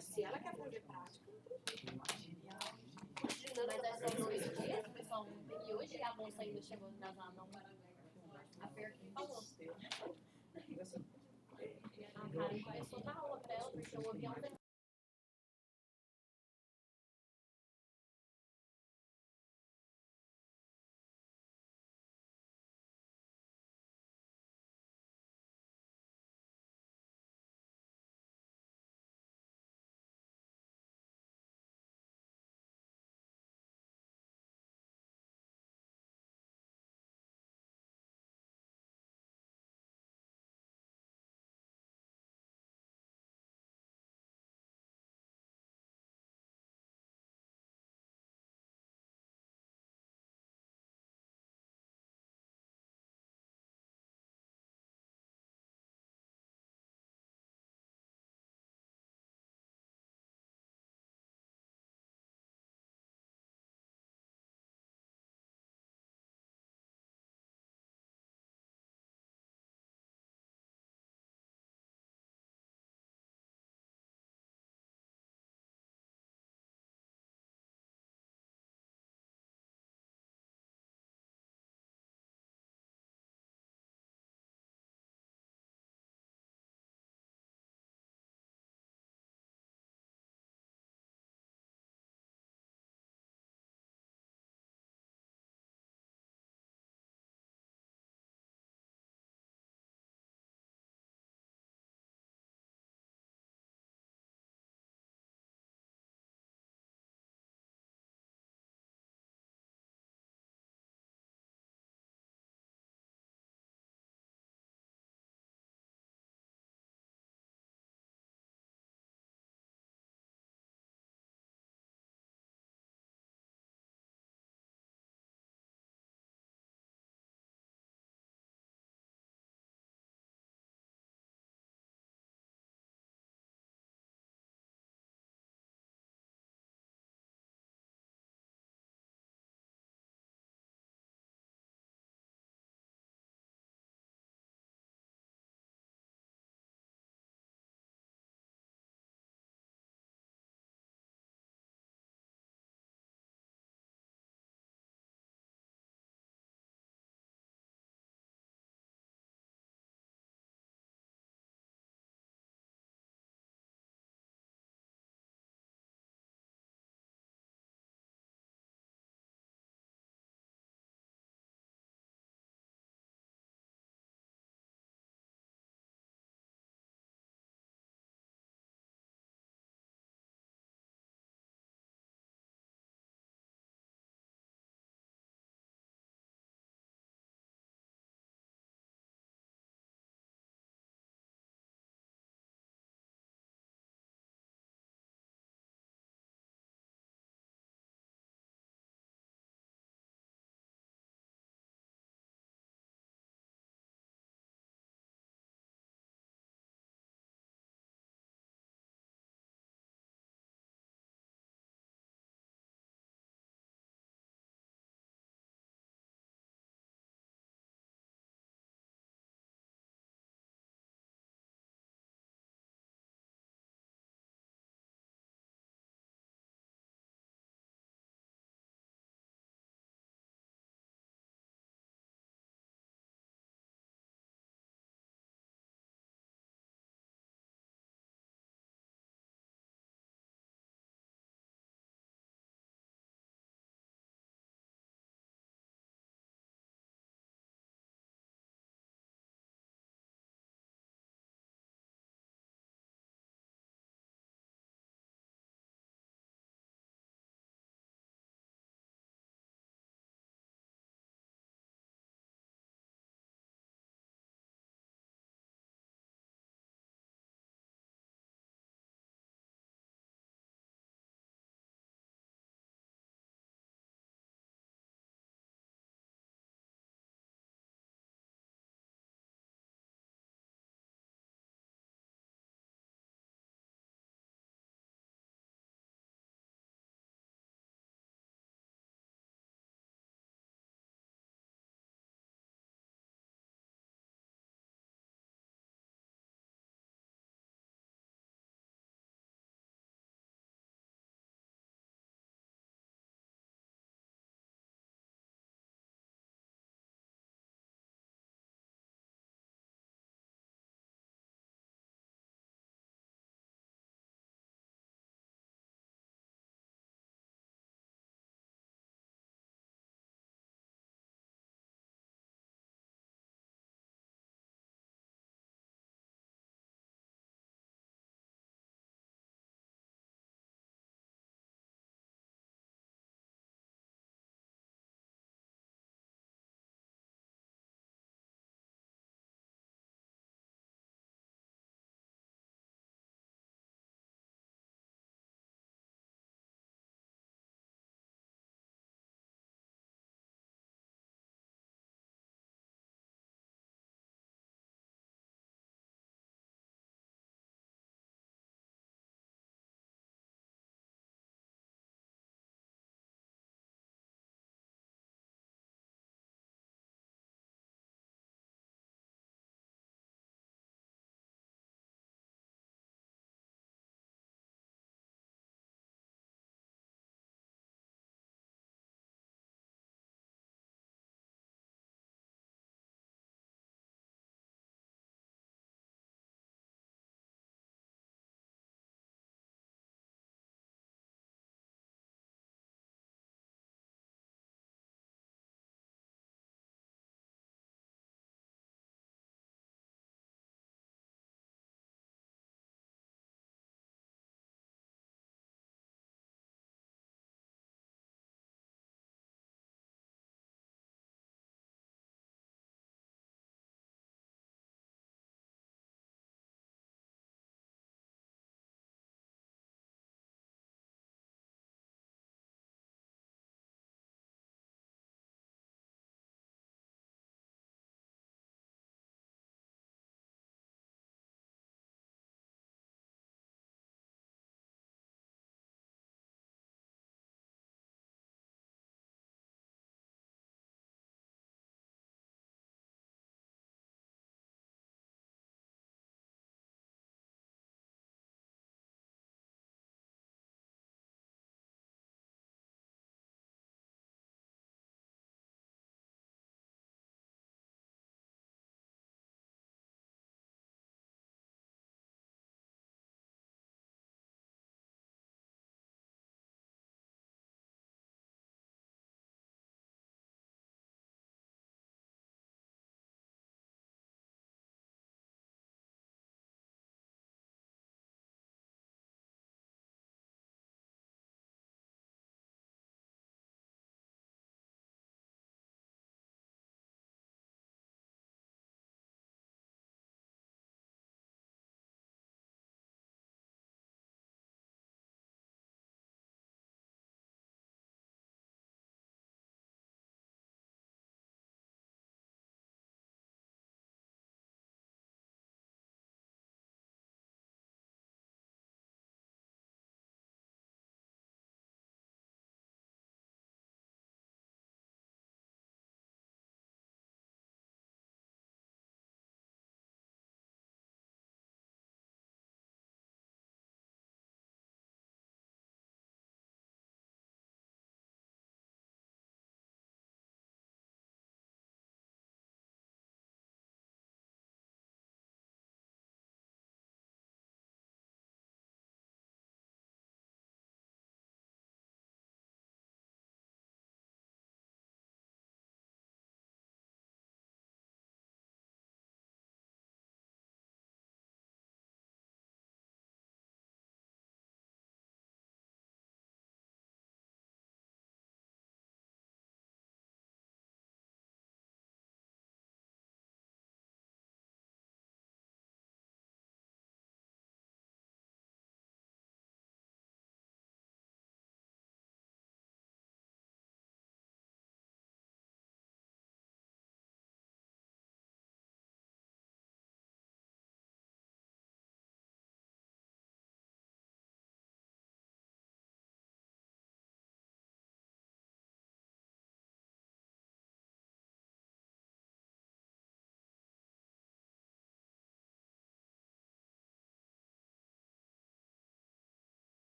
Se ela quer fazer prática, Mas é só 2 dias, pessoal. E hoje a moça ainda chegou atrasada, não. A Fer que falou. A Karen começou a dar aula pra ela, porque o avião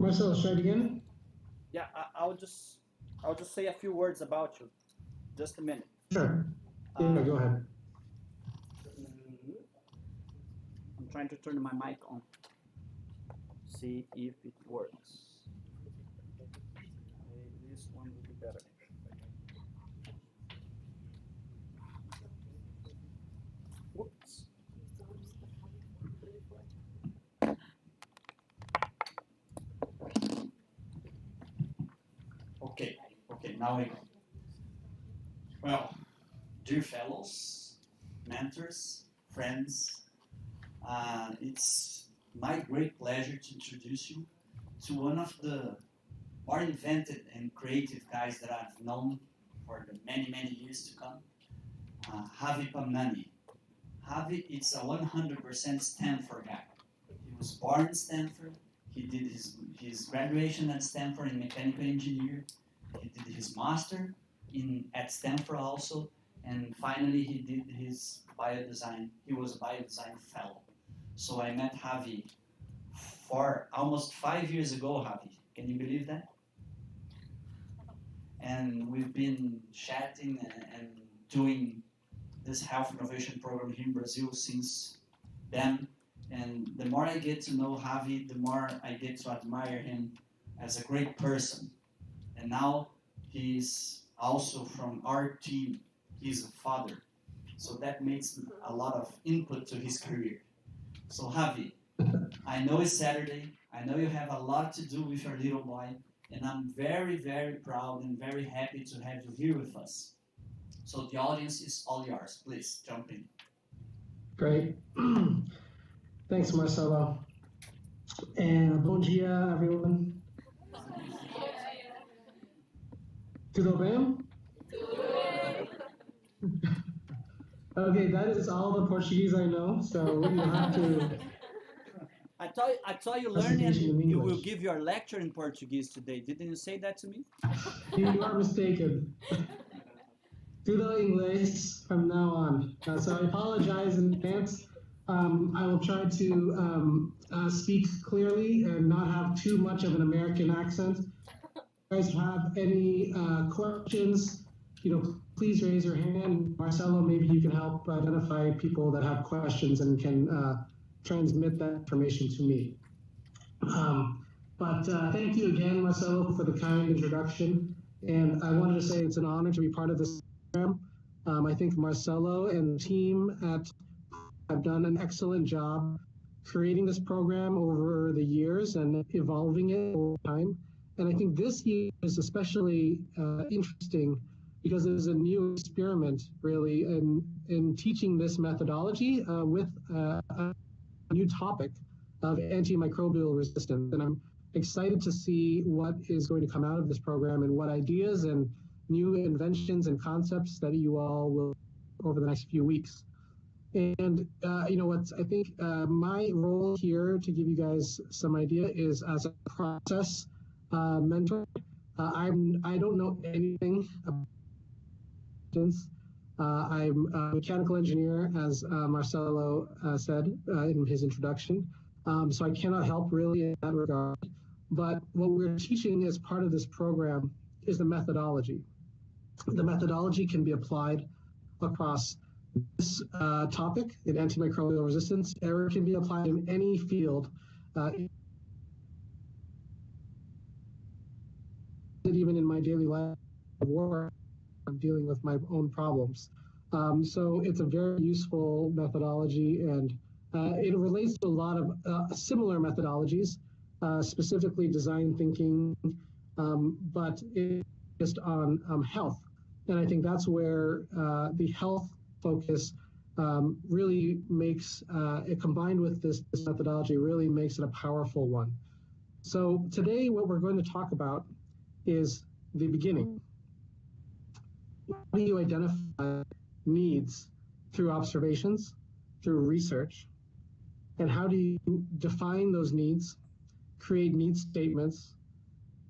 Marcelo, should I begin? Yeah, I'll just say a few words about you. Just a minute. Sure. Yeah, go ahead. I'm trying to turn my mic on. See if it works. This one will be better. Whoops. Okay, now we go. Well, dear fellows, mentors, friends, it's my great pleasure to introduce you to one of the more inventive and creative guys that I've known for the many, many years to come, Ravi Pamnami. Ravi is a 100% Stanford guy. He was born in Stanford. He did his graduation at Stanford in mechanical engineer. He did his master at Stanford also. And finally, he did his biodesign. He was a biodesign fellow. So I met Ravi for almost 5 years ago, Ravi. Can you believe that? And we've been chatting and doing this health innovation program here in Brazil since then. And the more I get to know Ravi, the more I get to admire him as a great person. And now he's also from our team. He's a father. So that makes a lot of input to his career. So Ravi, I know it's Saturday. I know you have a lot to do with your little boy. And I'm very, very proud and very happy to have you here with us. So the audience is all yours. Please jump in. Great. Thanks, Marcelo. And bom dia, everyone. Tudo bem? Okay, that is all the Portuguese I know, so you have to. I thought you learned and you will give your lecture in Portuguese today. Didn't you say that to me? You are mistaken. Tudo English from now on. So I apologize in advance. I will try to speak clearly and not have too much of an American accent. If you guys have any questions, please raise your hand. Marcelo, maybe you can help identify people that have questions and can transmit that information to me. But thank you again, Marcelo, for the kind introduction. And I wanted to say it's an honor to be part of this program. I think Marcelo and the team have done an excellent job creating this program over the years and evolving it over time. And I think this year is especially interesting because there's a new experiment, really, in teaching this methodology with a new topic of antimicrobial resistance. And I'm excited to see what is going to come out of this program and what ideas and new inventions and concepts that you all will over the next few weeks. And I think my role here, to give you guys some idea, is as a process mentor. I don't know anything about this. I'm a mechanical engineer, as Marcelo said in his introduction. So I cannot help really in that regard. But what we're teaching as part of this program is the methodology. The methodology can be applied across this topic in antimicrobial resistance, or it can be applied in any field, even in my daily life of work, I'm dealing with my own problems. So it's a very useful methodology, and it relates to a lot of similar methodologies, specifically design thinking, but it's just on health. And I think that's where the health focus really makes it, combined with this methodology, really makes it a powerful one. So today what we're going to talk about is the beginning. How do you identify needs through observations, through research, and how do you define those needs, create need statements,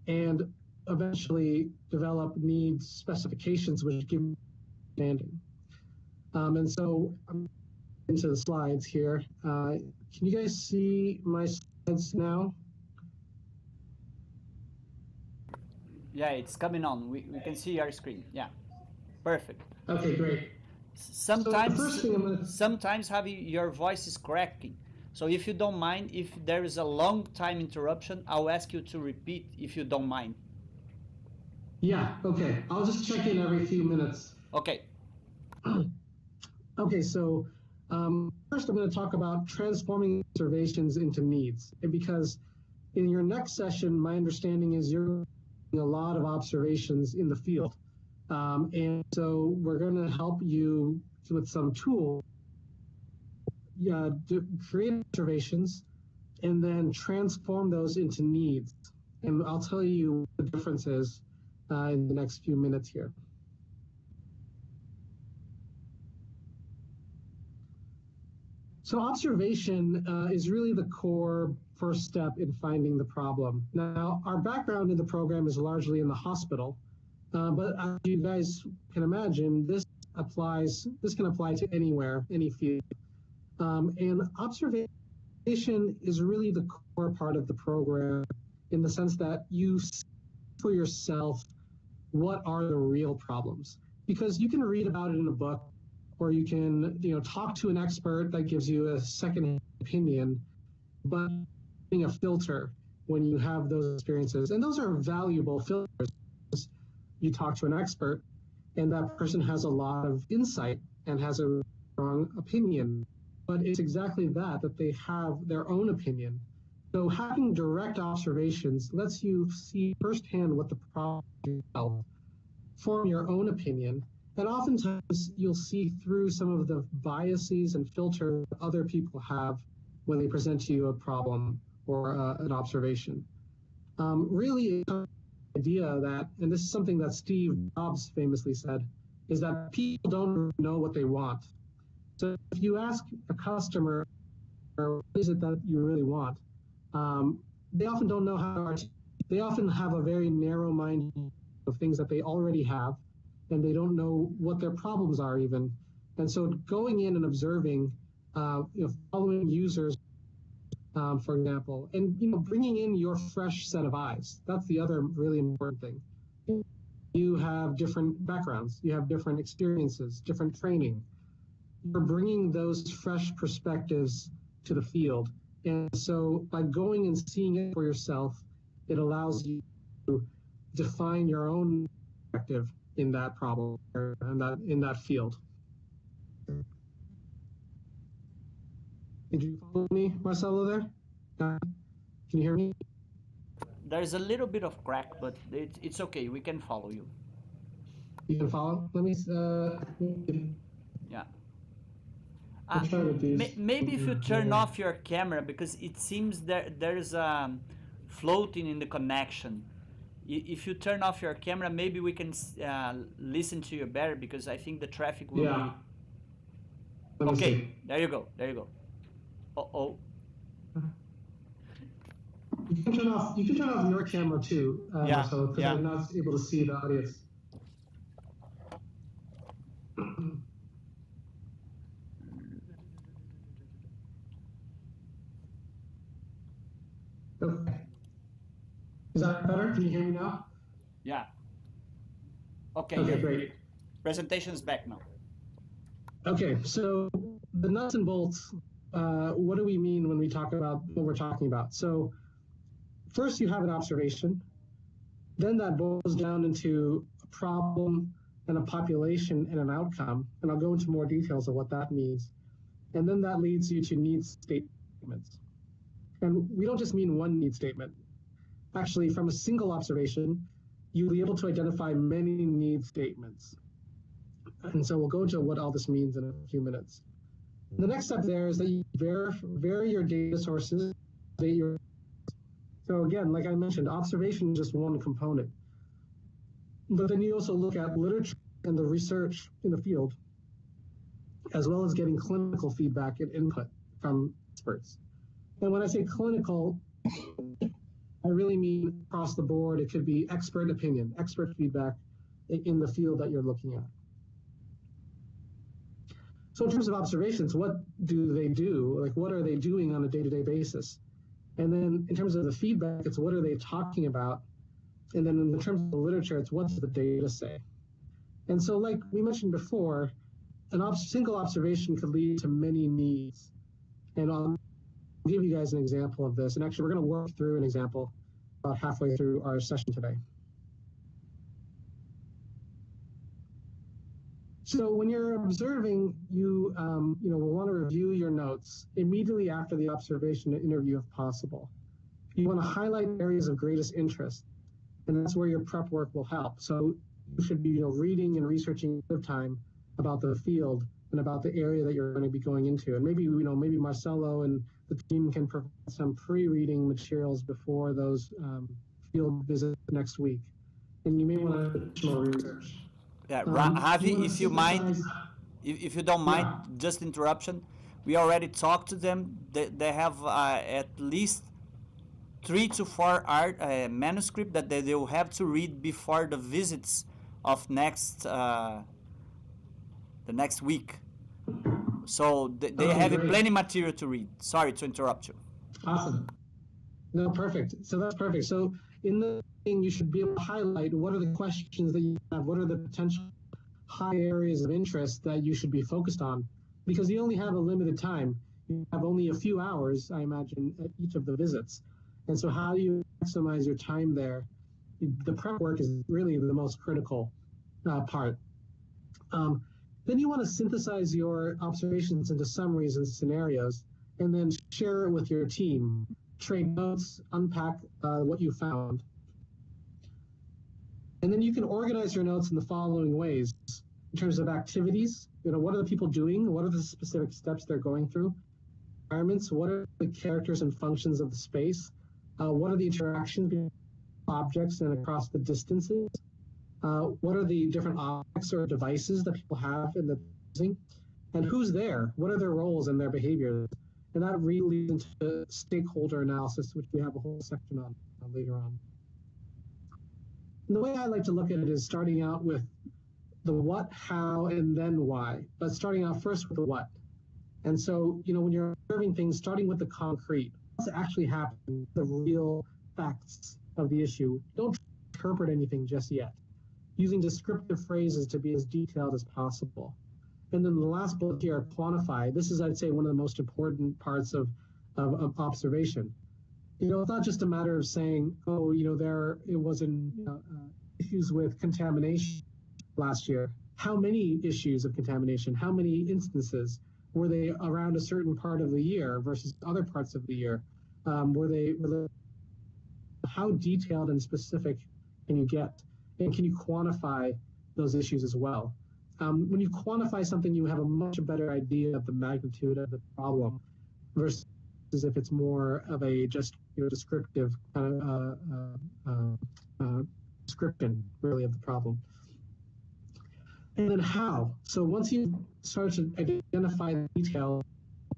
and eventually develop needs specifications which give understanding. And so I'm into the slides here. Can you guys see my slides now? Yeah, it's coming on. We can see your screen. Yeah, perfect. Okay, great. Sometimes, so the first thing I'm gonna... sometimes Javi, your voice is cracking. So if you don't mind, if there is a long time interruption, I'll ask you to repeat if you don't mind. Yeah, okay. I'll just check in every few minutes. Okay. Okay, so first I'm going to talk about transforming observations into needs. And because in your next session, my understanding is you're doing a lot of observations in the field. And so we're going to help you with some tools, to create observations and then transform those into needs. And I'll tell you what the difference is in the next few minutes here. So observation is really the core first step in finding the problem. Now, our background in the program is largely in the hospital, but as you guys can imagine, this can apply to anywhere, any field. And observation is really the core part of the program in the sense that you see for yourself what are the real problems. Because you can read about it in a book, or you can talk to an expert that gives you a second opinion, but being a filter when you have those experiences. And those are valuable filters. You talk to an expert, and that person has a lot of insight and has a strong opinion. But it's exactly that they have their own opinion. So having direct observations lets you see firsthand what the problem is, form your own opinion, and oftentimes you'll see through some of the biases and filters other people have when they present to you a problem or an observation. Really, the idea that, and this is something that Steve Jobs famously said, is that people don't know what they want. So if you ask a customer, what is it that you really want? They often don't know how to articulate. They often have a very narrow mind of things that they already have, and they don't know what their problems are even. And so going in and observing, following users, for example, and bringing in your fresh set of eyes. That's the other really important thing. You have different backgrounds, you have different experiences, different training. You're bringing those fresh perspectives to the field. And so by going and seeing it for yourself, it allows you to define your own perspective in that problem, and in that field. Did you follow me, Marcelo, there? Can you hear me? There's a little bit of crack, but it's okay. We can follow you. You can follow? Let me... yeah. Maybe if you turn off your camera, because it seems there's floating in the connection. If you turn off your camera, maybe we can listen to you better, because I think the traffic will be... Okay, there you go. Uh-oh. You can turn off your camera too, Marcelo, because I'm not able to see the audience. Okay. Is that better? Can you hear me now? Yeah. Okay. Okay, great. Presentation is back now. Okay, so the nuts and bolts, what do we mean when we talk about what we're talking about? So first you have an observation, then that boils down into a problem and a population and an outcome, and I'll go into more details of what that means. And then that leads you to need statements. And we don't just mean one need statement. Actually, from a single observation, you'll be able to identify many need statements. And so we'll go into what all this means in a few minutes. The next step there is that you vary your data sources. So again, like I mentioned, observation is just one component. But then you also look at literature and the research in the field, as well as getting clinical feedback and input from experts. And when I say clinical, I really mean across the board. It could be expert opinion, expert feedback in the field that you're looking at. So in terms of observations, what do they do? Like, what are they doing on a day-to-day basis? And then in terms of the feedback, it's what are they talking about? And then in terms of the literature, it's what does the data say? And so like we mentioned before, single observation could lead to many needs. And I'll give you guys an example of this. And actually, we're going to work through an example about halfway through our session today. So when you're observing, you will want to review your notes immediately after the observation and interview if possible. You want to highlight areas of greatest interest, and that's where your prep work will help. So you should be reading and researching ahead of time about the field and about the area that you're going to be going into. And maybe maybe Marcelo and the team can provide some pre-reading materials before those field visits next week. And you may want to do additional research. Yeah, Ravi, if you don't mind, just interruption. We already talked to them. They have at least 3 to 4 manuscript that they will have to read before the visits of the next week. So they have plenty material to read. Sorry to interrupt you. Awesome. No, perfect. So that's perfect. So in the thing, you should be able to highlight what are the questions that you have, what are the potential high areas of interest that you should be focused on, because you only have a limited time. You have only a few hours, I imagine, at each of the visits. And so how do you maximize your time there? The prep work is really the most critical part. Then you want to synthesize your observations into summaries and scenarios, and then share it with your team. Trade notes, unpack what you found. And then you can organize your notes in the following ways. In terms of activities, what are the people doing? What are the specific steps they're going through? Environments, what are the characters and functions of the space? What are the interactions between objects and across the distances? What are the different objects or devices that people have in the using? And who's there? What are their roles and their behaviors? And that really leads into stakeholder analysis, which we have a whole section on later on. And the way I like to look at it is starting out with the what, how, and then why. But starting out first with the what. And so, when you're observing things, starting with the concrete, what's actually happening, the real facts of the issue. Don't interpret anything just yet. Using descriptive phrases to be as detailed as possible. And then the last bullet here, quantify. This is, I'd say, one of the most important parts of observation. It's not just a matter of saying, oh, it was issues with contamination last year. How many issues of contamination? How many instances? Were they around a certain part of the year versus other parts of the year? How detailed and specific can you get? And can you quantify those issues as well? When you quantify something, you have a much better idea of the magnitude of the problem versus if it's more of a just descriptive description, really, of the problem. And then how? So once you start to identify the detail,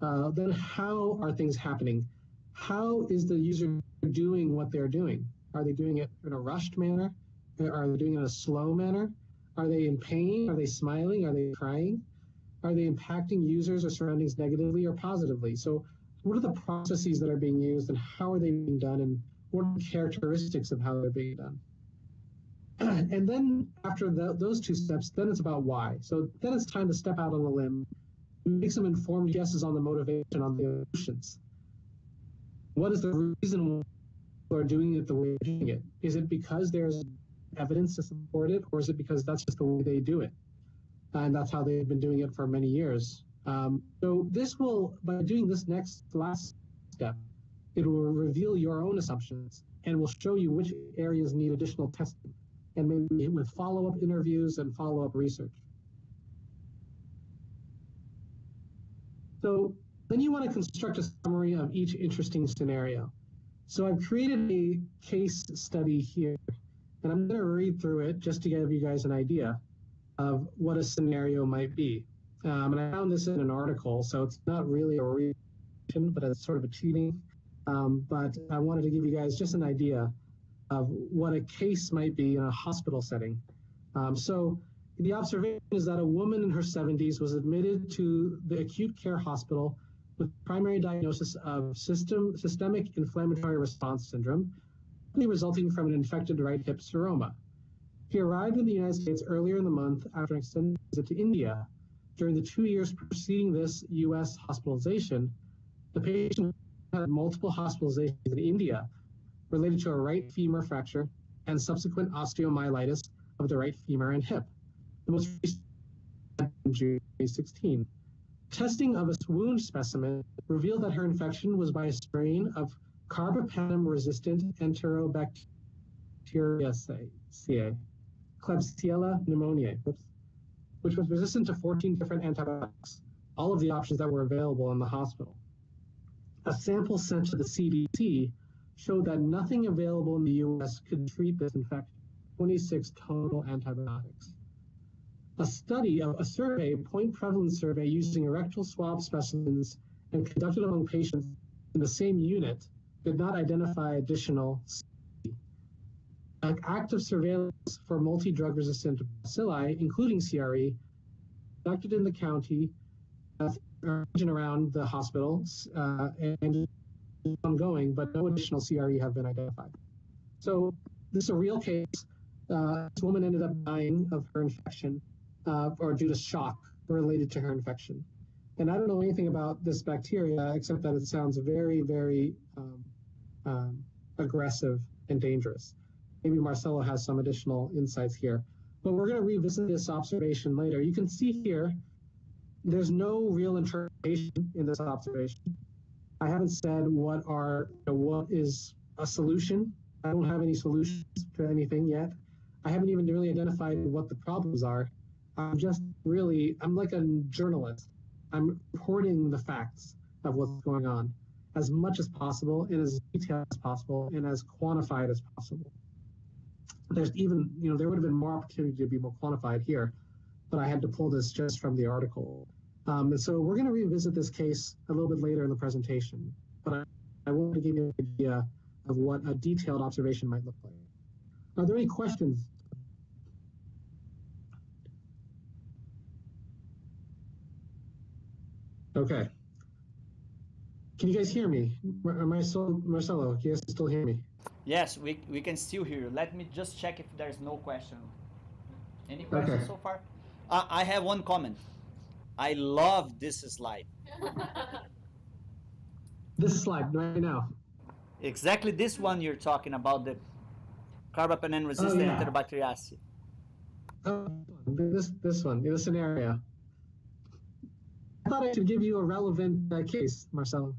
then how are things happening? How is the user doing what they're doing? Are they doing it in a rushed manner? Are they doing it in a slow manner? Are they in pain? Are they smiling? Are they crying? Are they impacting users or surroundings negatively or positively? So what are the processes that are being used and how are they being done, and what are the characteristics of how they're being done? And then after those two steps, then it's about why. So then it's time to step out on a limb, make some informed guesses on the motivation, on the emotions. What is the reason people are doing it the way they're doing it? Is it because there's evidence to support it, or is it because that's just the way they do it? And that's how they've been doing it for many years. So this will, by doing this last step, it will reveal your own assumptions and will show you which areas need additional testing, and maybe with follow-up interviews and follow-up research. So then you want to construct a summary of each interesting scenario. So I've created a case study here, and I'm going to read through it just to give you guys an idea of what a scenario might be. And I found this in an article, so it's not really a reading, but it's sort of a cheating. But I wanted to give you guys just an idea of what a case might be in a hospital setting. So the observation is that a woman in her 70s was admitted to the acute care hospital with primary diagnosis of systemic inflammatory response syndrome, resulting from an infected right hip seroma. He arrived in the United States earlier in the month after an extended visit to India. During the 2 years preceding this U.S. hospitalization, the patient had multiple hospitalizations in India related to a right femur fracture and subsequent osteomyelitis of the right femur and hip. The most recent in June 2016. Testing of a wound specimen revealed that her infection was by a strain of carbapenem-resistant Enterobacteriaceae, Klebsiella pneumoniae, which was resistant to 14 different antibiotics, all of the options that were available in the hospital. A sample sent to the CDC showed that nothing available in the U.S. could treat this infection, 26 total antibiotics. A study of a survey, point prevalence survey, using rectal swab specimens and conducted among patients in the same unit did not identify additional CDC. Active surveillance for multi-drug resistant bacilli, including CRE, conducted in the county region around the hospital and ongoing, but no additional CRE have been identified. So this is a real case. This woman ended up dying of her infection or due to shock related to her infection. And I don't know anything about this bacteria except that it sounds very, very aggressive and dangerous. Maybe Marcelo has some additional insights here. But we're going to revisit this observation later. You can see here, there's no real interpretation in this observation. I haven't said what is a solution. I don't have any solutions to anything yet. I haven't even really identified what the problems are. I'm like a journalist. I'm reporting the facts of what's going on as much as possible and as detailed as possible and as quantified as possible. There's even, there would have been more opportunity to be more quantified here, but I had to pull this just from the article. And so we're going to revisit this case a little bit later in the presentation, but I want to give you an idea of what a detailed observation might look like. Are there any questions? Okay. Can you guys hear me? Marcelo, can you guys still hear me? Yes, we can still hear you. Let me just check if there's no question. Any questions so far? I have one comment. I love this slide. This slide right now. Exactly this one you're talking about, the carbapenem-resistant Enterobacteriaceae. This one, in the scenario. I thought I should give you a relevant case, Marcelo.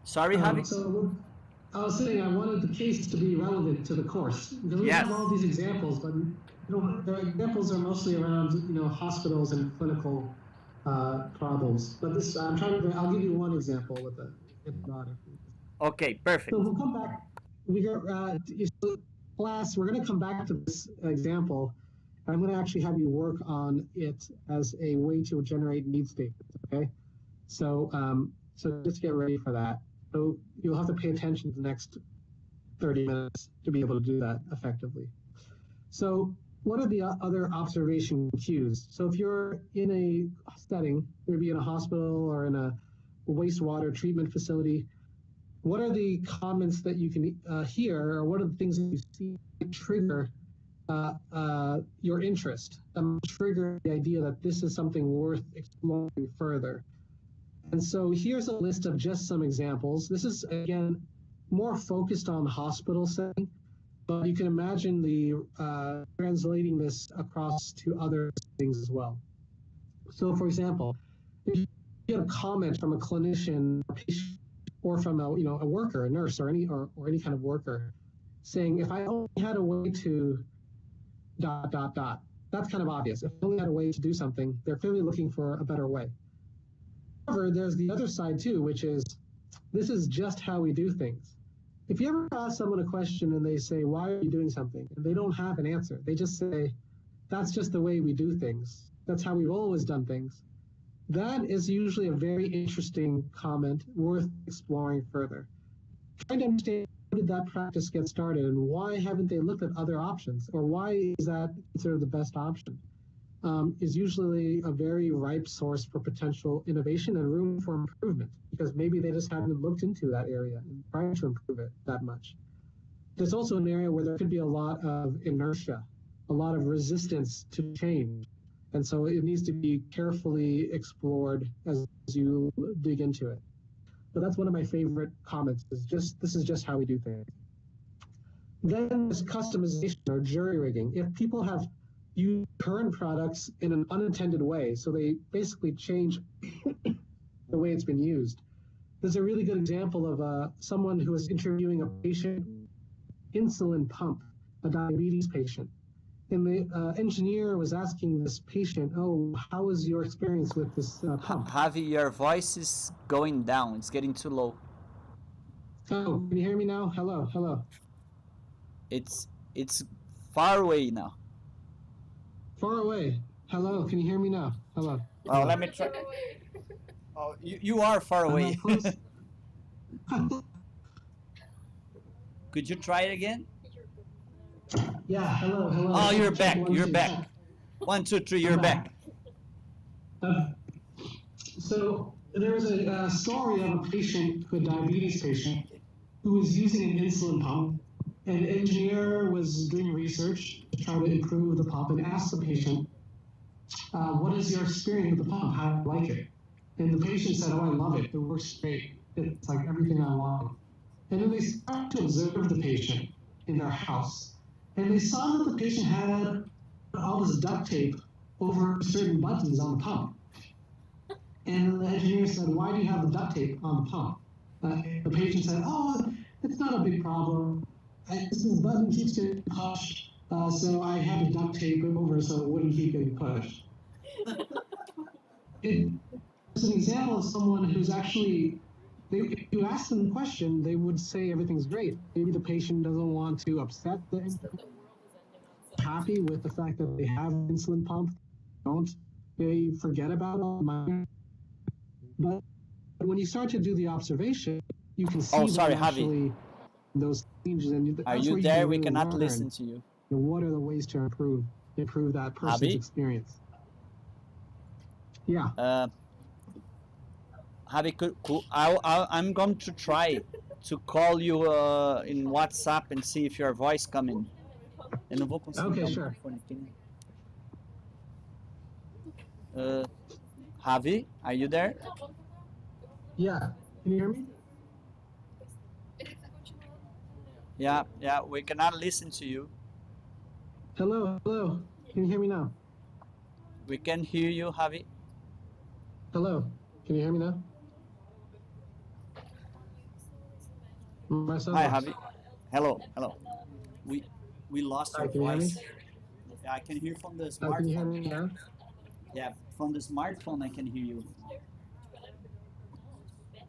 Sorry, Javi? So I was saying I wanted the case to be relevant to the course. Because we have all these examples, but the examples are mostly around hospitals and clinical problems. But I'll give you one example with a product. Okay, perfect. So we'll come back. Class, we're going to come back to this example. I'm going to actually have you work on it as a way to generate need statements. Okay, so just get ready for that. So you'll have to pay attention to the next 30 minutes to be able to do that effectively. So what are the other observation cues? So if you're in a setting, maybe in a hospital or in a wastewater treatment facility, what are the comments that you can hear, or what are the things that you see that trigger your interest, trigger the idea that this is something worth exploring further? And so here's a list of just some examples. This is, again, more focused on hospital setting, but you can imagine translating this across to other things as well. So, for example, if you get a comment from a clinician, a patient, or from a worker, a nurse, or any kind of worker, saying, if I only had a way to ... That's kind of obvious. If I only had a way to do something, they're clearly looking for a better way. However, there's the other side too, which is, this is just how we do things. If you ever ask someone a question and they say, why are you doing something? And they don't have an answer. They just say, that's just the way we do things. That's how we've always done things. That is usually a very interesting comment worth exploring further. Trying to understand, how did that practice get started, and why haven't they looked at other options? Or why is that considered the best option? is usually a very ripe source for potential innovation and room for improvement, because maybe they just haven't looked into that area and tried to improve it that much. There's also an area where there could be a lot of inertia, a lot of resistance to change. And so it needs to be carefully explored as you dig into it. So that's one of my favorite comments, is this is just how we do things. Then there's customization or jury rigging. If people have used current products in an unintended way, so they basically change the way it's been used. There's a really good example of someone who was interviewing a patient, insulin pump, a diabetes patient. And the engineer was asking this patient, oh, how was your experience with this pump? Ravi, your voice is going down. It's getting too low. Oh, can you hear me now? Hello, hello. It's far away now. Far away. Hello, can you hear me now? Hello. Well, let me try. Oh, you are far away. Could you try it again? Yeah, hello, hello. Oh, you're back. One, You're two, back. check. 1, 2, 3. You're back. So there was a story of a patient, a diabetes patient, who was using an insulin pump. An engineer was doing research to try to improve the pump and asked the patient, what is your experience with the pump? How do you like it? And the patient said, oh, I love it. It works great. It's like everything I want. And then they started to observe the patient in their house. And they saw that the patient had all this duct tape over certain buttons on the pump. And the engineer said, why do you have the duct tape on the pump? The patient said, oh, it's not a big problem. This button keeps getting pushed, so I had a duct tape over so it wouldn't keep getting pushed. It's an example of someone who's actually, if you ask them the question, they would say everything's great. Maybe the patient doesn't want to upset the engineer. Happy with the fact that they have an insulin pump. They forget about all the minor. But when you start to do the observation, you can see that actually those changes. And are you there? We cannot listen to you. What are the ways to improve that person's experience? Yeah. Ravi, I'm going to try to call you in WhatsApp and see if your voice coming. Eu não vou conseguir okay, sure. Ravi, are you there? Yeah. Can you hear me? Yeah, we cannot listen to you. Hello. Can you hear me now? We can hear you, Ravi. Hello. Can you hear me now? Marcelo. Hi, Ravi. Hello. We lost your voice. Yeah, I can hear from the smartphone. Can you hear me now? Yeah, from the smartphone I can hear you.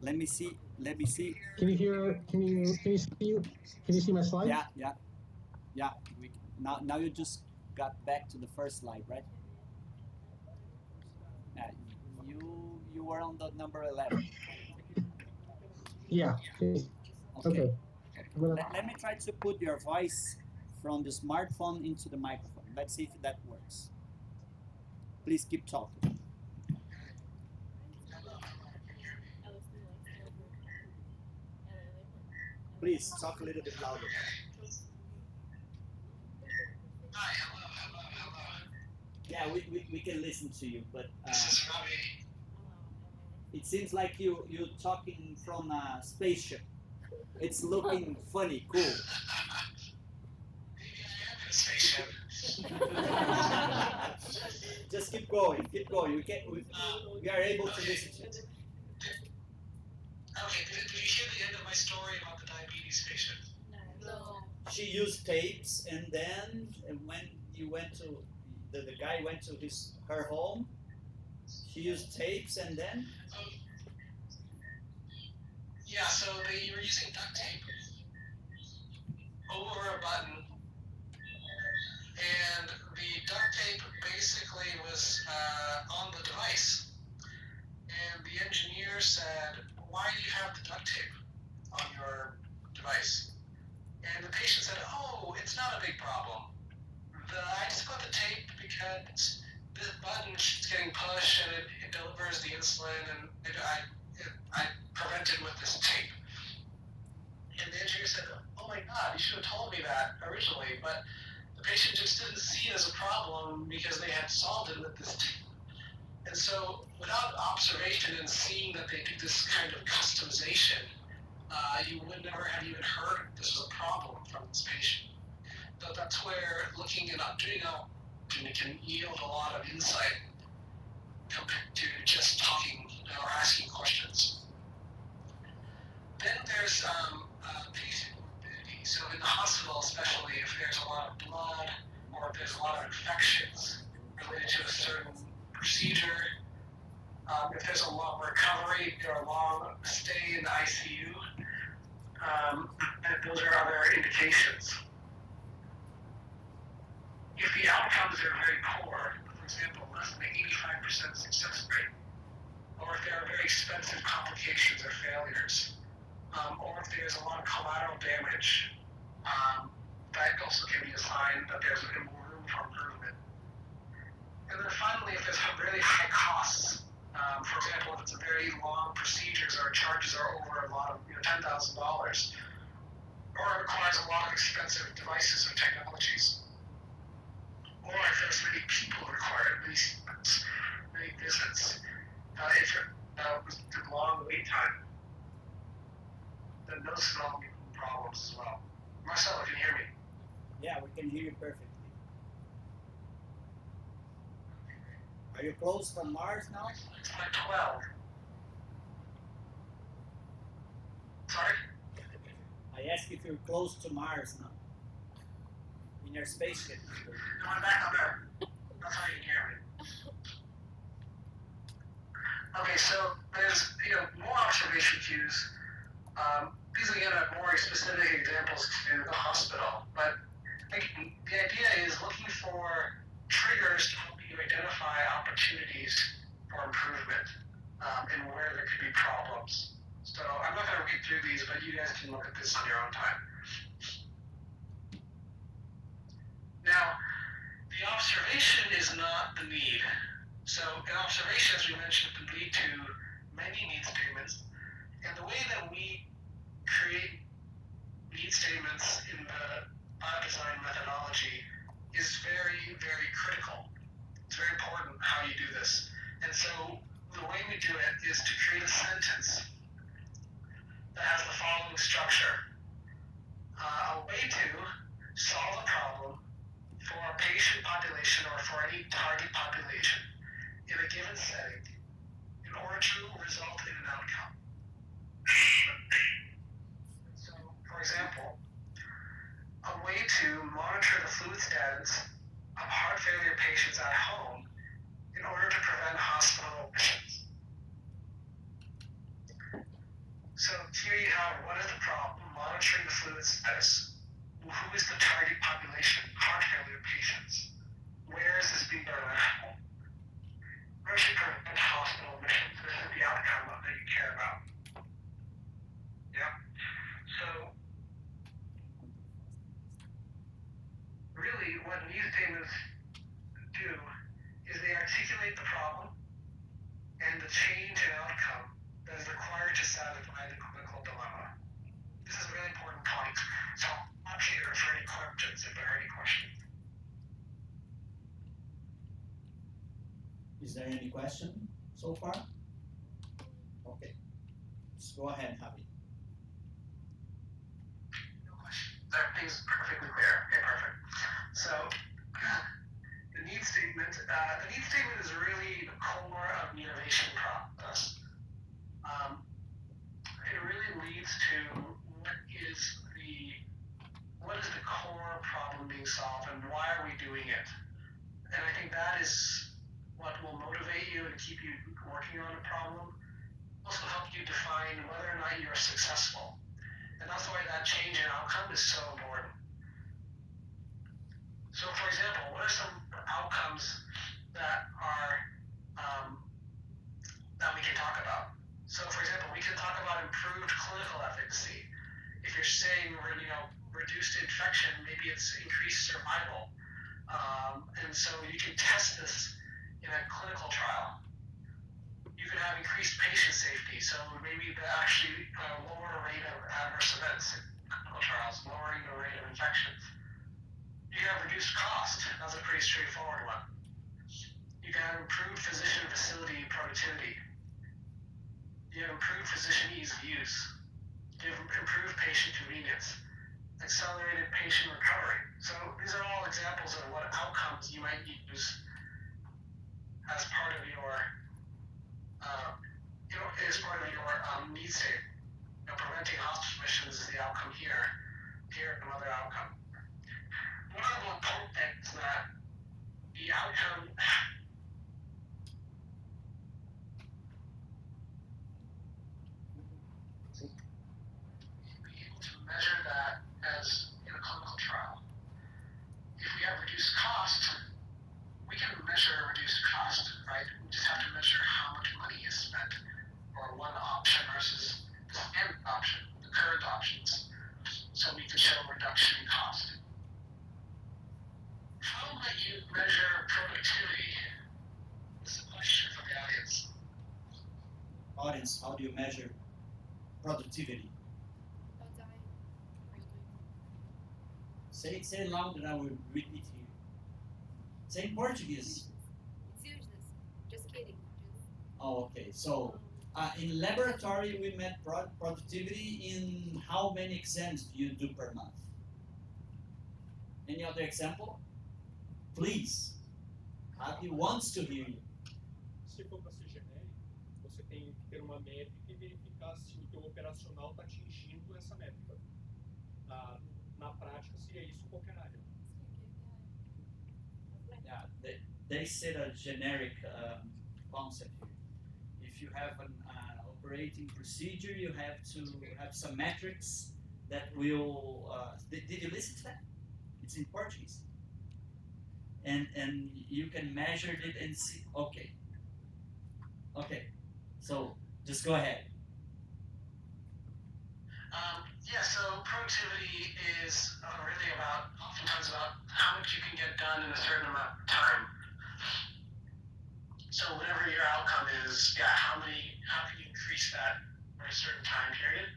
Let me see. Can you see my slide? Yeah. Now you just got back to the first slide, right? You were on the number 11. Yeah. Okay. Let me try to put your voice from the smartphone into the microphone. Let's see if that works. Please keep talking. Please talk a little bit louder. Hi, hello. Yeah, we can listen to you, but This is Ravi. it seems like you're talking from a spaceship. It's looking funny, cool. Maybe I am in a spaceship. Just keep going. We are able to listen to you. Okay, did you hear the end of my story about the diabetes patient? No. She used tapes, and then when you went to the guy went to her home, she used tapes, and then yeah, so they were using duct tape over a button, and the duct tape basically was on the device. And the engineer said, why do you have the duct tape on your device? And the patient said, oh, it's not a big problem. I just put the tape because this button is getting pushed and it delivers the insulin, and I prevented with this tape. And the engineer said, oh my God, you should have told me that originally, but the patient just didn't see it as a problem because they had solved it with this tape. And so without observation and seeing that they do this kind of customization, you would never have even heard this was a problem from this patient. So that's where looking at doing it can yield a lot of insight compared to just talking or asking questions. Then there's patient morbidity. So in the hospital, especially if there's a lot of blood or if there's a lot of infections related to a certain procedure, if there's a long recovery or a long stay in the ICU, those are other indications. If the outcomes are very poor, for example, less than 85% success rate, or if there are very expensive complications or failures, or if there's a lot of collateral damage, that also can be a sign that there's more room for improvement. And then finally, if there's really high costs, for example, if it's a very long procedures or charges are over a lot of $10,000, or it requires a lot of expensive devices or technologies, or if there's many people required, many visits, if it's a long wait time, then those can all be problems as well. Marcelo, can you hear me? Yeah, we can hear you perfectly. Are you close from Mars now? It's like 12. Sorry? I asked if you're close to Mars now. In your spaceship. No, I'm back up there. That's how you can hear me. Okay, so there's more observation cues. These again are more specific examples to the hospital, but the idea is looking for triggers to help you identify opportunities for improvement and where there could be problems. So I'm not going to read through these, but you guys can look at this on your own time. Now, the observation is not the need. So an observation, as we mentioned, can lead to many need statements. And the way that we create need statements in the biodesign methodology is very, very critical. It's very important how you do this. And so the way we do it is to create a sentence that has the following structure. A way to solve a problem for a patient population or for any target population in a given setting in order to result in an outcome. So, for example, a way to monitor the fluid status of heart failure patients at home in order to prevent hospital admissions. So here you have what is the problem, monitoring the fluid status. Who is the target population, heart failure patients? Where is this being done at home? Where should prevent hospital admissions? This is the outcome that you care about. Yeah. So really what need statements do is they articulate the problem and the change in outcome that is required to satisfy the clinical dilemma. This is a really important point. So I'm here for any questions if there are any questions. Is there any question so far? Okay. Let's go ahead, Javi. No question. Everything's perfectly clear. Okay, perfect. So the need statement is really the core of the innovation process. It really leads to what is the core problem being solved and why are we doing it? And I think that is what will motivate you and keep you working on a problem. Also help you define whether or not you're successful. And that's why that change in outcome is so important. So for example, what are some outcomes that are that we can talk about? So for example, we can talk about improved clinical efficacy. If you're saying reduced infection, maybe it's increased survival. And so you can test this in a clinical trial. You could have increased patient safety, so maybe they actually lower the rate of adverse events in clinical trials, lowering the rate of infections. You can have reduced cost. That's a pretty straightforward one. You can have improved physician facility productivity. You have improved physician ease of use. You have improved patient convenience, accelerated patient recovery. So these are all examples of what outcomes you might use as part of your need state. Preventing hospital admissions is the outcome here. Here, another outcome. One of the important things is that the outcome be able to measure that as in a clinical trial. If we have reduced cost, we can measure reduced cost, right? We just have to measure how much money is spent for one option versus the standard option, the current options, so we can show a reduction in cost. How might you measure productivity? This is a question from the audience. Audience, how do you measure productivity? Say it loud and I will repeat you. Say in Portuguese. Just kidding. Oh, okay. So, in laboratory, we met productivity in how many exams do you do per month? Any other example? Please. Ravi wants to hear you. Se for para ser genérico, você tem que ter uma métrica e verificar se o teu operacional está atingindo essa métrica. Na prática, seria isso em qualquer área. Yeah, they said a generic concept here. If you have an operating procedure, you have to have some metrics that will. Did you listen to that? It's in Portuguese. And you can measure it and see. Okay. So just go ahead. So productivity is really oftentimes about how much you can get done in a certain amount of time. So whatever your outcome is, how can you increase that for a certain time period,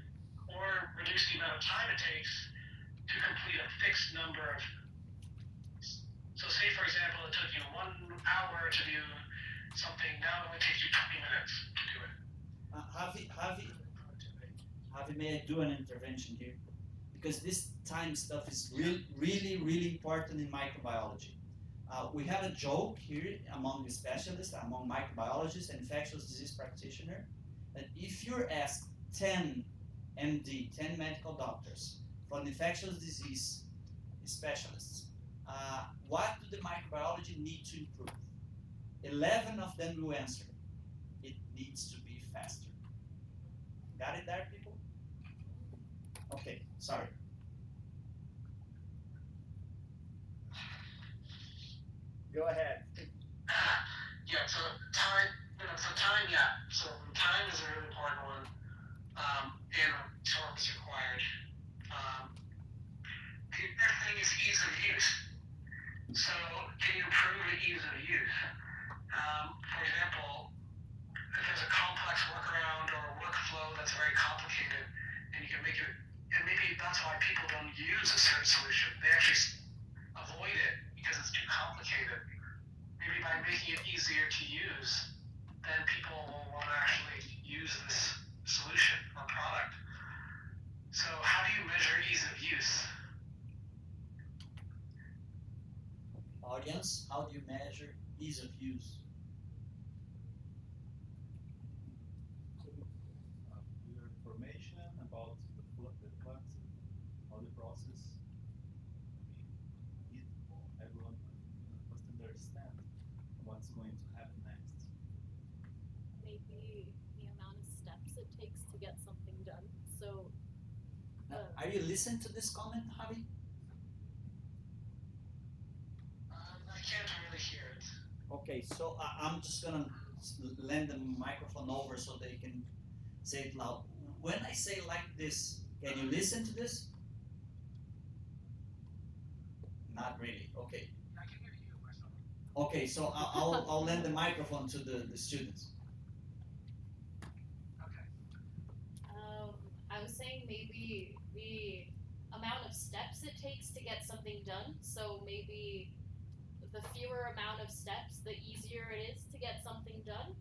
or reduce the amount of time it takes to complete a fixed number of. So say for example, it took you 1 hour to do something, now it only takes you 20 minutes to do it. Javi, may I do an intervention here? Because this time stuff is really important in microbiology. We have a joke here among the specialists, among microbiologists and infectious disease practitioners, that if you're asked 10 MD, 10 medical doctors from infectious disease specialists, what do the microbiology need to improve? 11 of them will answer, it needs to be faster. Got it there, people? Okay, sorry. Go ahead. So time, So time is a really important one, and torque is required. The next thing is ease of use. So can you improve the ease of use? For example, if there's a complex workaround or a workflow that's very complicated, and you can make it, and maybe that's why people don't use a certain solution. They actually avoid it because it's too complicated. Maybe by making it easier to use, then people will want to actually use this solution or product. So how do you measure ease of use? Audience, how do you measure ease of use? Your information about the flux, how the process. Everyone must understand what's going to happen next. Maybe the amount of steps it takes to get something done. So, Are you listening to this comment, Javi? I can't really hear it. Okay, so I'm just gonna lend the microphone over so they can say it loud. When I say like this, can you listen to this? Not really. Okay. I can hear you, myself. Okay, so I'll lend the microphone to the students. Okay. I was saying maybe the amount of steps it takes to get something done. So maybe the fewer amount of steps, the easier it is to get something done.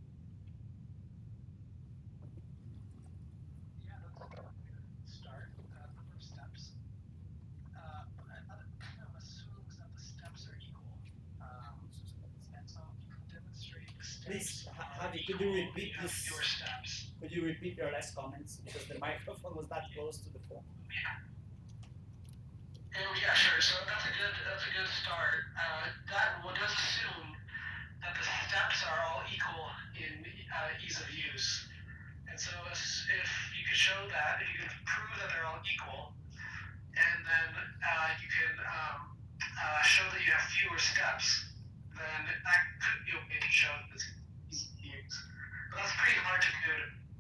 Yeah, that's a good start. Number of steps. I'm assuming that the steps are equal. And so if you can demonstrate the steps. Please, Javi, equal, could you repeat you have this? fewer steps. Could you repeat your last comments because the microphone was not close to the phone? Yeah, sure. So that's a good start. That one does assume that the steps are all equal in ease of use. And so if you could show that, if you could prove that they're all equal, and then you can show that you have fewer steps, then that could be a way to show that it's easy to use. But that's pretty hard to do,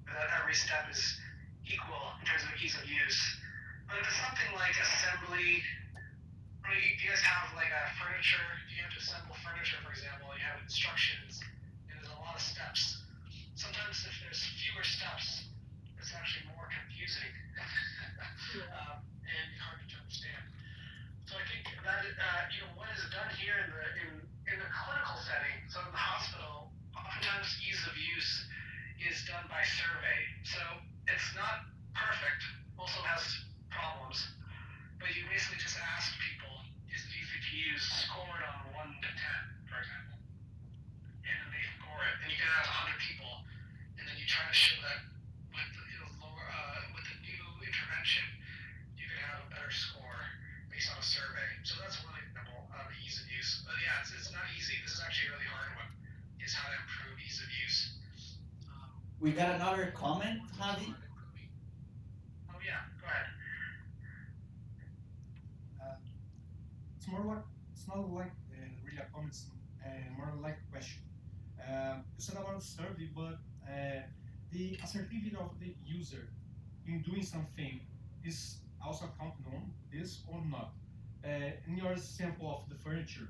that every step is equal in terms of ease of use. But if it's something like assembly, or you guys have like a furniture, if you have to assemble furniture, for example, you have instructions, and there's a lot of steps. Sometimes if there's fewer steps, it's actually more confusing and hard to understand. So I think that what is done here in the clinical setting, so in the hospital, oftentimes ease of use is done by survey. So it's not perfect, also has problems, but you basically just ask people, is it easy to use, scored on 1 to 10, for example, and then they score it, and you can ask 100 people, and then you try to show that with with the new intervention, you can have a better score based on a survey. So that's one example of ease of use. But yeah, it's not easy. This is actually a really hard one, is how to improve ease of use. We got another comment, Javi. Oh yeah, go ahead. It's not like really a comment, more like a question. You said about survey, but the assertivity of the user in doing something is also counted on this or not. In your example of the furniture,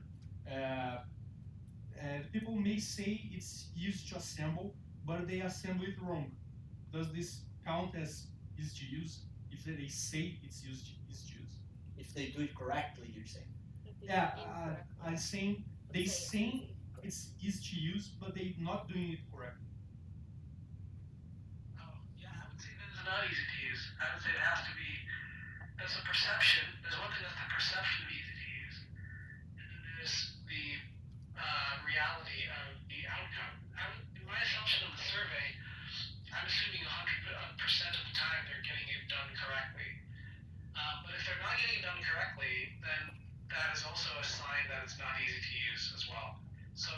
people may say it's used to assemble, but they assemble it wrong. Does this count as easy to use? If they say it's used to use? If they do it correctly, you're saying. Yeah, I'm saying they say it's easy to use, but they're not doing it correctly. Oh, yeah, I would say that is not easy to use. I would say it has to be, there's a perception. There's one thing that's the perception of easy to use, and then there's the reality of the outcome. In my assumption of the survey, I'm assuming 100% of the time they're getting it done correctly. But if they're not getting it done correctly, then that is also a sign that it's not easy to use as well. So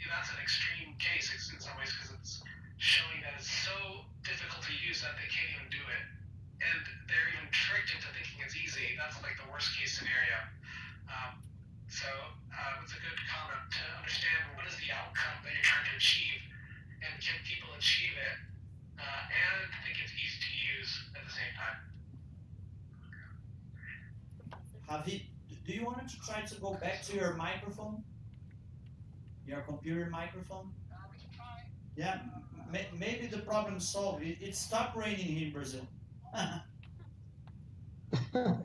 that's an extreme case in some ways, because it's showing that it's so difficult to use that they can't even do it. And they're even tricked into thinking it's easy. That's like the worst case scenario. So it's a good comment to understand what is the outcome that you're trying to achieve, and can people achieve it and think it's easy to use at the same time. Javi, do you want to try to go back to your microphone? Your computer microphone? We can try. Yeah, maybe the problem's solved. It stopped raining here in Brazil.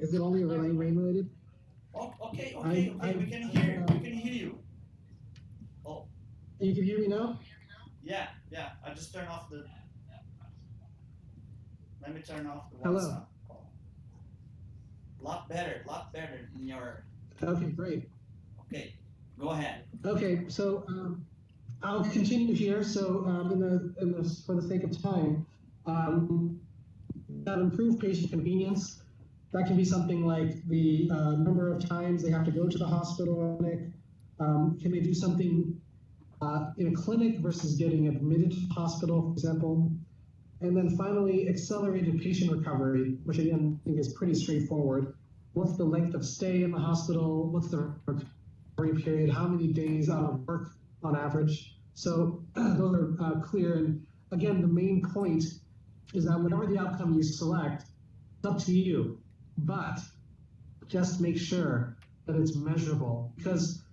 Is it only rain related? Oh, okay. I- We can hear you. Oh, You can hear me now? yeah. I just turned off the. Let me turn off the Hello. WhatsApp call. Lot better in your. Okay, great. Okay, go ahead. Okay, so I'll continue here. So for the sake of time, that improved patient convenience. That can be something like the number of times they have to go to the hospital or clinic. Can they do something in a clinic versus getting admitted to the hospital, for example? And then finally, accelerated patient recovery, which again, I think is pretty straightforward. What's the length of stay in the hospital? What's the recovery period? How many days out of work on average? So those are clear. And again, the main point is that whatever the outcome you select, it's up to you. But just make sure that it's measurable, because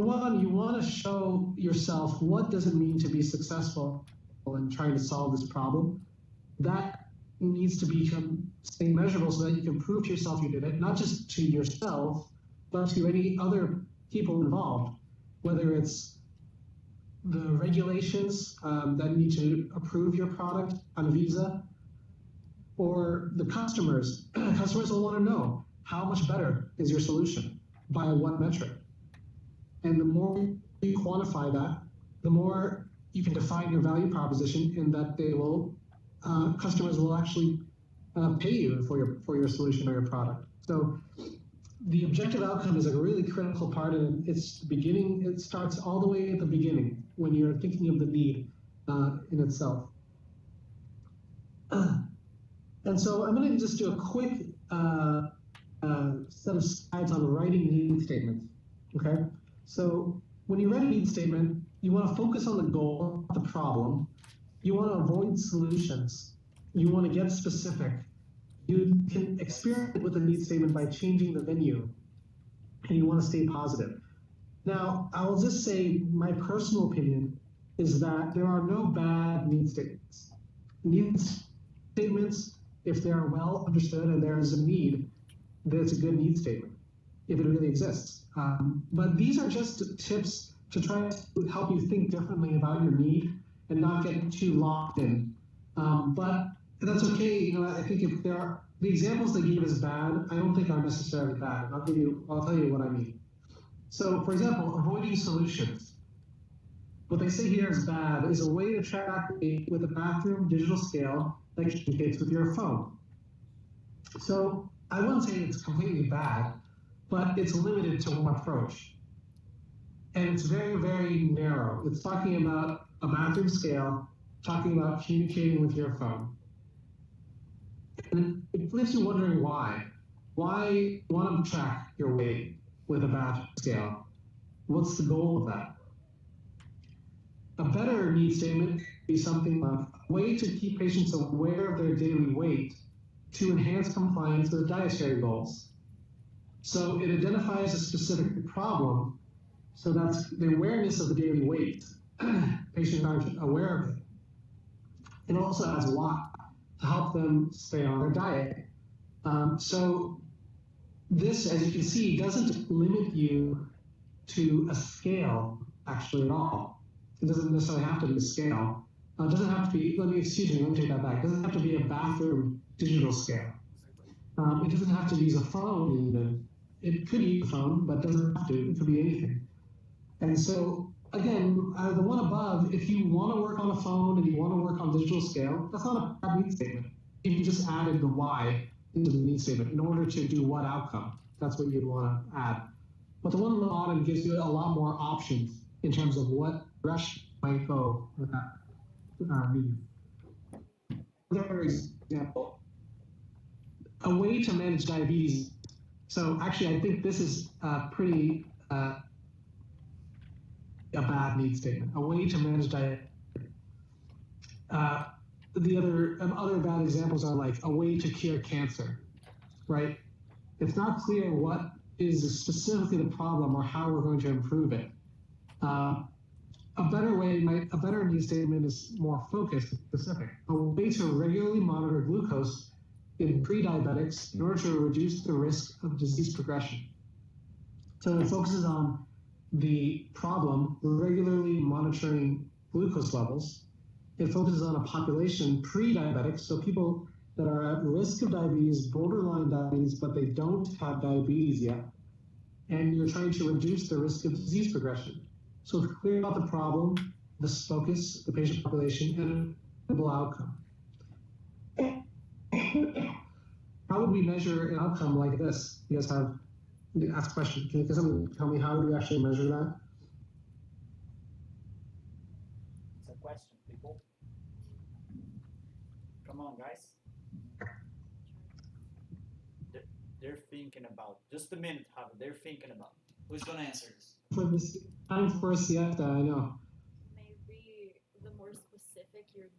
one, you want to show yourself what does it mean to be successful in trying to solve this problem. That needs to become something measurable so that you can prove to yourself you did it, not just to yourself, but to any other people involved, whether it's the regulations that need to approve your product on Visa, or the customers. Customers will want to know how much better is your solution, by what metric. And the more you quantify that, the more you can define your value proposition, in that they will, customers will actually pay you for your solution or your product. So the objective outcome is a really critical part, and it's beginning. It starts all the way at the beginning when you're thinking of the need in itself. And so I'm going to just do a quick set of slides on writing need statements. Okay, so when you write a need statement, you want to focus on the goal, not the problem. You want to avoid solutions. You want to get specific. You can experiment with a need statement by changing the venue, and you want to stay positive. Now, I will just say my personal opinion is that there are no bad need statements. Need statements, if they are well understood and there is a need, that's a good need statement, if it really exists. But these are just tips to try to help you think differently about your need and not get too locked in. But that's okay. You know, I think if there are the examples they gave as bad, I don't think are necessarily bad. I'll tell you what I mean. So, for example, avoiding solutions. What they say here is bad is a way to track with a bathroom digital scale that communicates with your phone. So I wouldn't say it's completely bad, but it's limited to one approach. And it's very, very narrow. It's talking about a bathroom scale, talking about communicating with your phone. And it leaves you wondering why. Why want to track your weight with a bathroom scale? What's the goal of that? A better need statement would be something like a way to keep patients aware of their daily weight to enhance compliance with dietary goals. So it identifies a specific problem, so that's the awareness of the daily weight. Patients aren't aware of it. It also adds a lot to help them stay on their diet. So this, as you can see, doesn't limit you to a scale actually at all. It doesn't necessarily have to be a scale. It doesn't have to be, let me take that back. It doesn't have to be a bathroom digital scale. It doesn't have to use a phone even. It could use a phone, but doesn't have to. It could be anything. And so, again, the one above, if you want to work on a phone and you want to work on digital scale, that's not a bad need statement. If you just added the why into the need statement in order to do what outcome, that's what you'd want to add. But the one on the bottom gives you a lot more options in terms of what direction might go with that need. Another example, a way to manage diabetes. So actually, I think this is pretty a bad need statement. A way to manage diabetes. The other bad examples are like a way to cure cancer, right? It's not clear what is specifically the problem or how we're going to improve it. A better need statement is more focused and specific. A way to regularly monitor glucose in pre-diabetics in order to reduce the risk of disease progression. So it focuses on the problem, regularly monitoring glucose levels. It focuses on a population pre-diabetic, so people that are at risk of diabetes, borderline diabetes, but they don't have diabetes yet. And you're trying to reduce the risk of disease progression. So it's clear about the problem, the focus, the patient population, and a visible outcome. How would we measure an outcome like this? You guys have asked a question. Can someone tell me how do we actually measure that? It's a question, people. Come on, guys. They're thinking about. Just a minute, Javi. They're thinking about. Who's going to answer this? For this time for siesta, I know. Maybe the more specific your need.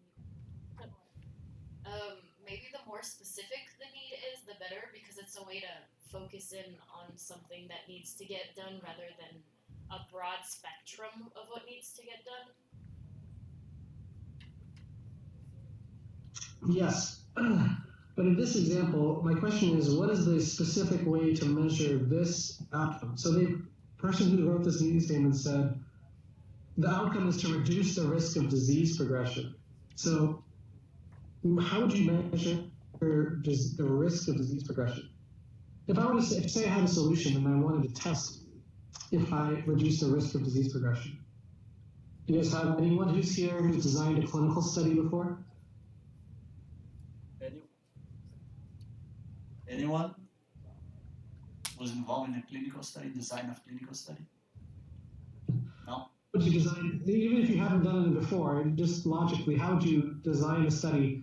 Maybe the more specific the need is, the better, because it's a way to focus in on something that needs to get done rather than a broad spectrum of what needs to get done? Yes. But in this example, my question is, what is the specific way to measure this outcome? So the person who wrote this needs statement said, the outcome is to reduce the risk of disease progression. So how would you measure the risk of disease progression? If I were to say I had a solution and I wanted to test if I reduce the risk of disease progression. Do you guys have anyone who's here who's designed a clinical study before? Anyone was involved in a clinical study, design of clinical study? No? Would you design, even if you haven't done it before, just logically, how would you design a study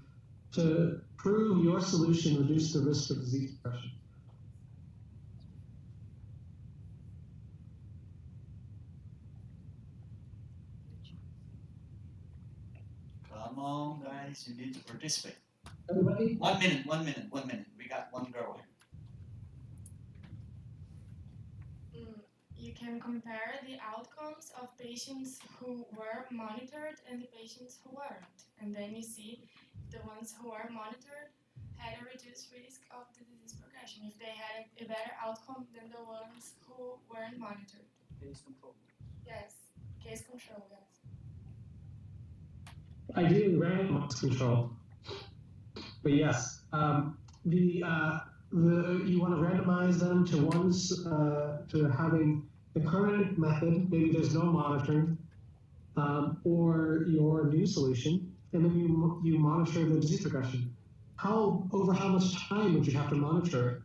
to prove your solution reduce the risk of disease progression? Come on, guys, you need to participate. Everybody? 1 minute, 1 minute, 1 minute. We got one girl here. You can compare the outcomes of patients who were monitored and the patients who weren't. And then you see the ones who were monitored had a reduced risk of the disease progression, if they had a better outcome than the ones who weren't monitored. Case control. Yes, case control, yes. Ideally randomized control. But yes, you want to randomize them to ones to having the current method, maybe there's no monitoring, or your new solution, and then you monitor the disease progression. Over how much time would you have to monitor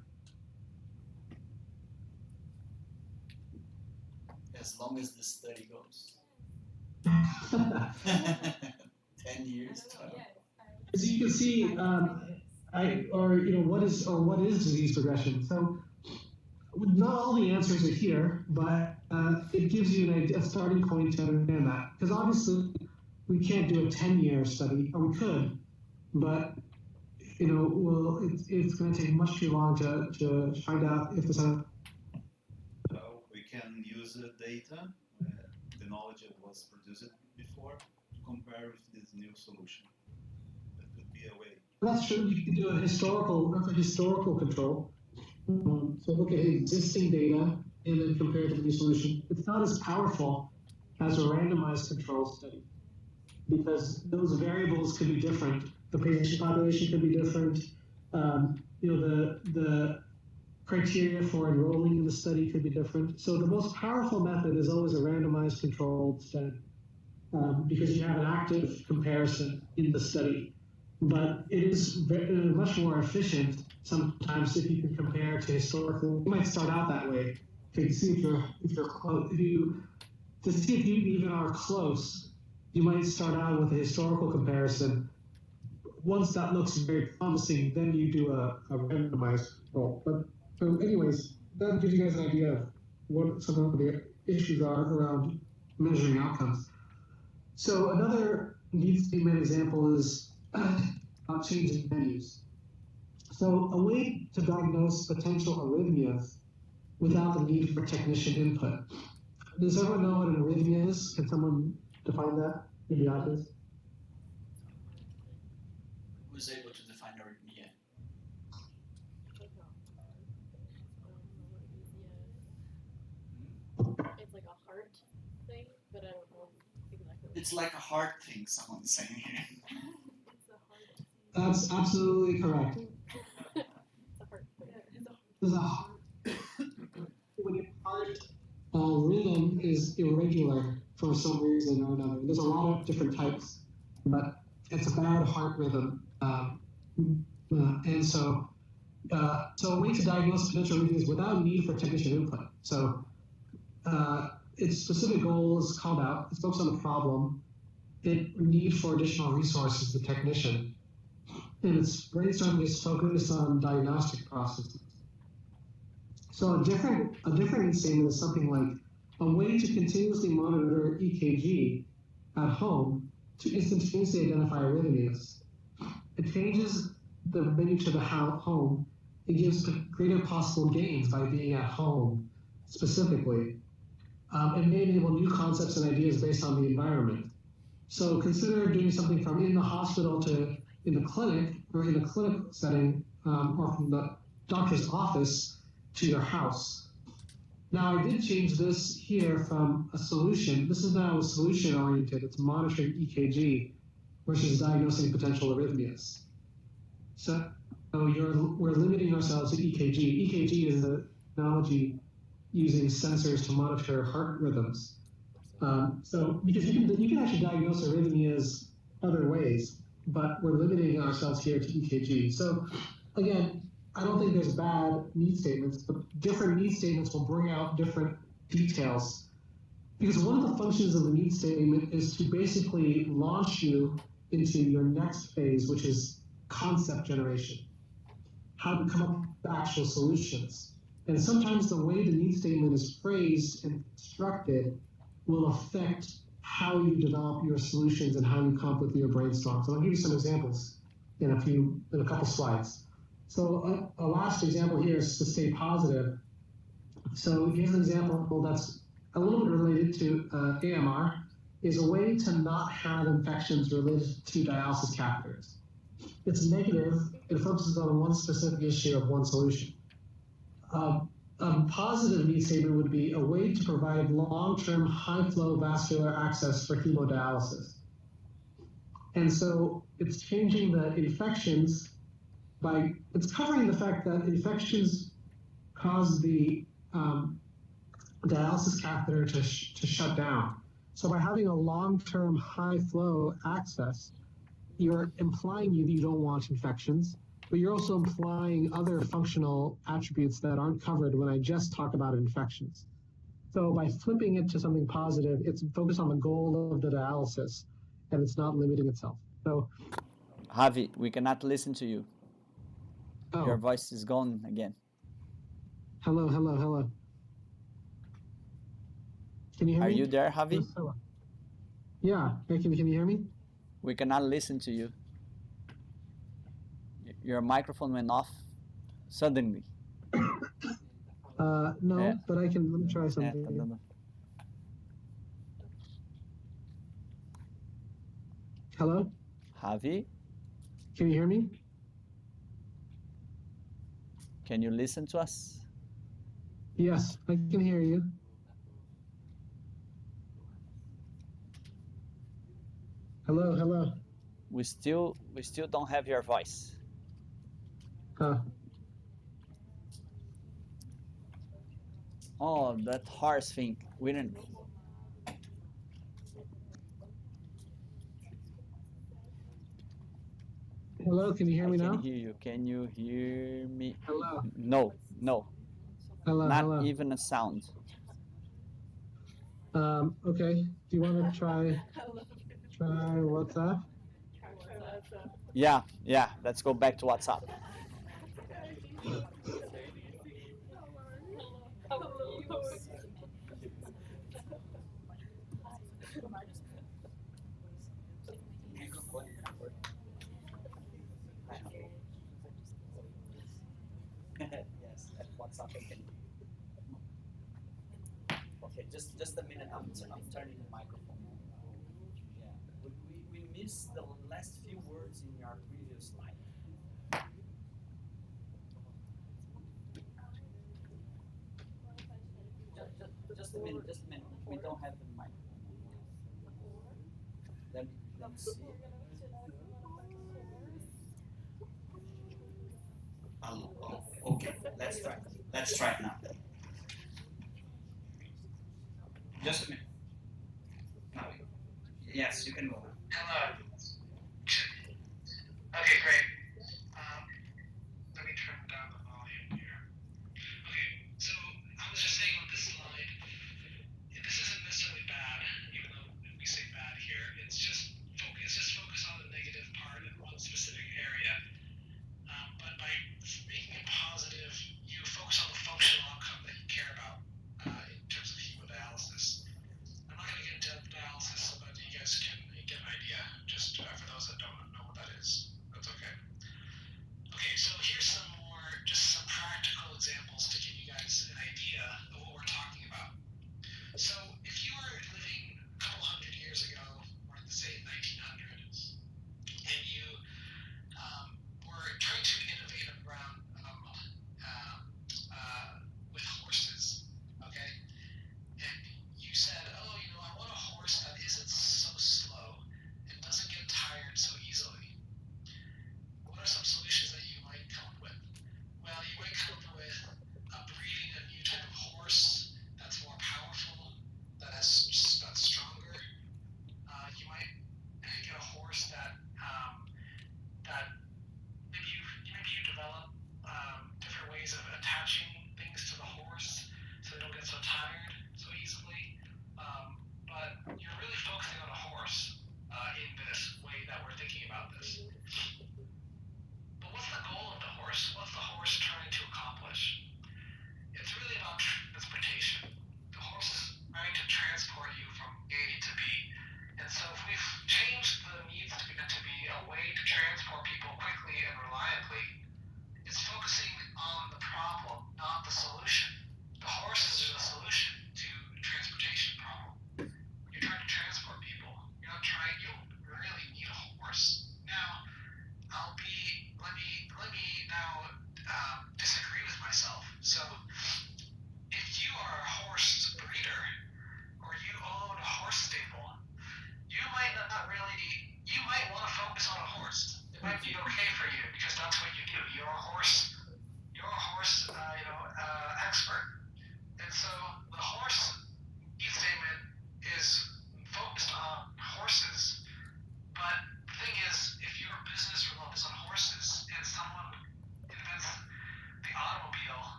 it? As long as the study goes. 10 years, 12. As you can see, what is disease progression? So not all the answers are here, but it gives you a starting point to understand that. Because obviously we can't do a 10-year study, or we could, but it's going to take much too long to find out if this. So we can use the data, the knowledge that was produced before, to compare with this new solution. That could be a way. That's true. You can do a historical control. So look at existing data and then compare it to the new solution. It's not as powerful as a randomized control study because those variables could be different. The patient population could be different. The criteria for enrolling in the study could be different. So the most powerful method is always a randomized controlled study because you have an active comparison in the study. But it is much more efficient sometimes if you can compare to historical. You might start out that way to see if you're close. To see if you even are close, you might start out with a historical comparison. Once that looks very promising, then you do a randomized control. But anyways, that gives you guys an idea of what some of the issues are around measuring outcomes. So another needs statement example is changing venues. So a way to diagnose potential arrhythmias without the need for technician input. Does everyone know what an arrhythmia is? Can someone define that in the audience? Who's able to define arrhythmia? It's like a heart thing, but I don't know exactly. It's like a heart thing, someone's saying here. It's a heart thing. That's absolutely correct. It's a heart thing. There's a when your heart rhythm is irregular for some reason or another. There's a lot of different types, but it's a bad heart rhythm. And so a way to diagnose potential arrhythmias without need for technician input. So its specific goal is called out. It's focused on the problem. It need for additional resources, the technician. And its brainstorming is focused on diagnostic processes. So a different statement is something like a way to continuously monitor EKG at home to instantaneously identify arrhythmias. It changes the venue to the home. It gives greater possible gains by being at home specifically. it may enable new concepts and ideas based on the environment. So consider doing something from in the hospital to in the clinic, or in a clinic setting, or from the doctor's office to your house. Now I did change this here from a solution. This is now a solution oriented. It's monitoring EKG versus diagnosing potential arrhythmias. So we're limiting ourselves to EKG. EKG is the technology using sensors to monitor heart rhythms. So because you can actually diagnose arrhythmias other ways, but we're limiting ourselves here to EKG. So again, I don't think there's bad need statements, but different need statements will bring out different details. Because one of the functions of the need statement is to basically launch you into your next phase, which is concept generation. How to come up with actual solutions. And sometimes the way the need statement is phrased and constructed will affect how you develop your solutions and how you come up with your brainstorm. So I'll give you some examples in a couple slides. So a last example here is to stay positive. So here's an example that's a little bit related to AMR, is a way to not have infections related to dialysis catheters. It's negative, it focuses on one specific issue of one solution. A positive need statement would be a way to provide long-term high-flow vascular access for hemodialysis. And so it's changing the infections by, it's covering the fact that infections cause the dialysis catheter to shut down. So by having a long-term high-flow access, you're implying that you don't want infections, but you're also implying other functional attributes that aren't covered when I just talk about infections. So by flipping it to something positive, it's focused on the goal of the dialysis, and it's not limiting itself. So, Ravi, we cannot listen to you. Oh. Your voice is gone again. Hello. Can you hear me? Are you there, Ravi? Yes, hello. Yeah, can you hear me? We cannot listen to you. Your microphone went off suddenly. No, Yeah. but let me try something. I don't know. Hello? Ravi, Can you hear me? can you listen to us? Yes, I can hear you. Hello. We still don't have your voice. Oh, that horse thing. We didn't. Hello, can you hear me now? I can hear you. Can you hear me? Hello. No. Hello. Not even a sound. Okay. Do you want to try WhatsApp? Yeah. Let's go back to WhatsApp. Yes, at WhatsApp I can. Okay, just a minute. I'm turning the microphone on. Yeah, we missed the last few words in your previous slide. Just a minute. We don't have the microphone. Let me see. Okay, let's try it now. Just a minute. Now, yes, you can go. Hello. Okay, great. Let me turn down the volume here. Okay, so I was just saying on this slide, this isn't necessarily bad, even though we say bad here. It's just focus on the negative part in one specific area. But by making it positive, you focus on the functional outcome that you care about in terms of hemodialysis. I'm not going to get into dialysis, but you guys can get an idea. Just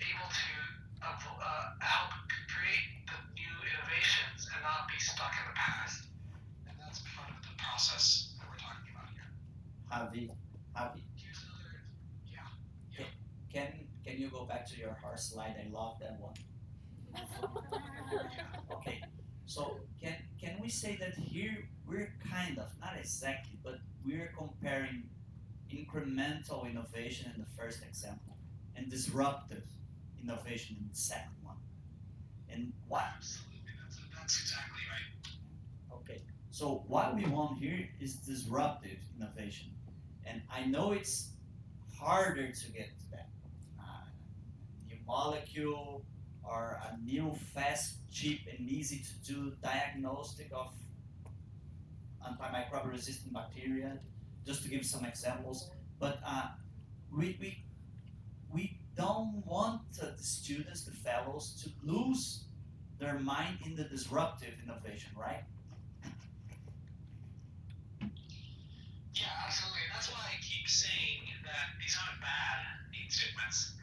able to help create the new innovations and not be stuck in the past. And that's part of the process that we're talking about here. Javi, Here's another, yeah. can you go back to your horse slide? I love that one. Okay, so can we say that here we're kind of, not exactly, but we're comparing incremental innovation in the first example and disruptive innovation in the second one. And what? Absolutely, that's exactly right. Okay, so what we want here is disruptive innovation. And I know it's harder to get to that. New molecule or a new fast, cheap, and easy to do diagnostic of antimicrobial resistant bacteria, just to give some examples. But we don't want the students, the fellows, to lose their mind in the disruptive innovation, right? Yeah, absolutely. And that's why I keep saying that these aren't bad, these statements.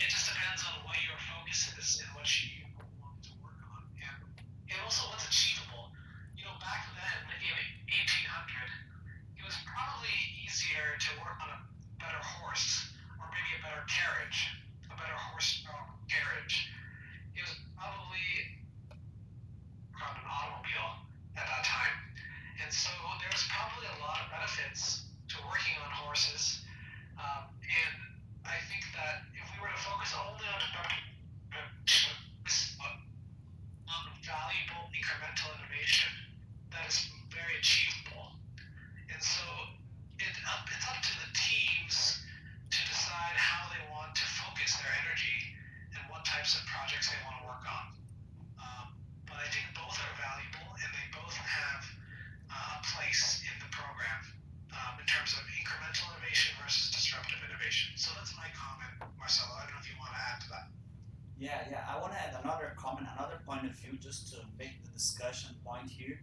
It just depends on what your focus is and what you want to work on, and also what's achievable. You know, back then in 1800, it was probably easier to work on a better horse or maybe a better carriage, a better horse carriage. It was probably on an automobile at that time, and so there was probably a lot of benefits to working on horses. And I think that if we were to focus only on valuable incremental innovation, that is very achievable. And so it's up to the teams to decide how they want to focus their energy and what types of projects they want to work on. But I think both are valuable and they both have a place in the program in terms of incremental innovation versus disruptive innovation. So that's my comment, Marcelo. I don't know if you want to add to that. Yeah, I want to add another comment, another point of view, just to make the discussion point here.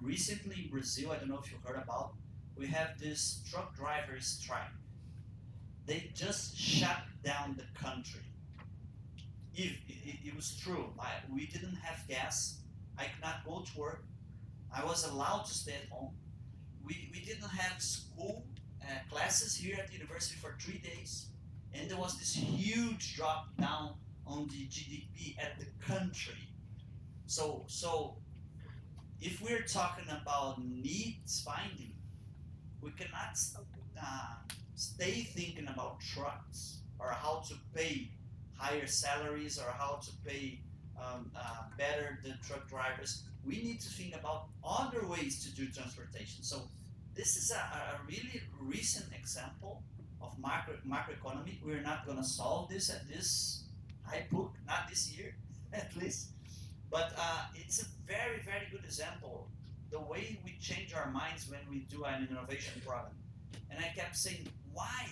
Recently in Brazil, I don't know if you heard about, we have this truck driver strike. They just shut down the country. It was true. We didn't have gas. I could not go to work. I was allowed to stay at home. We didn't have school classes here at the university for 3 days. And there was this huge drop down on the GDP at the country. So if we're talking about needs finding, we cannot stay thinking about trucks or how to pay higher salaries or how to pay better the truck drivers. We need to think about other ways to do transportation. So this is a really recent example of macroeconomy. We're not going to solve this at this hiPUC, not this year at least, but it's a very, very good example. The way we change our minds when we do an innovation program. And I kept saying, why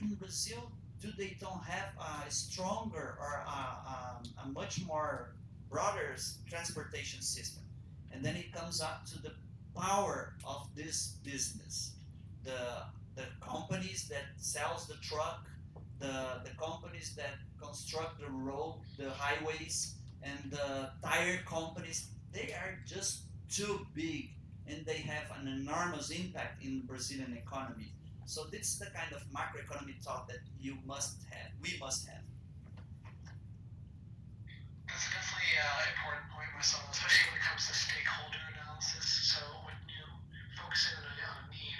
in Brazil do they don't have a stronger or a much more broader transportation system? And then it comes up to the power of this business, the companies that sells the truck, the companies that construct the road, the highways, and the tire companies. They are just too big, and they have an enormous impact in the Brazilian economy. So this is the kind of macroeconomic thought that we must have. That's definitely an important point, Marcelo, especially when it comes to stakeholder analysis. So when you focus in on a need,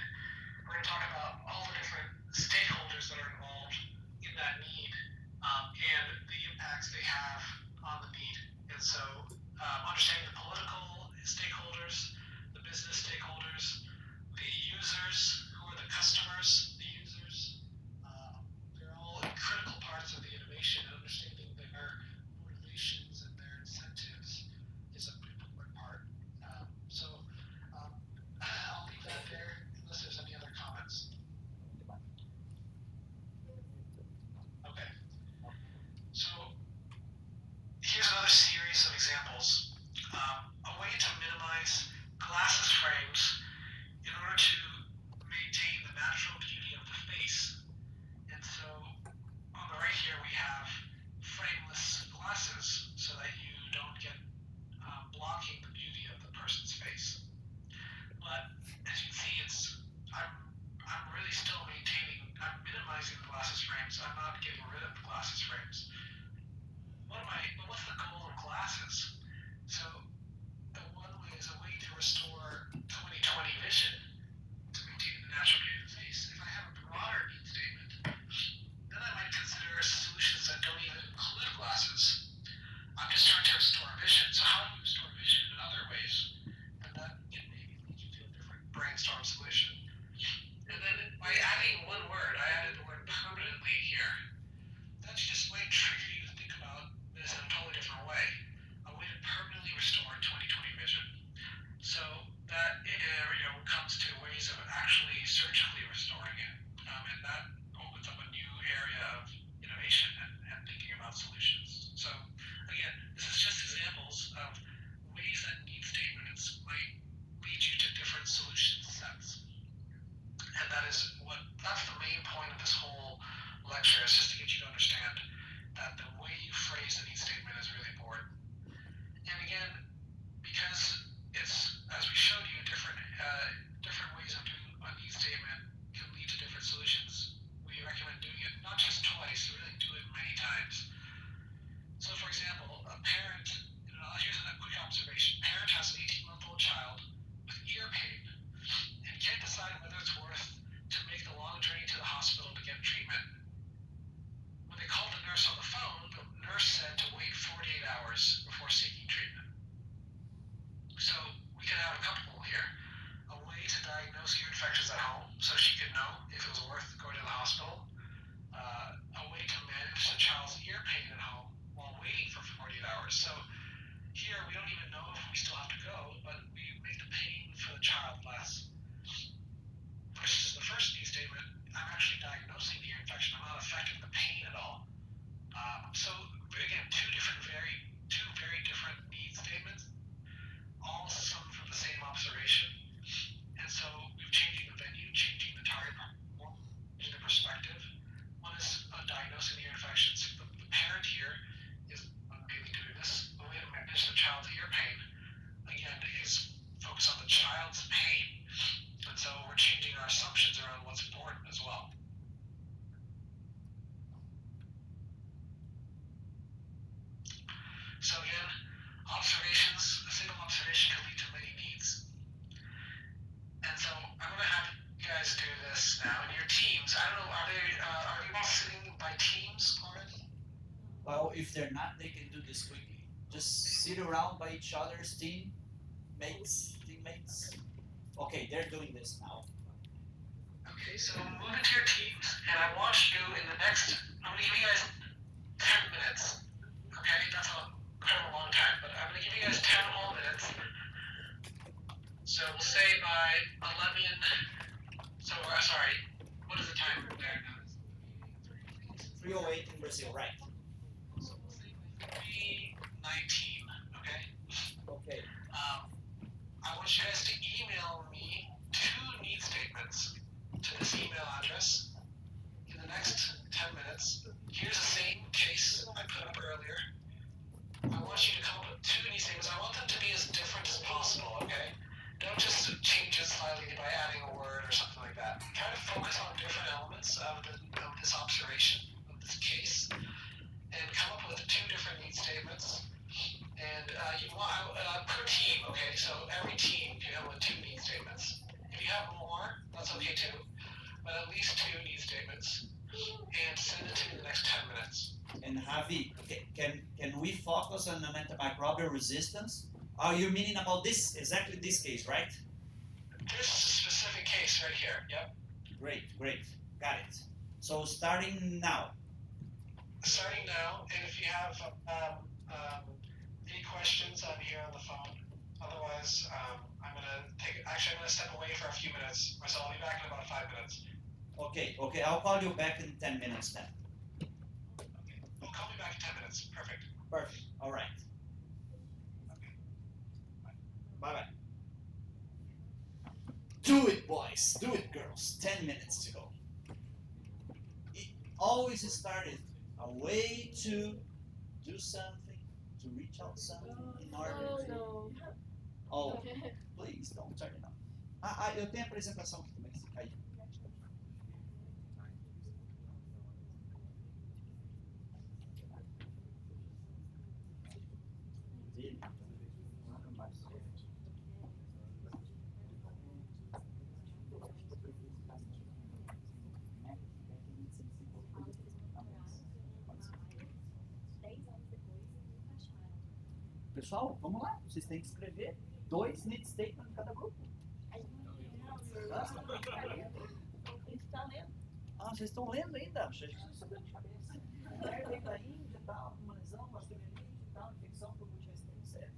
we're going to talk about all the different stakeholders that are involved in that need and the impacts they have on the need. And so understanding the political stakeholders, the business stakeholders, the users, who are the customers, the users, they're all critical parts of the innovation. Understanding their motivations and their incentives is a pretty important part. I'll leave that there unless there's any other comments. Okay. So here's another series of examples. A way to minimize glasses frames in order to maintain the natural beauty glasses frames. What's the goal of glasses? So one way is a way to restore 20/20 vision to maintain the natural beauty of the face. If I have a broader need statement, then I might consider solutions that don't even include glasses. I'm just trying to restore vision. So how do we restore vision in other ways? And that can maybe lead you to a different brainstorm solution. And then by adding one word, I added the word permanently here. That just might trigger you to think about this in a totally different way. A way to permanently restore 20/20 vision. So that comes to ways of actually surgically restoring it. And that opens up a new area of innovation and thinking about solutions. So again, this is just examples of ways that need statements might lead you to different solution sets. And that's the main point of this whole lecture, is just to get you to understand that the way you phrase the need statement is really important. And again, because it's, as we showed you, different ways of doing a need statement can lead to different solutions. We recommend doing it not just twice, really do it many times. So for example, a parent, here's a quick observation. Parent has an 18-month-old child with ear pain and can't decide whether it's worth to make the long journey to the hospital to get treatment. When they called the nurse on the phone, the nurse said to wait 48 hours before seeking treatment. So we could have a couple here. A way to diagnose ear infections at home so she could know if it was worth going to the hospital. A way to manage the child's ear pain at home while waiting for 48 hours. So here we don't even know if we still have to go, but we make the pain for the child less. Versus the first need statement, I'm actually diagnosing the ear infection. I'm not affecting the pain at all. So again, two very different need statements, all sum from the same observation. And so we're changing the venue, changing the target, changing the perspective. One is diagnosing the ear infections. The parent here is maybe doing this. The way to manage the child's ear pain, again, is focus on the child's pain. And so we're changing our assumptions around what's important as well. So again, observations, a single observation can lead to many needs. And so I'm going to have you guys do this now in your teams. I don't know, are you all sitting by teams already? Well, if they're not, they can do this quickly. Just sit around by each other's teammates. Okay, they're doing this now. Okay, so move into your teams, and I want you in the next, I'm going to give you guys 10 minutes. Okay, that's kind of a long time, but I'm going to give you guys 10 whole minutes. So we'll say by 11, so sorry, what is the time there now? 3:08 in Brazil, right? So we'll say by 3:19, okay? Okay. I want you guys to email me 2 need statements to this email address in the next 10 minutes. Here's the same case I put up earlier. I want you to come up with 2 need statements. I want them to be as different as possible, okay? Don't just change it slightly by adding a word or something like that. Try to focus on different elements of this observation, of this case, and come up with 2 different need statements. And you want per team, okay? So every team can come with 2 need statements. If you have more, that's okay too. But at least 2 need statements. And send it to me in the next 10 minutes. And Ravi, can we focus on antimicrobial resistance? Are you meaning about this, exactly this case, right? This is a specific case right here, yep. Great, got it. So starting now. Starting now, and if you have any questions, I'm here on the phone. Otherwise, I'm gonna step away for a few minutes. So I'll be back in about 5 minutes. Okay, I'll call you back in 10 minutes then. Okay, well, call me back in 10 minutes. Perfect. All right. Okay. Bye. Do it, boys. Do it, girls. 10 minutes to go. It always started a way to do something, to reach out something in order to... Oh, please don't turn it on. Eu tenho a apresentação aqui também, se cair. Pessoal, vamos lá. Vocês têm que escrever 2 need statements em cada grupo. Tem que estar lendo. Ah, vocês estão lendo ainda? Achei que vocês estão lendo de cabeça. Lendo da Índia, tal, uma lesão, osteomielite, tal, infecção por multiresistência.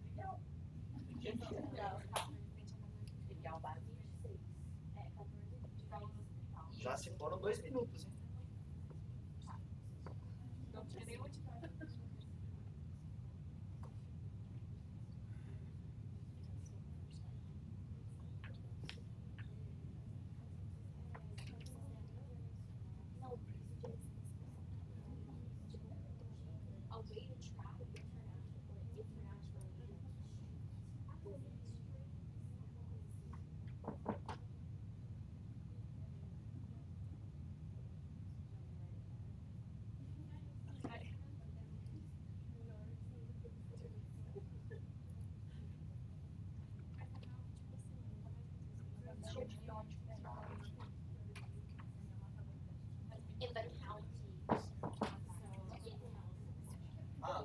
É legal. Já se foram 2 minutos, hein? Não tinha nem onde estar.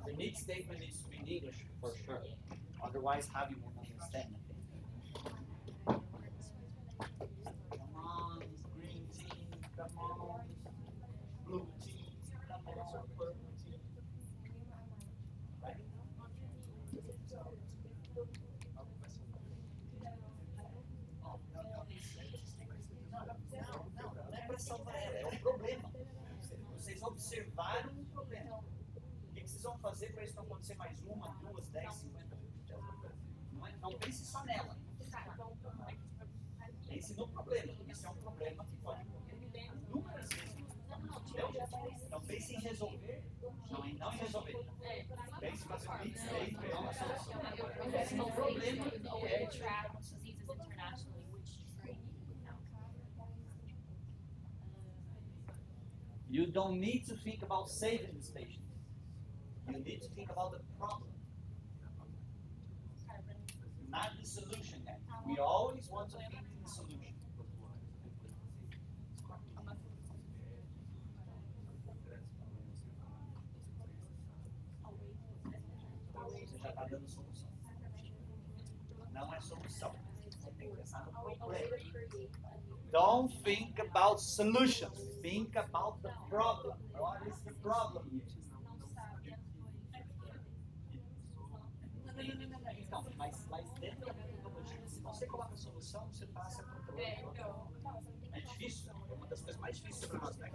The need statement needs to be in English for sure. Otherwise, Javi won't understand. Come on, green tea, come on, blue tea, come on, purple tea. Right? Não é para salvar ela, é um problema. Vocês observaram um problema. O que vocês vão fazer para isso não acontecer mais 1, 2, 10, 50? Não pense só nela. Pense no problema. Isso é um problema que pode ocorrer inúmeras vezes. Entendeu? Então pense em resolver, não em resolver. Pense em fazer um mix aí, pegar uma solução. Pense no problema que é You don't need to think about saving this patient. You need to think about the problem, not the solution. We always want to think in the solution. Você já está dando solução. Não é solução. Você tem que pensar no problema. Don't think about solutions. Think about the problem. What is the problem here? Então, mas dentro da metodologia, se você coloca a solução, você passa para o problema. É difícil, é uma das coisas mais difíceis para nós, né?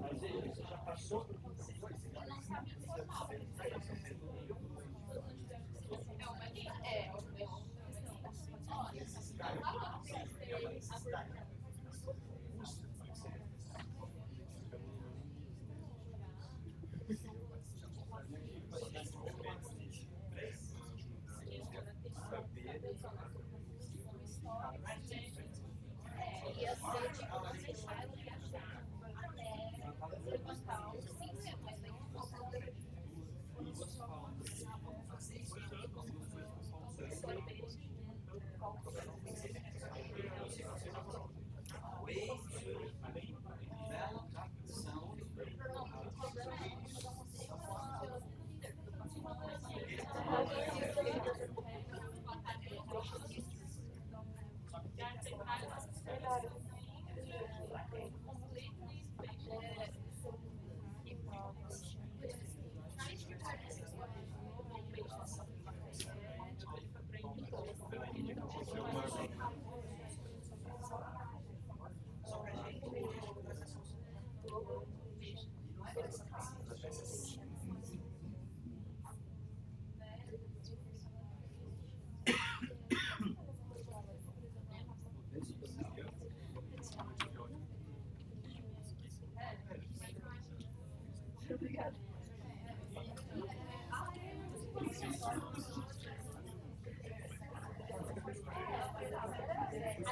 Mas ele já passou por você não sabe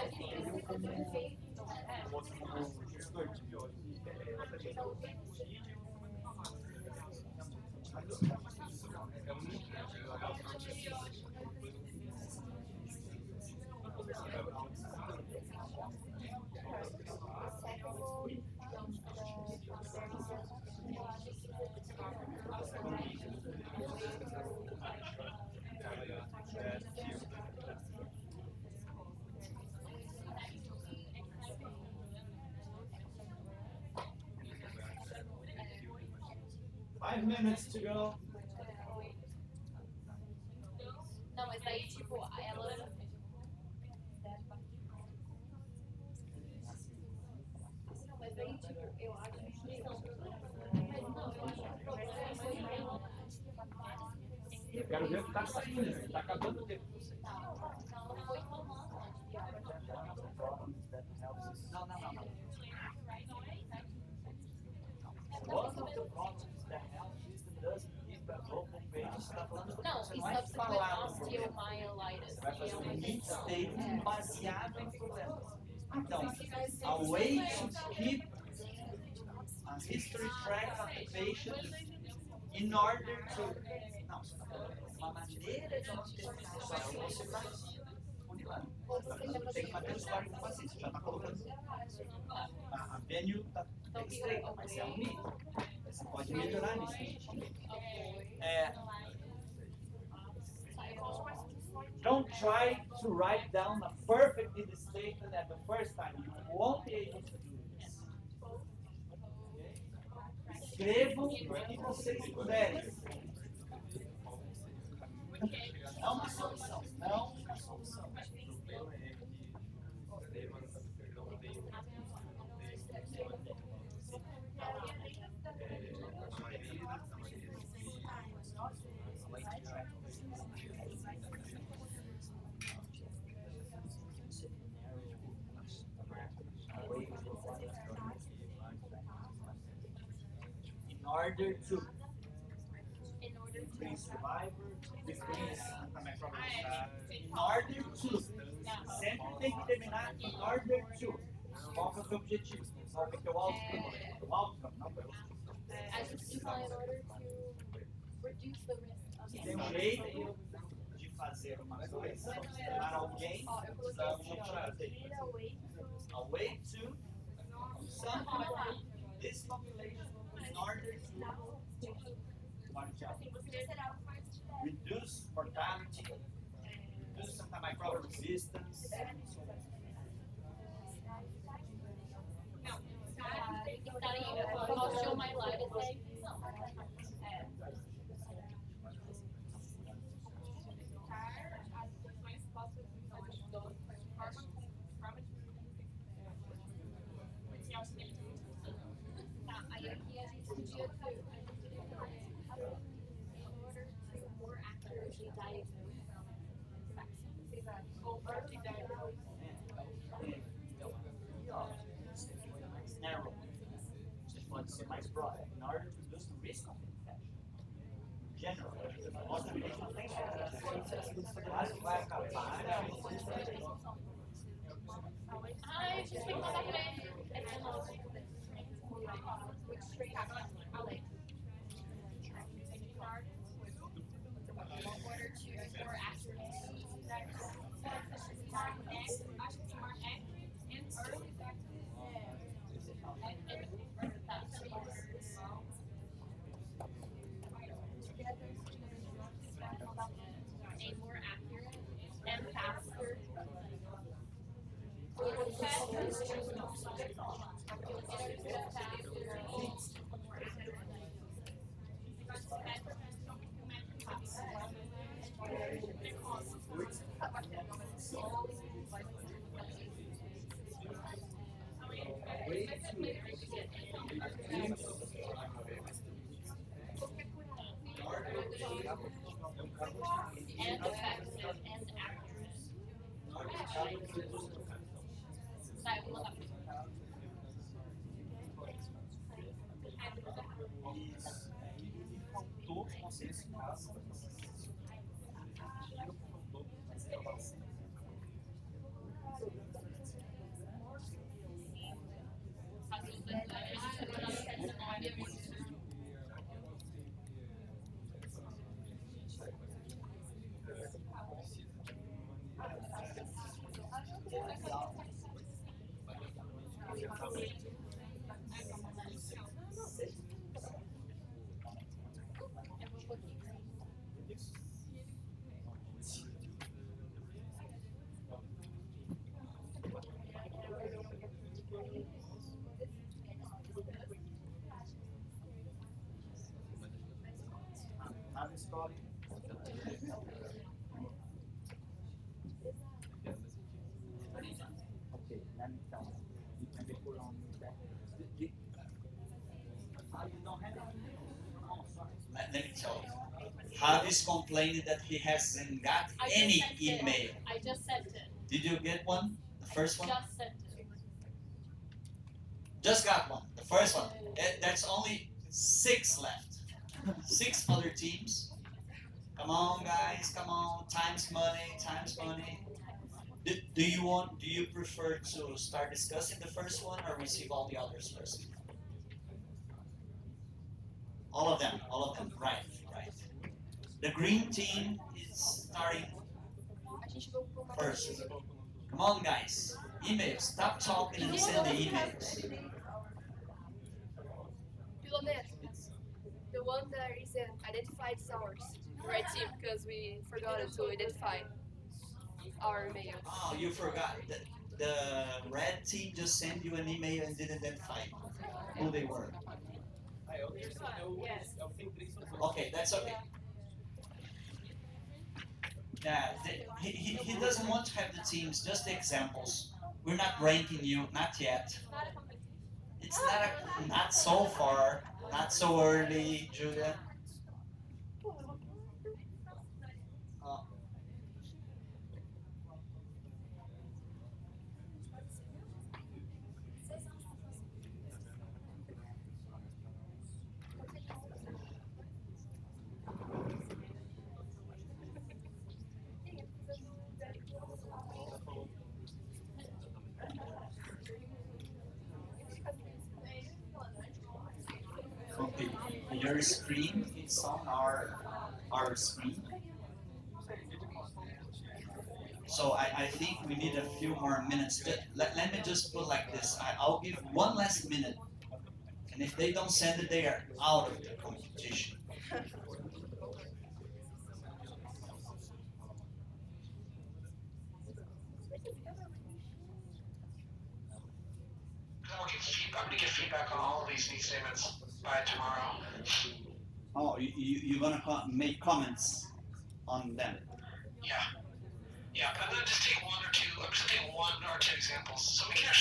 I 5 minutes to go. Não, mas daí, tipo, ela... Não, mas daí, tipo, eu acho que... Eu quero ver o que tá saindo, tá acabando o tempo. Ela foi tomando. Não, não, não, não. One of the problems that health system doesn't give a local page, está falando Não, você e não vai falar do problema. osteomyelitis. Você vai fazer um need statement baseado em problemas. Então, a way to keep a history track of the patient in order to... Não, você está falando uma maneira de obter... Só que você está funilando. Tem que manter o histórico do paciente. Você já está colocando... A venue está estreita, mas é um mito. Você pode melhorar nesse sentido. Don't try to write down a perfect statement at the first time. You won't be able to do this. Escrevam o que vocês puderem. Não uma solução. Não uma solução. In order to increase survivor, decrease antimicrobial. In order to. Sempre tem que terminar in order to. Qual que é o seu objetivo? Qual que é o teu outcome? O outcome, não o objetivo. In order to reduce the risk of... Tem um jeito de fazer uma coisa, para alguém, da objetivo dele. A way to some this population in order to reduce mortality, reduce antimicrobial resistance. Aí aqui a gente podia ter... In order to more accurately diagnose or early diagnose. Mais narrow. Você pode ser mais broad. In order to reduce the risk of infection. General. Vai acabar. Ai, a gente tem que mandar pra ele. In order to more accurately diagnose. A more accurate and faster. And effective and accurate. Sai, vou mandar. Faltou consciência em casa. Let me tell you. Javi's complaining that he hasn't got any email. I just sent it. Did you get one? The first one? Just sent it. Just got one. The first one. There's only 6 left. 6 other teams. Come on, guys. Come on. Time's money. Time's money. Do you prefer to start discussing the first one or receive all the others first? All of them. Right. The green team is starting first. Come on, guys. Emails. Stop talking and send the emails. The one that isn't identified is ours, right team, because we forgot to identify our mail. Oh, you forgot. The red team just sent you an email and didn't identify who they were. Okay, that's okay. Yeah, he doesn't want to have the teams, just the examples. We're not ranking you, not yet. It's not so far, not so early, Julia. Okay, your screen is on our screen. So I think we need a few more minutes. Let me just put like this. I'll give one last minute. And if they don't send it, they are out of the competition. I'm gonna get feedback on all of these neat statements by tomorrow. Oh, you're gonna make comments on them. Yeah, but I'm gonna just take one or two. I'm just gonna take 1 or 2 examples, so we can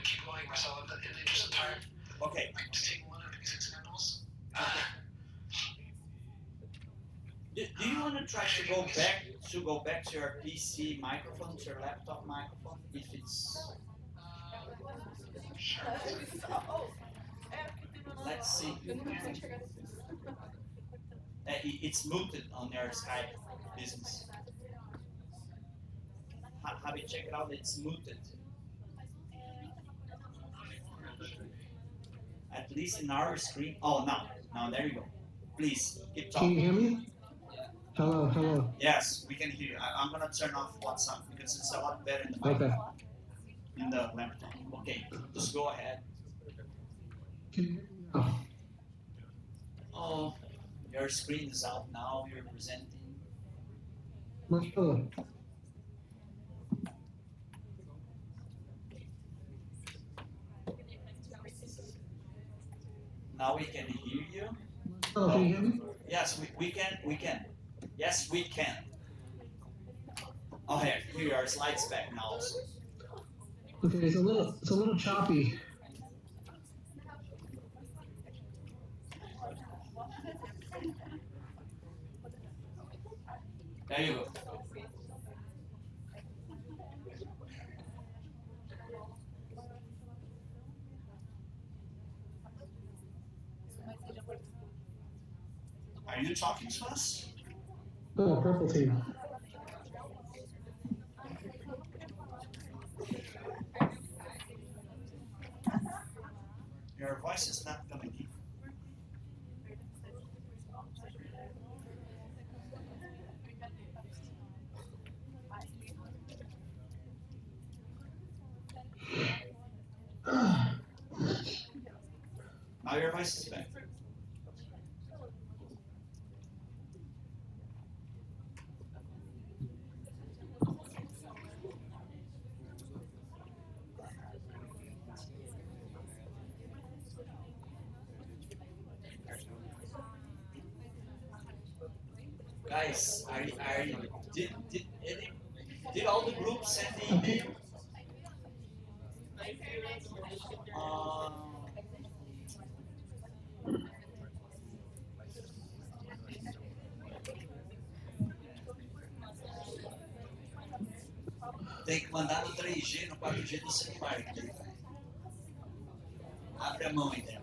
keep going, Marcel, in the interest of time. Okay. I can just take one of these examples. Do you want to try to go back to your PC microphone, to your laptop microphone, if it's? Sure. Let's see. It's muted on your Skype business. Have you checked it out? It's muted. At least in our screen. Oh, now there you go. Please keep Can you talking. hear me? Hello. Yes, we can hear you. I'm gonna turn off WhatsApp because it's a lot better in the mic. Okay. In the laptop. Okay, just go ahead. Can you hear me now? Oh, your screen is out now. You're presenting. Marcelo. Now we can hear you. Marcelo, can you hear me? Yes, we can. Yes, we can. Oh, here you are. Slides back now also. Okay, it's a little choppy. There you go. Are you talking to us? Oh, purple team. Your voice is not coming in. Now your voice is back. Guys, did all the groups send the email? Tem que mandar no 3G, no 4G do celular. Abre a mão então.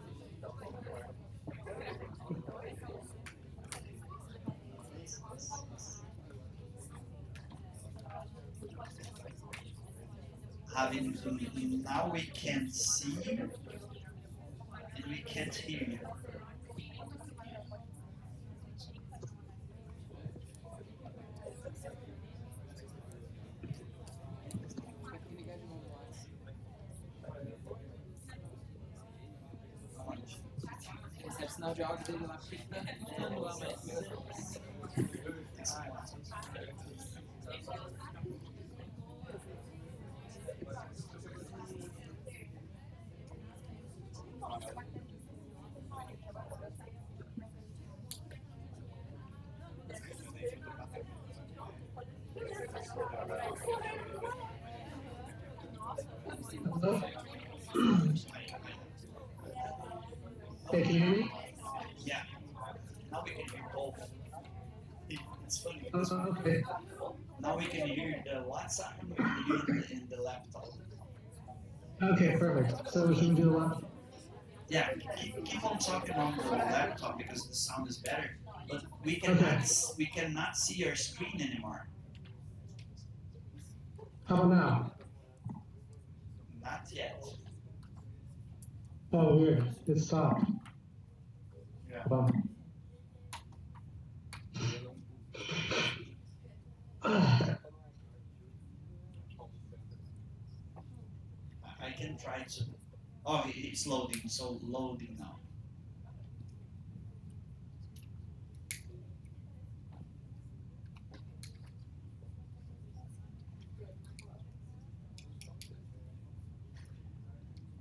Now we can't see you and we can't hear you. Recebe sinal de áudio dele lá, porque ele tá falando lá, mas... Hey, can you hear me? Yeah. Now we can hear both. It's funny. Okay. Now we can hear the WhatsApp and we can hear in the laptop. Okay, perfect. So we can do what? Yeah, keep on talking on the laptop because the sound is better. But we cannot see your screen anymore. How about now? Not yet. Oh, weird. It stopped. Yeah. Bum. I can try to. Oh, it's loading. So loading now.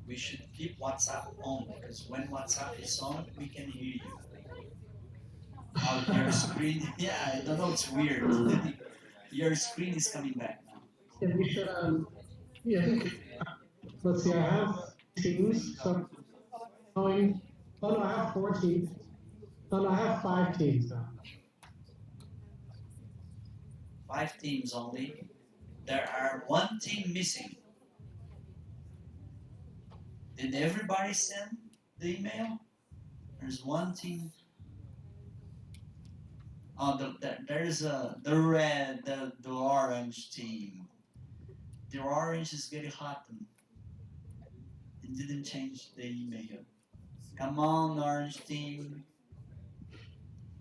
We should keep WhatsApp on because when WhatsApp is on, we can hear you. Oh, your screen, yeah, I don't know, it's weird. Your screen is coming back now. Yeah, we should, yeah, I think, let's see, I have teams, so going, oh no, I have 4 teams. Oh no, I have 5 teams now. 5 teams only. There are 1 team missing. Did everybody send the email? There's 1 team. Oh, there's the red, the orange team. The orange is getting hot and it didn't change the email. Come on, orange team.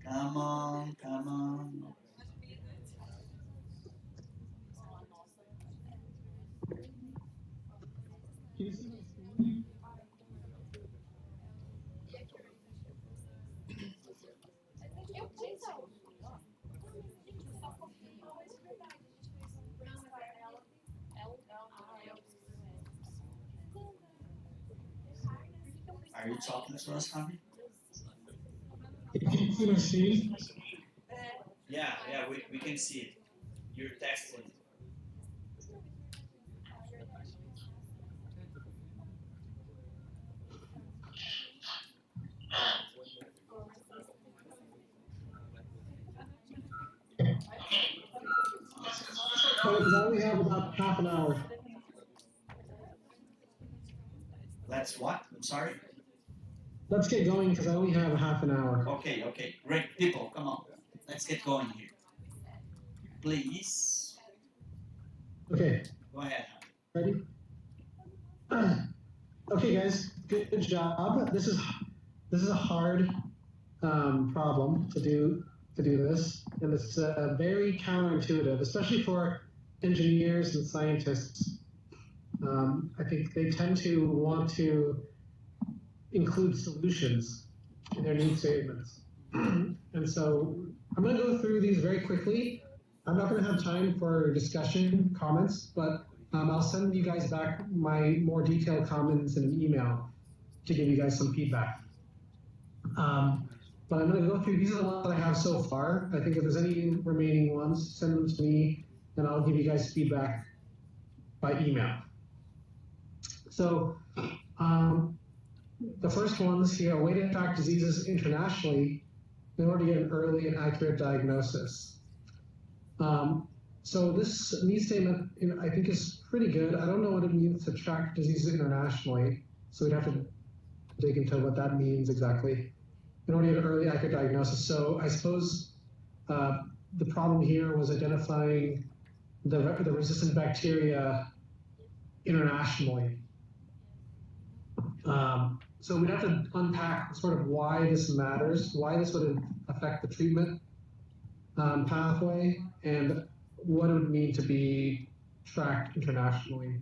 Come on, come on. Can you see my screen? Are you talking to us, Javi? Can you see my screen? Yeah, we can see it. You're texting. Because I only have about half an hour. Let's what? I'm sorry? Let's get going because I only have a half an hour. Okay. Great. People, come on. Let's get going here. Please. Okay. Go ahead. Ready? Okay, guys. Good job. This is a hard problem to do this, and it's very counterintuitive, especially for engineers and scientists. I think they tend to want to, include solutions in their need statements. And so I'm going to go through these very quickly. I'm not going to have time for discussion, comments, but I'll send you guys back my more detailed comments in an email to give you guys some feedback. But I'm going to go through, these are the ones that I have so far. I think if there's any remaining ones, send them to me, and I'll give you guys feedback by email. So the first ones here, a way to track diseases internationally in order to get an early and accurate diagnosis. So this need statement, I think, is pretty good. I don't know what it means to track diseases internationally, so we'd have to dig into what that means exactly in order to get an early accurate diagnosis. So I suppose the problem here was identifying the resistant bacteria internationally. So we'd have to unpack sort of why this matters, why this would affect the treatment pathway, and what it would mean to be tracked internationally,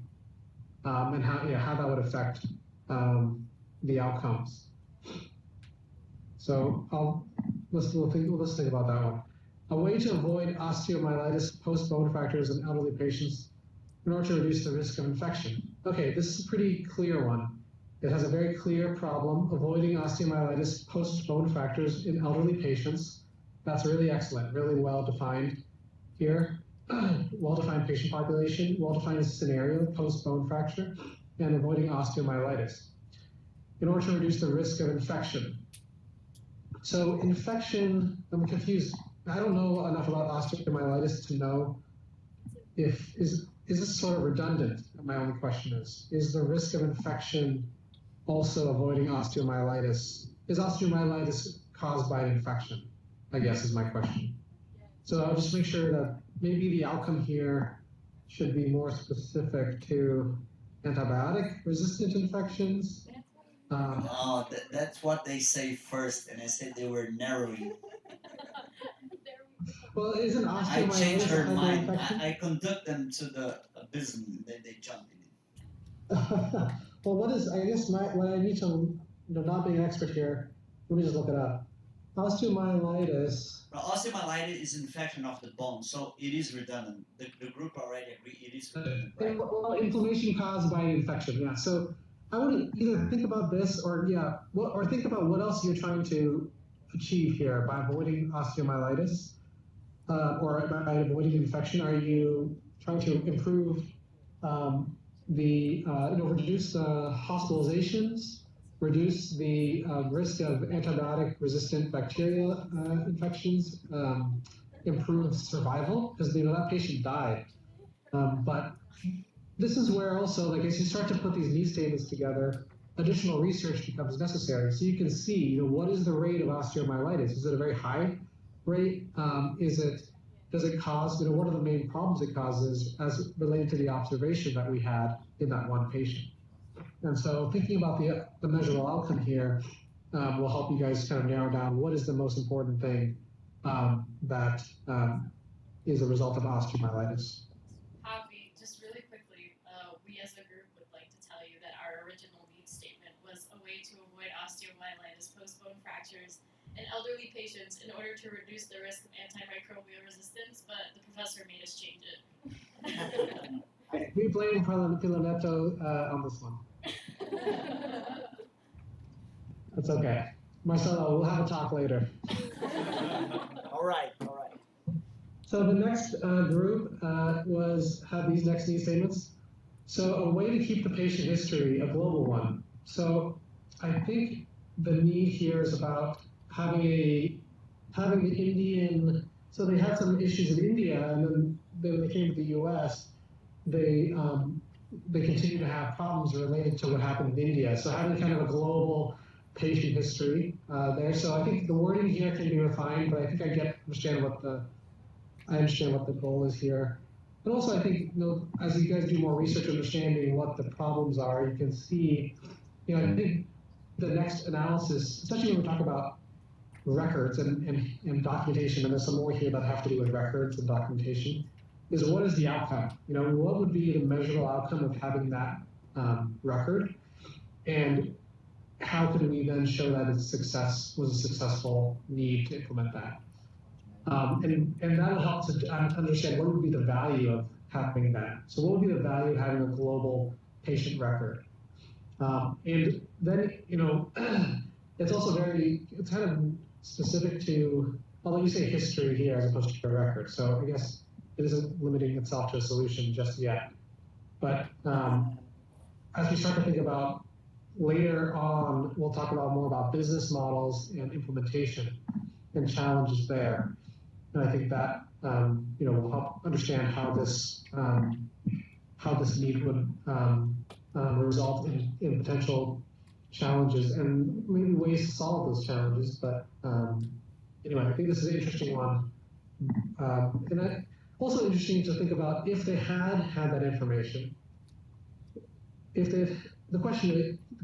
and how that would affect the outcomes. So let's think about that one. A way to avoid osteomyelitis post-bone fractures in elderly patients in order to reduce the risk of infection. Okay, this is a pretty clear one. It has a very clear problem, avoiding osteomyelitis post-bone fractures in elderly patients. That's really excellent, really well-defined here. Well-defined patient population, well-defined scenario, post-bone fracture, and avoiding osteomyelitis in order to reduce the risk of infection. So infection, I'm confused. I don't know enough about osteomyelitis to know is this sort of redundant? My only question is the risk of infection also avoiding osteomyelitis? Is osteomyelitis caused by an infection? I guess is my question. So I'll just make sure that maybe the outcome here should be more specific to antibiotic-resistant infections. No, that's what they say first, and I said they were narrowing. Well, isn't I osteomyelitis changed her a type of mind. infection? I conduct them to the abysm, and then they jump in it. Well, what is, I guess what I need to, not being an expert here, let me just look it up. Osteomyelitis. Well, osteomyelitis is infection of the bone, so it is redundant. The group already agree it is redundant, right? Well, inflammation caused by infection, yeah. So I would either think about this or think about what else you're trying to achieve here by avoiding osteomyelitis or by avoiding infection. Are you trying to improve reduce the hospitalizations, reduce the risk of antibiotic-resistant bacterial infections, improve survival, because that patient died. But this is where also, as you start to put these need statements together, additional research becomes necessary. So you can see, what is the rate of osteomyelitis? Is it a very high rate? Does it cause, what are the main problems it causes as related to the observation that we had in that one patient? And so thinking about the measurable outcome here will help you guys kind of narrow down what is the most important thing that is a result of osteomyelitis. Javi, just really quickly, we as a group would like to tell you that our original need statement was a way to avoid osteomyelitis post-bone fractures in elderly patients in order to reduce the risk of antimicrobial resistance, but the professor made us change it. We blame Pilanetto on this one. That's okay. Marcelo, we'll have a talk later. All right. So the next group had these next need statements. So a way to keep the patient history, a global one. So I think the need here is about having the Indian, so they had some issues in India, and then when they came to the US, they continue to have problems related to what happened in India. So having kind of a global patient history there. So I think the wording here can be refined, but I think I understand what the goal is here. And also I think, as you guys do more research understanding what the problems are, you can see, I think the next analysis, especially when we talk about records and documentation, and there's some more here that have to do with records and documentation, is what is the outcome? What would be the measurable outcome of having that record? And how could we then show that its success was a successful need to implement that? And that will help to understand what would be the value of having that. So what would be the value of having a global patient record? And then, it's also it's kind of specific to, although you say history here as opposed to a record. So I guess it isn't limiting itself to a solution just yet. But as we start to think about later on, we'll talk more about business models and implementation and challenges there. And I think that will help understand how this need would result in potential challenges and maybe ways to solve those challenges. But anyway, I think this is an interesting one. And also interesting to think about if they had that information. The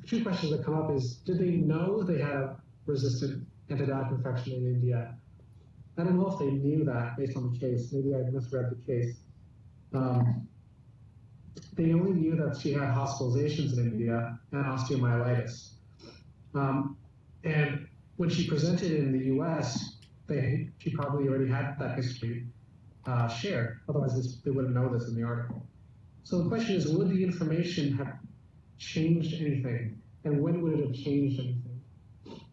two questions that come up is, did they know they had a resistant antibiotic infection in India? I don't know if they knew that based on the case. Maybe I misread the case. They only knew that she had hospitalizations in India and osteomyelitis. And when she presented in the US, she probably already had that history shared. Otherwise, they wouldn't know this in the article. So the question is, would the information have changed anything? And when would it have changed anything?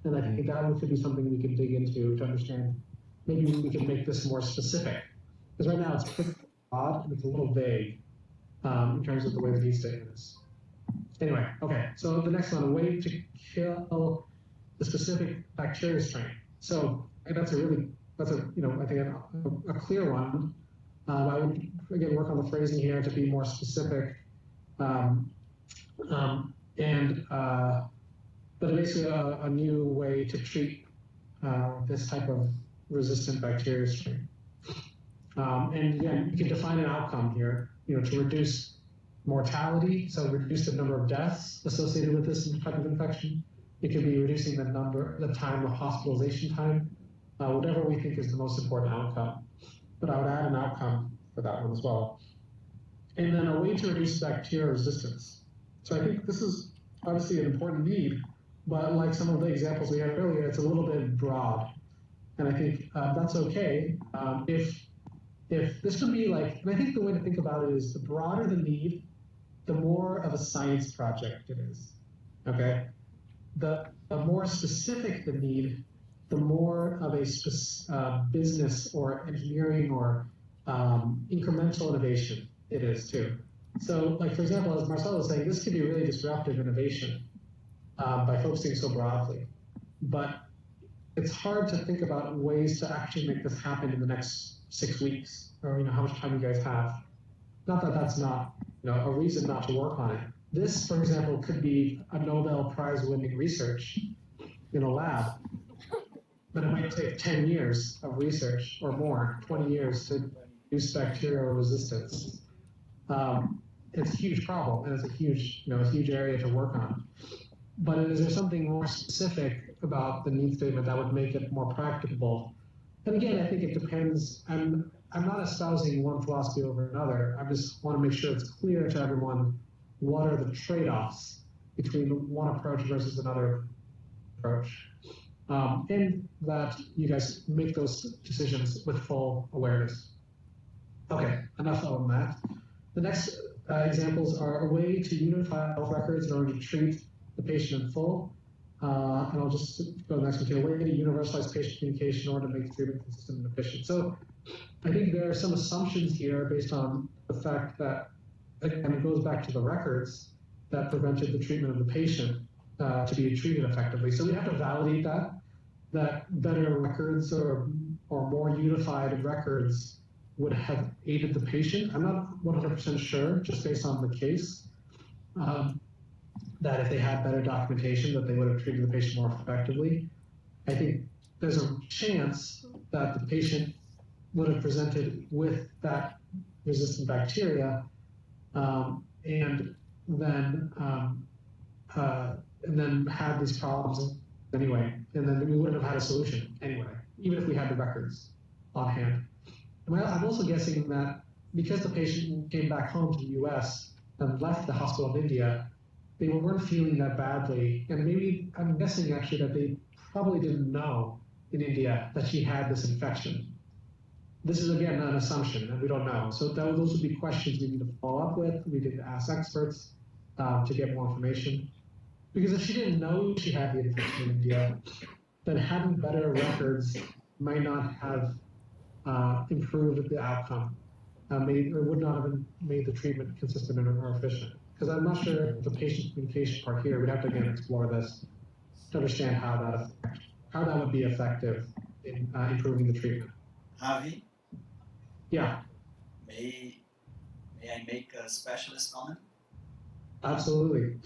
And I think that could be something we could dig into to understand. Maybe we could make this more specific. Because right now it's pretty broad and it's a little vague in terms of the way the need statement is. Anyway, okay, so the next one, a way to kill the specific bacteria strain. So that's a clear one. I would, again, work on the phrasing here to be more specific. But basically a new way to treat this type of resistant bacteria strain. And again, you can define an outcome here, to reduce mortality, so reduce the number of deaths associated with this type of infection. It could be reducing the time of hospitalization time, whatever we think is the most important outcome. But I would add an outcome for that one as well. And then a way to reduce bacterial resistance. So I think this is obviously an important need, but like some of the examples we had earlier, it's a little bit broad. And I think that's okay. If this could be like, and I think the way to think about it is the broader the need, the more of a science project it is, okay? The more specific the need, the more of a business or engineering or incremental innovation it is too. So like, for example, as Marcelo was saying, this could be really disruptive innovation by focusing so broadly. But it's hard to think about ways to actually make this happen in the next 6 weeks, or how much time you guys have. Not that that's not a reason not to work on it. This, for example, could be a Nobel Prize winning research in a lab, but it might take 10 years of research or more, 20 years to reduce bacterial resistance. It's a huge problem, and it's a huge area to work on. But is there something more specific about the need statement that would make it more practicable? And again, I think it depends. I'm not espousing one philosophy over another. I just want to make sure it's clear to everyone what are the trade-offs between one approach versus another approach. And that you guys make those decisions with full awareness. Okay, enough on that. The next examples are a way to unify health records in order to treat the patient in full. And I'll just go to the next one here. A way to universalize patient communication in order to make treatment consistent and efficient. So I think there are some assumptions here based on the fact that, and it goes back to the records that prevented the treatment of the patient to be treated effectively. So we have to validate that better records or more unified records would have aided the patient. I'm not 100% sure, just based on the case, that if they had better documentation that they would have treated the patient more effectively. I think there's a chance that the patient would have presented with that resistant bacteria and then had these problems anyway, and then we wouldn't have had a solution anyway, even if we had the records on hand. I'm also guessing that because the patient came back home to the US and left the hospital in India, they weren't feeling that badly. And maybe, I'm guessing actually that they probably didn't know in India that she had this infection. This is again an assumption, and we don't know. So those would be questions we need to follow up with. We need to ask experts to get more information. Because if she didn't know she had the infection in India, then having better records might not have improved the outcome, or would not have made the treatment consistent or efficient. Because I'm not sure if the patient communication part here, we'd have to again explore this to understand how that would be effective in improving the treatment. Ravi, Yeah, may I make a specialist comment? absolutely.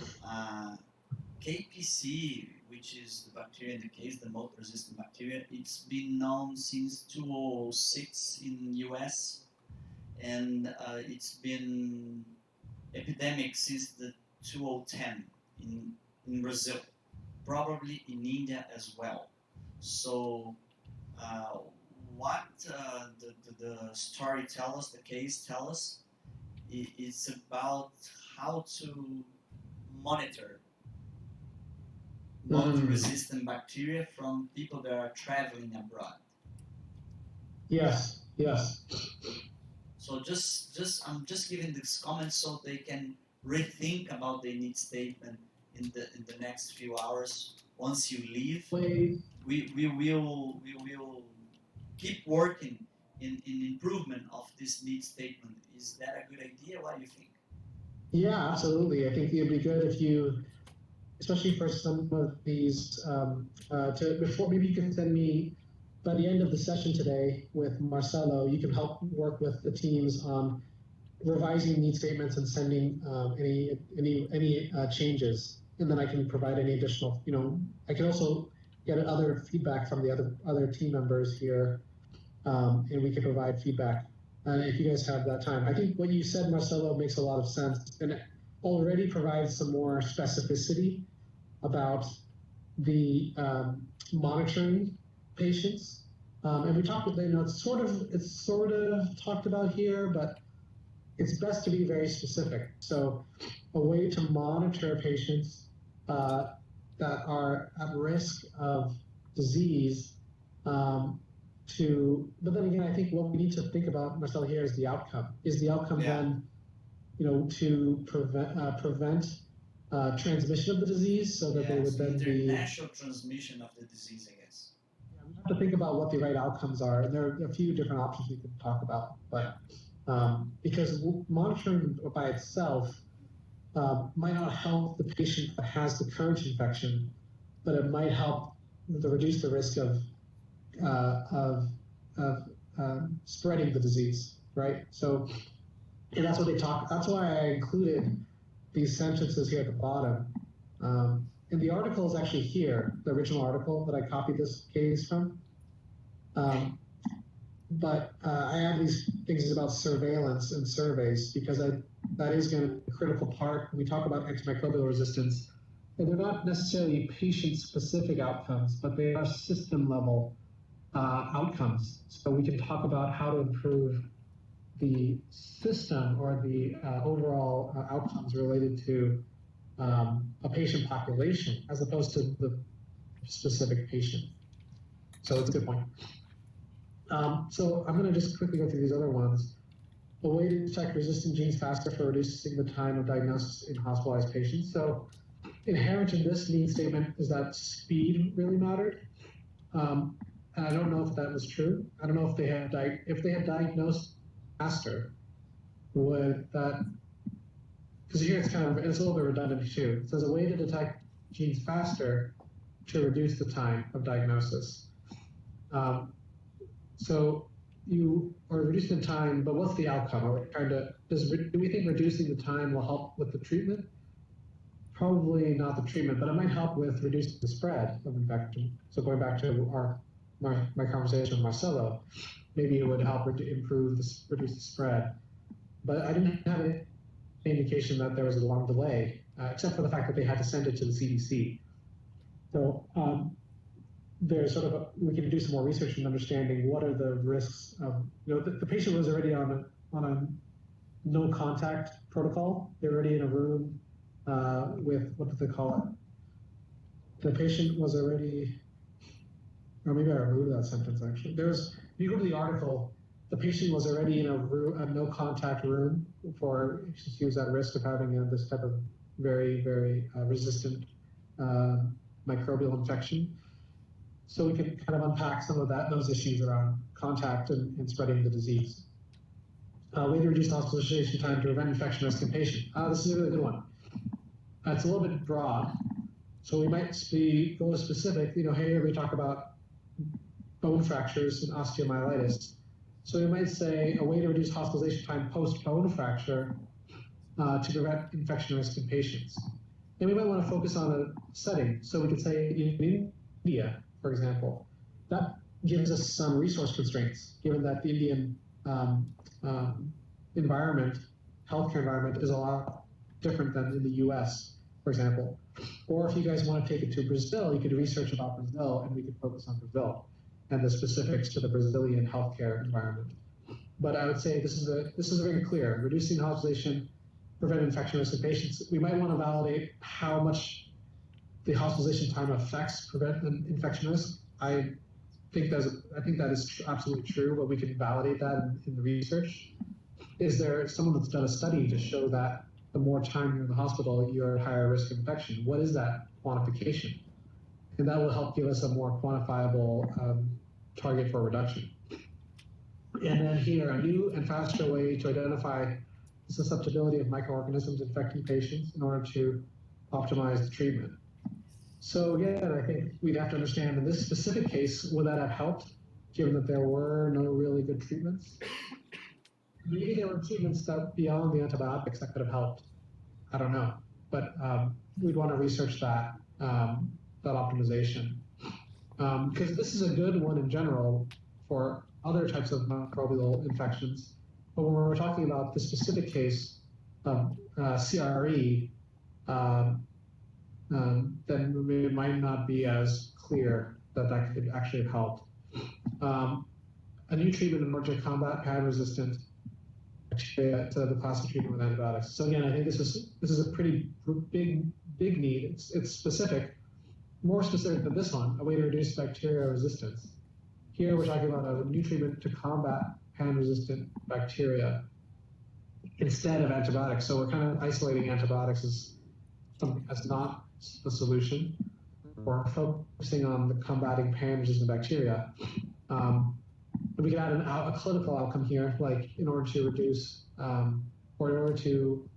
KPC, which is the bacteria in the case, the mold-resistant bacteria, it's been known since 2006 in US, and it's been epidemic since the 2010 in Brazil, probably in India as well. So what the story tell us, the case tell us, it's about how to monitor mold-resistant bacteria from people that are traveling abroad. Yes, yes. So I'm just giving this comment so they can rethink about their need statement in the next few hours. Once you leave, we will keep working in improvement of this need statement. Is that a good idea? What do you think? Yeah, absolutely. I think it'd be good if you, especially for some of these, before maybe you can send me by the end of the session today with Marcelo, you can help work with the teams on revising need statements and sending any changes, and then I can provide any additional. I can also get other feedback from the other team members here, and we can provide feedback if you guys have that time. I think what you said, Marcelo, makes a lot of sense, and it already provides some more specificity about the monitoring patients. And we talked, it's sort of talked about here, but it's best to be very specific. So a way to monitor patients that are at risk of disease but then again, I think what we need to think about, Marcelo, here is the outcome. Is the outcome then, to prevent transmission of the disease so that they would then be international transmission of the disease, I guess. Yeah, we have to think about what the right outcomes are, and there are a few different options we could talk about. But because monitoring by itself might not help the patient that has the current infection, but it might help to reduce the risk of spreading the disease, right? So, and that's what they talk. That's why I included these sentences here at the bottom. And the article is actually here, the original article that I copied this case from. But I add these things about surveillance and surveys because that is going to be a critical part when we talk about antimicrobial resistance. And they're not necessarily patient-specific outcomes, but they are system-level outcomes. So we can talk about how to improve the system or the overall outcomes related to a patient population as opposed to the specific patient. So it's a good point. So I'm going to just quickly go through these other ones. A way to detect resistant genes faster for reducing the time of diagnosis in hospitalized patients. So inherent in this need statement is that speed really mattered. And I don't know if that was true. I don't know if they had diagnosed faster, would that, because here it's a little bit redundant too. It says a way to detect genes faster to reduce the time of diagnosis. So you are reducing the time, but what's the outcome? Are we trying to, do we think reducing the time will help with the treatment? Probably not the treatment, but it might help with reducing the spread of infection. So going back to my conversation with Marcelo, maybe it would help reduce the spread. But I didn't have any indication that there was a long delay, except for the fact that they had to send it to the CDC. So there's we can do some more research in understanding what are the risks of, the patient was already on a no contact protocol. They're already in a room with, what do they call it? The patient was already, or maybe I removed that sentence actually. If you go to the article, the patient was already in a no contact room for, he was at risk of having this type of very, very resistant microbial infection. So we can kind of unpack some of those issues around contact and spreading the disease. Way to reduce hospitalization time to prevent infection risk in patient. This is a really good one. It's a little bit broad, so we might go specific. Here we talk about bone fractures and osteomyelitis. So we might say a way to reduce hospitalization time post-bone fracture to prevent infection risk in patients. And we might want to focus on a setting. So we could say in India, for example, that gives us some resource constraints, given that the Indian environment, healthcare environment, is a lot different than in the US, for example. Or if you guys want to take it to Brazil, you could research about Brazil, and we could focus on Brazil and the specifics to the Brazilian healthcare environment. But I would say this is very clear. Reducing hospitalization, prevent infection risk in patients. We might want to validate how much the hospitalization time affects prevent infection risk. I think that is absolutely true, but we can validate that in the research. Is there someone that's done a study to show that the more time you're in the hospital, you're at higher risk of infection? What is that quantification? And that will help give us a more quantifiable target for reduction. And then here, a new and faster way to identify the susceptibility of microorganisms infecting patients in order to optimize the treatment. So again, I think we'd have to understand in this specific case, would that have helped, given that there were no really good treatments? Maybe there were treatments that beyond the antibiotics that could have helped. I don't know, but we'd want to research that optimization. Because this is a good one in general for other types of microbial infections. But when we're talking about the specific case of CRE, then it might not be as clear that could actually have helped. A new treatment in order to combat pan-resistant bacteria instead of the classic treatment with antibiotics. So again, I think this is a pretty big need. It's specific, more specific than this one, a way to reduce bacterial resistance. Here we're talking about a new treatment to combat pan-resistant bacteria instead of antibiotics. So we're kind of isolating antibiotics as not the solution. We're focusing on the combating pan-resistant bacteria. We could add a clinical outcome here, like in order to reduce or in order to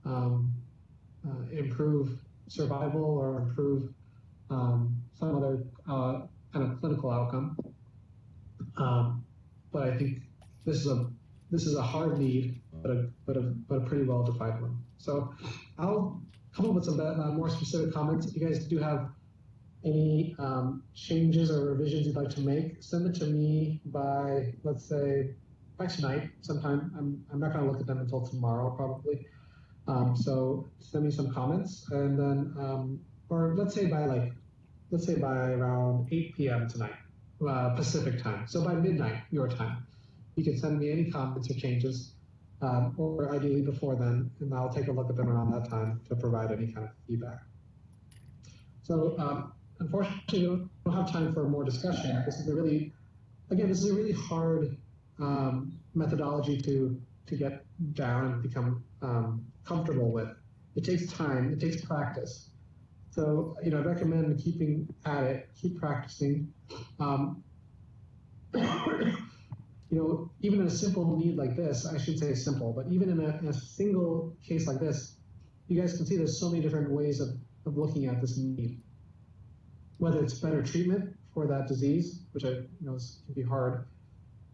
improve survival or improve some other kind of clinical outcome. But I think this is a hard need, but a pretty well defined one. So I'll come up with some more specific comments. If you guys do have any changes or revisions you'd like to make, send it to me by, let's say, by tonight sometime. I'm not going to look at them until tomorrow probably. So send me some comments, and then or let's say by around 8 p.m. tonight, Pacific time. So by midnight your time, you can send me any comments or changes, or ideally before then, and I'll take a look at them around that time to provide any kind of feedback. So unfortunately, we don't have time for more discussion. This is a really hard methodology to get down and become comfortable with. It takes time. It takes practice. So I recommend keeping at it, keep practicing. Even in a simple need like this, I should say simple, but even in a single case like this, you guys can see there's so many different ways of looking at this need. Whether it's better treatment for that disease, which can be hard,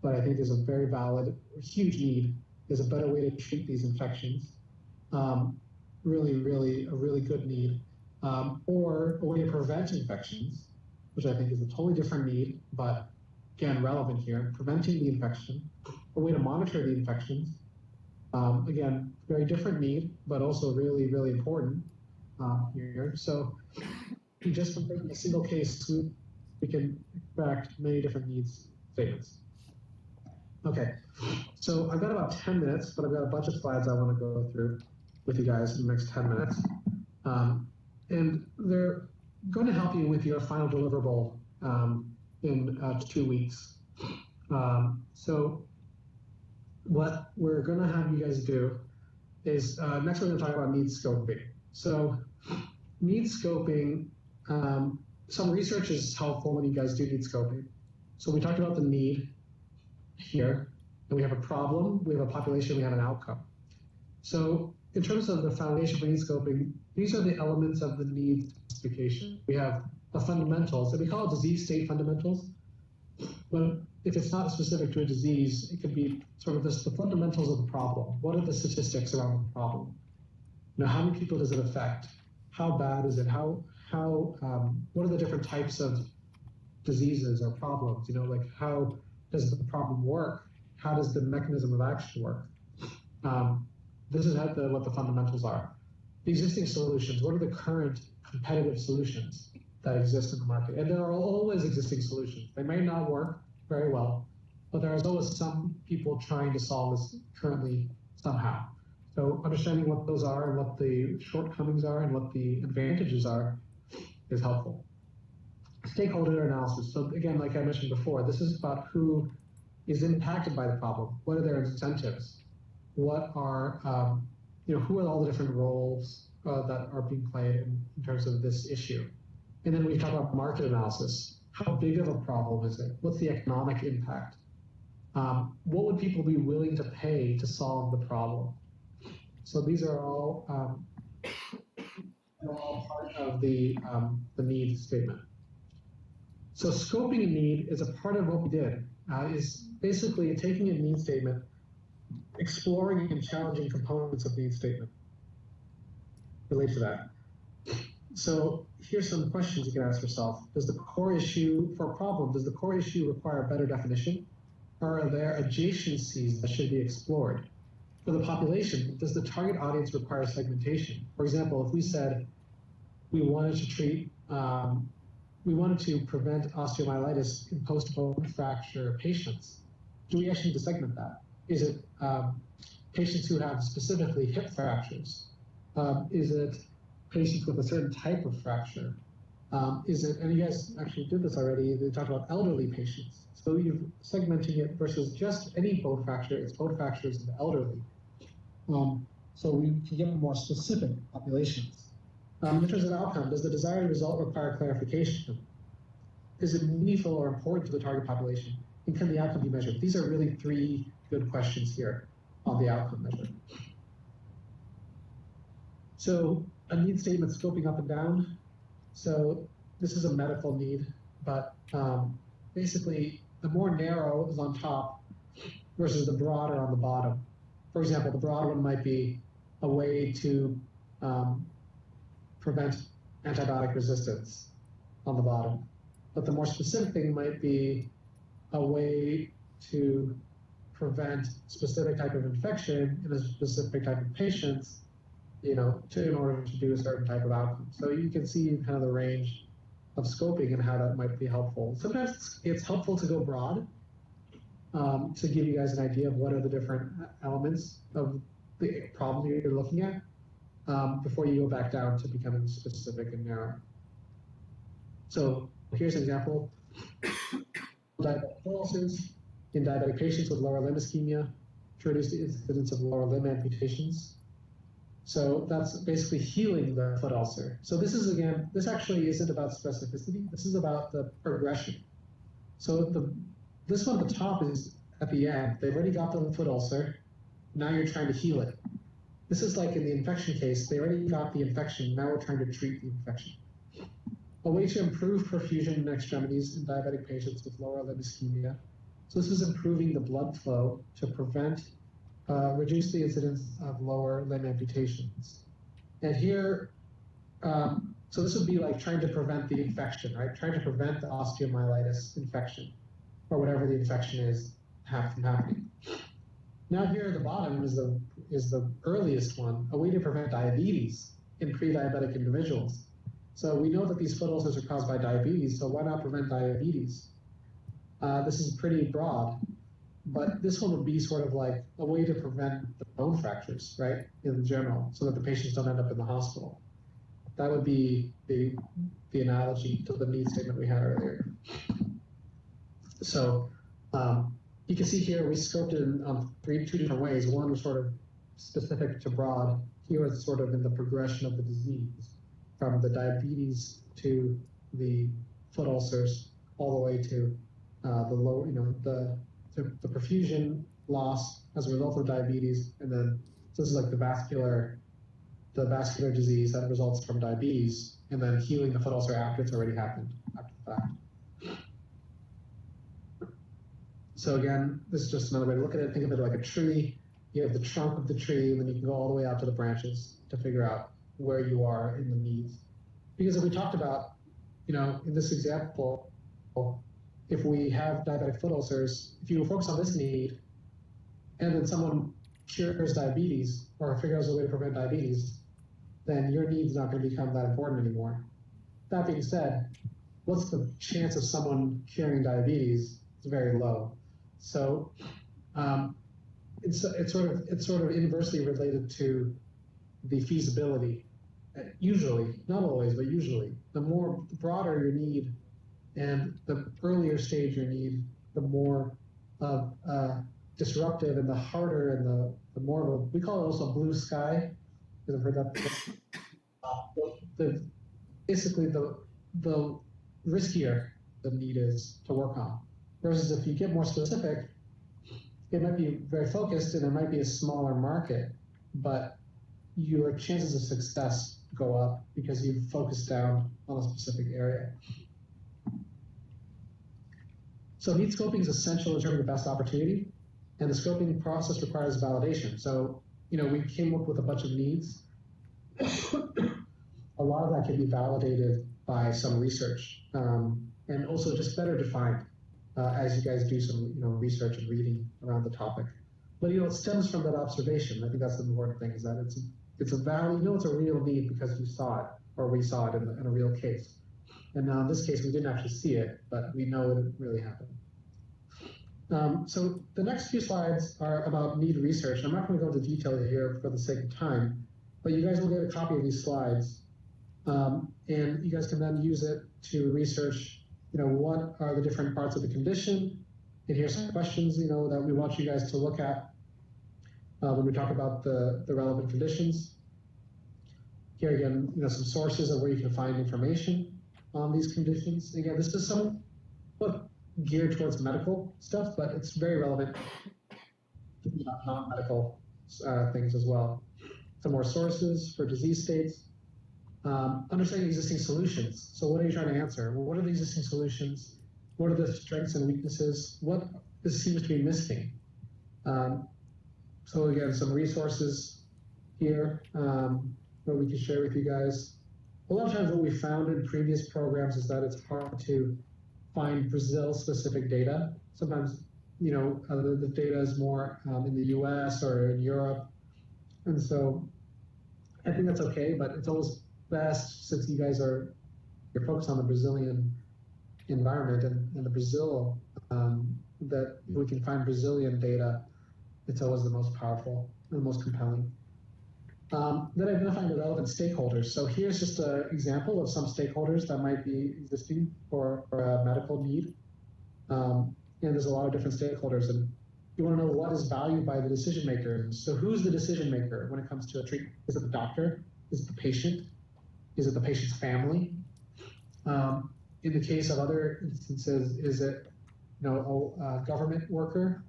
but I think there's a very valid, huge need. There's a better way to treat these infections. Really, really, a really good need. Or a way to prevent infections, which I think is a totally different need, but again, relevant here. Preventing the infection, a way to monitor the infections. Again, very different need, but also really, really important here. So just from taking a single case, we can extract many different needs statements. Okay, so I've got about 10 minutes, but I've got a bunch of slides I want to go through with you guys in the next 10 minutes. And they're going to help you with your final deliverable in 2 weeks. So what we're going to have you guys do is next we're going to talk about needs scoping. So needs scoping, some research is helpful when you guys do need scoping. So we talked about the need here, and we have a problem, we have a population, we have an outcome. So in terms of the foundation for needs scoping, these are the elements of the needs specification. We have the fundamentals, and we call it disease state fundamentals. But if it's not specific to a disease, it could be sort of the fundamentals of the problem. What are the statistics around the problem? You know, how many people does it affect? How bad is it? What are the different types of diseases or problems? You know, like how does the problem work? How does the mechanism of action work? This is what the fundamentals are. The existing solutions, what are the current competitive solutions that exist in the market? And there are always existing solutions. They may not work very well, but there is always some people trying to solve this currently somehow. So understanding what those are and what the shortcomings are and what the advantages are is helpful. Stakeholder analysis. So again, like I mentioned before, this is about who is impacted by the problem. What are their incentives? What are, who are all the different roles that are being played in terms of this issue? And then we talk about market analysis. How big of a problem is it? What's the economic impact? What would people be willing to pay to solve the problem? So these are all part of the need statement. So scoping a need is a part of what we did, is basically taking a need statement, exploring and challenging components of the need statement related to that. So here's some questions you can ask yourself. Does the core issue, for a problem, does the core issue require a better definition? Or are there adjacencies that should be explored? For the population, does the target audience require segmentation? For example, if we said we wanted to treat, we wanted to prevent osteomyelitis in post-bone fracture patients, do we actually need to segment that? Is it patients who have specifically hip fractures? Is it patients with a certain type of fracture? Is it, and you guys actually did this already, they talked about elderly patients. So you're segmenting it versus just any bone fracture, it's bone fractures in the elderly. So we can get more specific populations. In terms of outcome, does the desired result require clarification? Is it meaningful or important to the target population? And can the outcome be measured? These are really 3 good questions here on the outcome measure. So a need statement scoping up and down. So this is a medical need, but basically the more narrow is on top versus the broader on the bottom. For example, the broad one might be a way to prevent antibiotic resistance on the bottom. But the more specific thing might be a way to prevent specific type of infection in a specific type of patients, in order to do a certain type of outcome. So you can see kind of the range of scoping and how that might be helpful. Sometimes it's helpful to go broad to give you guys an idea of what are the different elements of the problem you're looking at before you go back down to becoming specific and narrow. So here's an example. Diabetic foot ulcers in diabetic patients with lower limb ischemia to reduce the incidence of lower limb amputations. So that's basically healing the foot ulcer. So this is, again, this actually isn't about specificity. This is about the progression. So this one at the top is at the end. They've already got the foot ulcer. Now you're trying to heal it. This is like in the infection case. They already got the infection. Now we're trying to treat the infection. A way to improve perfusion in extremities in diabetic patients with lower limb ischemia. So this is improving the blood flow to prevent reduce the incidence of lower limb amputations. And here, so this would be like trying to prevent the infection, right? Trying to prevent the osteomyelitis infection, or whatever the infection is, from happening. Now here at the bottom is the earliest one, a way to prevent diabetes in pre-diabetic individuals. So we know that these foot ulcers are caused by diabetes, so why not prevent diabetes? This is pretty broad. But this one would be sort of like a way to prevent the bone fractures, right, in general, so that the patients don't end up in the hospital. that would be the analogy to the need statement we had earlier. So you can see here we scoped it on two different ways. One was sort of specific to broad. Here it's sort of in the progression of the disease, from the diabetes to the foot ulcers, all the way to the low, the perfusion loss as a result of diabetes, and then so this is like the vascular disease that results from diabetes, and then healing the foot ulcer after it's already happened, after the fact. So again, this is just another way to look at it. Think of it like a tree. You have the trunk of the tree, and then you can go all the way out to the branches to figure out where you are in the needs. Because if we talked about, in this example, if we have diabetic foot ulcers, if you focus on this need, and then someone cures diabetes or figures out a way to prevent diabetes, then your need's not going to become that important anymore. That being said, what's the chance of someone curing diabetes? It's very low. So it's sort of inversely related to the feasibility. Usually, not always, but usually, the broader your need and the earlier stage your need, the more disruptive and the harder and the more of a, we call it also blue sky, because I've heard that before. Basically, the riskier the need is to work on. Versus if you get more specific, it might be very focused and it might be a smaller market, but your chances of success go up because you've focused down on a specific area. So need scoping is essential in determining the best opportunity, and the scoping process requires validation. So, we came up with a bunch of needs. A lot of that can be validated by some research, and also just better defined as you guys do some, research and reading around the topic. But, it stems from that observation. I think that's the important thing, is that it's a value, it's a real need because you saw it, or we saw it in a real case. And now in this case, we didn't actually see it, but we know it really happened. So the next few slides are about need research. I'm not going to go into detail here for the sake of time, but you guys will get a copy of these slides. And you guys can then use it to research, what are the different parts of the condition. And here's some questions, that we want you guys to look at when we talk about the relevant conditions. Here again, some sources of where you can find information on these conditions. Again, this is somewhat geared towards medical stuff, but it's very relevant to non-medical things as well. Some more sources for disease states. Understanding existing solutions. So what are you trying to answer? Well, what are the existing solutions? What are the strengths and weaknesses? What seems to be missing? So again, some resources here that we can share with you guys. A lot of times what we found in previous programs is that it's hard to find Brazil-specific data. Sometimes, the data is more in the US or in Europe. And so I think that's okay, but it's always best, since you guys you're focused on the Brazilian environment and the Brazil, that if we can find Brazilian data, it's always the most powerful and the most compelling. Then identifying the relevant stakeholders. So here's just an example of some stakeholders that might be existing for a medical need. And there's a lot of different stakeholders, and you want to know what is valued by the decision makers. So who's the decision maker when it comes to a treatment? Is it the doctor? Is it the patient? Is it the patient's family? In the case of other instances, is it a government worker?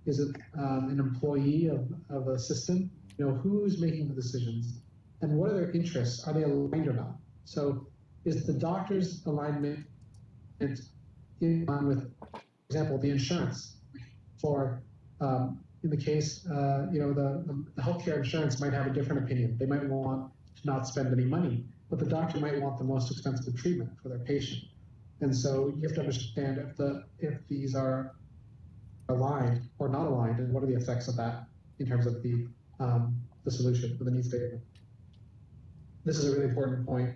Is it an employee of a system? Who's making the decisions? And what are their interests? Are they aligned or not? So is the doctor's alignment in line with, for example, the insurance? For in the case, the healthcare insurance might have a different opinion. They might want to not spend any money, but the doctor might want the most expensive treatment for their patient. And so you have to understand if these are aligned or not aligned, and what are the effects of that in terms of the solution for the need statement. This is a really important point.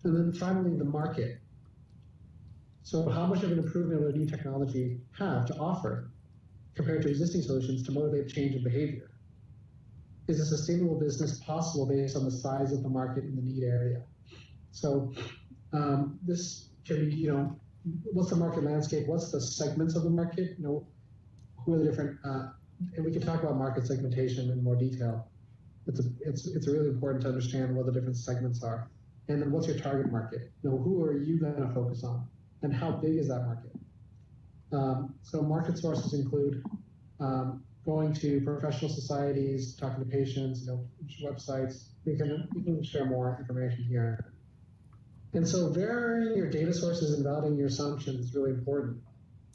And then finally, the market. So how much of an improvement will a new technology have to offer compared to existing solutions to motivate change in behavior? is a sustainable business possible based on the size of the market in the need area? So this can be, what's the market landscape? What's the segments of the market? Who are the different, and we can talk about market segmentation in more detail. It's really important to understand what the different segments are. And then what's your target market? Who are you going to focus on? And how big is that market? So market sources include going to professional societies, talking to patients, websites. We can share more information here. And so varying your data sources and validating your assumptions is really important.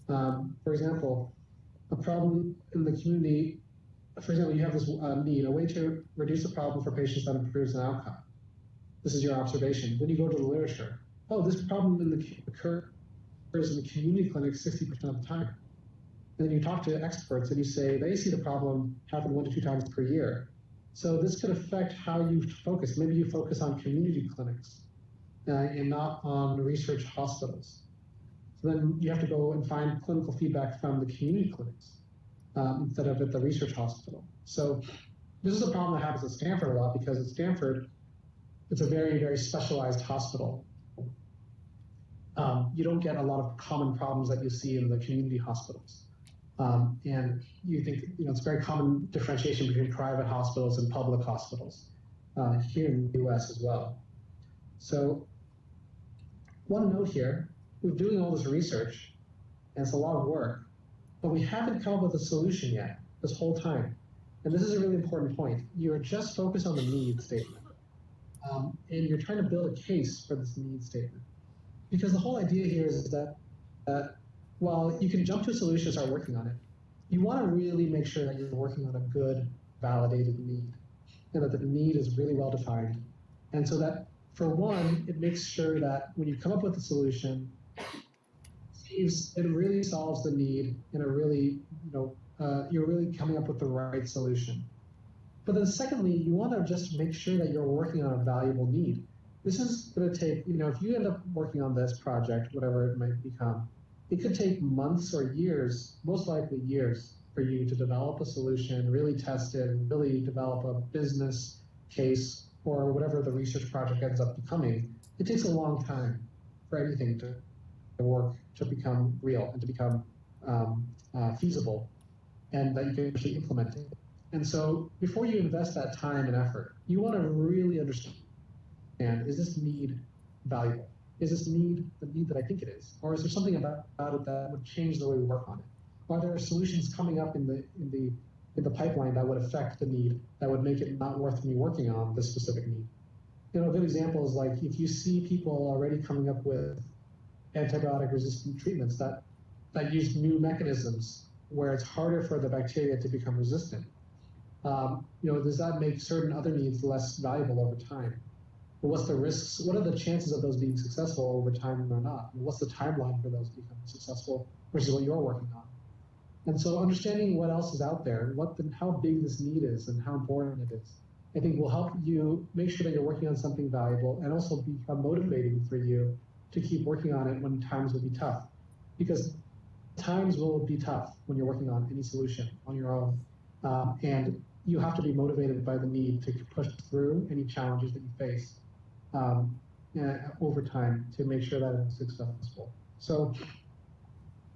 For example, a problem in the community, for example, you have this need, a way to reduce a problem for patients that improves an outcome. This is your observation. Then you go to the literature. Oh, this problem occurs in the community clinic 60% of the time. And then you talk to experts and you say, they see the problem happen 1 to 2 times per year. So this could affect how you focus. Maybe you focus on community clinics and not on research hospitals. So then you have to go and find clinical feedback from the community clinics instead of at the research hospital. So this is a problem that happens at Stanford a lot, because at Stanford, it's a very, very specialized hospital. You don't get a lot of common problems that you see in the community hospitals. And you think, it's very common differentiation between private hospitals and public hospitals here in the US as well. So one note here, we're doing all this research, and it's a lot of work, but we haven't come up with a solution yet this whole time. And this is a really important point. You're just focused on the need statement. And you're trying to build a case for this need statement. Because the whole idea here is that while you can jump to a solution and start working on it, you want to really make sure that you're working on a good, validated need, and that the need is really well defined. And so that, for one, it makes sure that when you come up with a solution, it really solves the need in a really, you're really coming up with the right solution. But then secondly, you want to just make sure that you're working on a valuable need. This is going to take, if you end up working on this project, whatever it might become, it could take months or years, most likely years, for you to develop a solution, really test it, really develop a business case, or whatever the research project ends up becoming. It takes a long time for anything to work, to become real, and to become feasible, and that you can actually implement it. And so before you invest that time and effort, you want to really understand, is this need valuable? Is this need the need that I think it is? Or is there something about it that would change the way we work on it? Are there solutions coming up in the pipeline that would affect the need, that would make it not worth me working on this specific need? A good example is like if you see people already coming up with antibiotic-resistant treatments that use new mechanisms where it's harder for the bacteria to become resistant. Does that make certain other needs less valuable over time? But what's the risks? What are the chances of those being successful over time or not? And what's the timeline for those becoming successful versus what you're working on? And so understanding what else is out there, how big this need is and how important it is, I think will help you make sure that you're working on something valuable, and also become motivating for you to keep working on it when times will be tough. Because times will be tough when you're working on any solution on your own. And you have to be motivated by the need to push through any challenges that you face over time to make sure that it's successful. So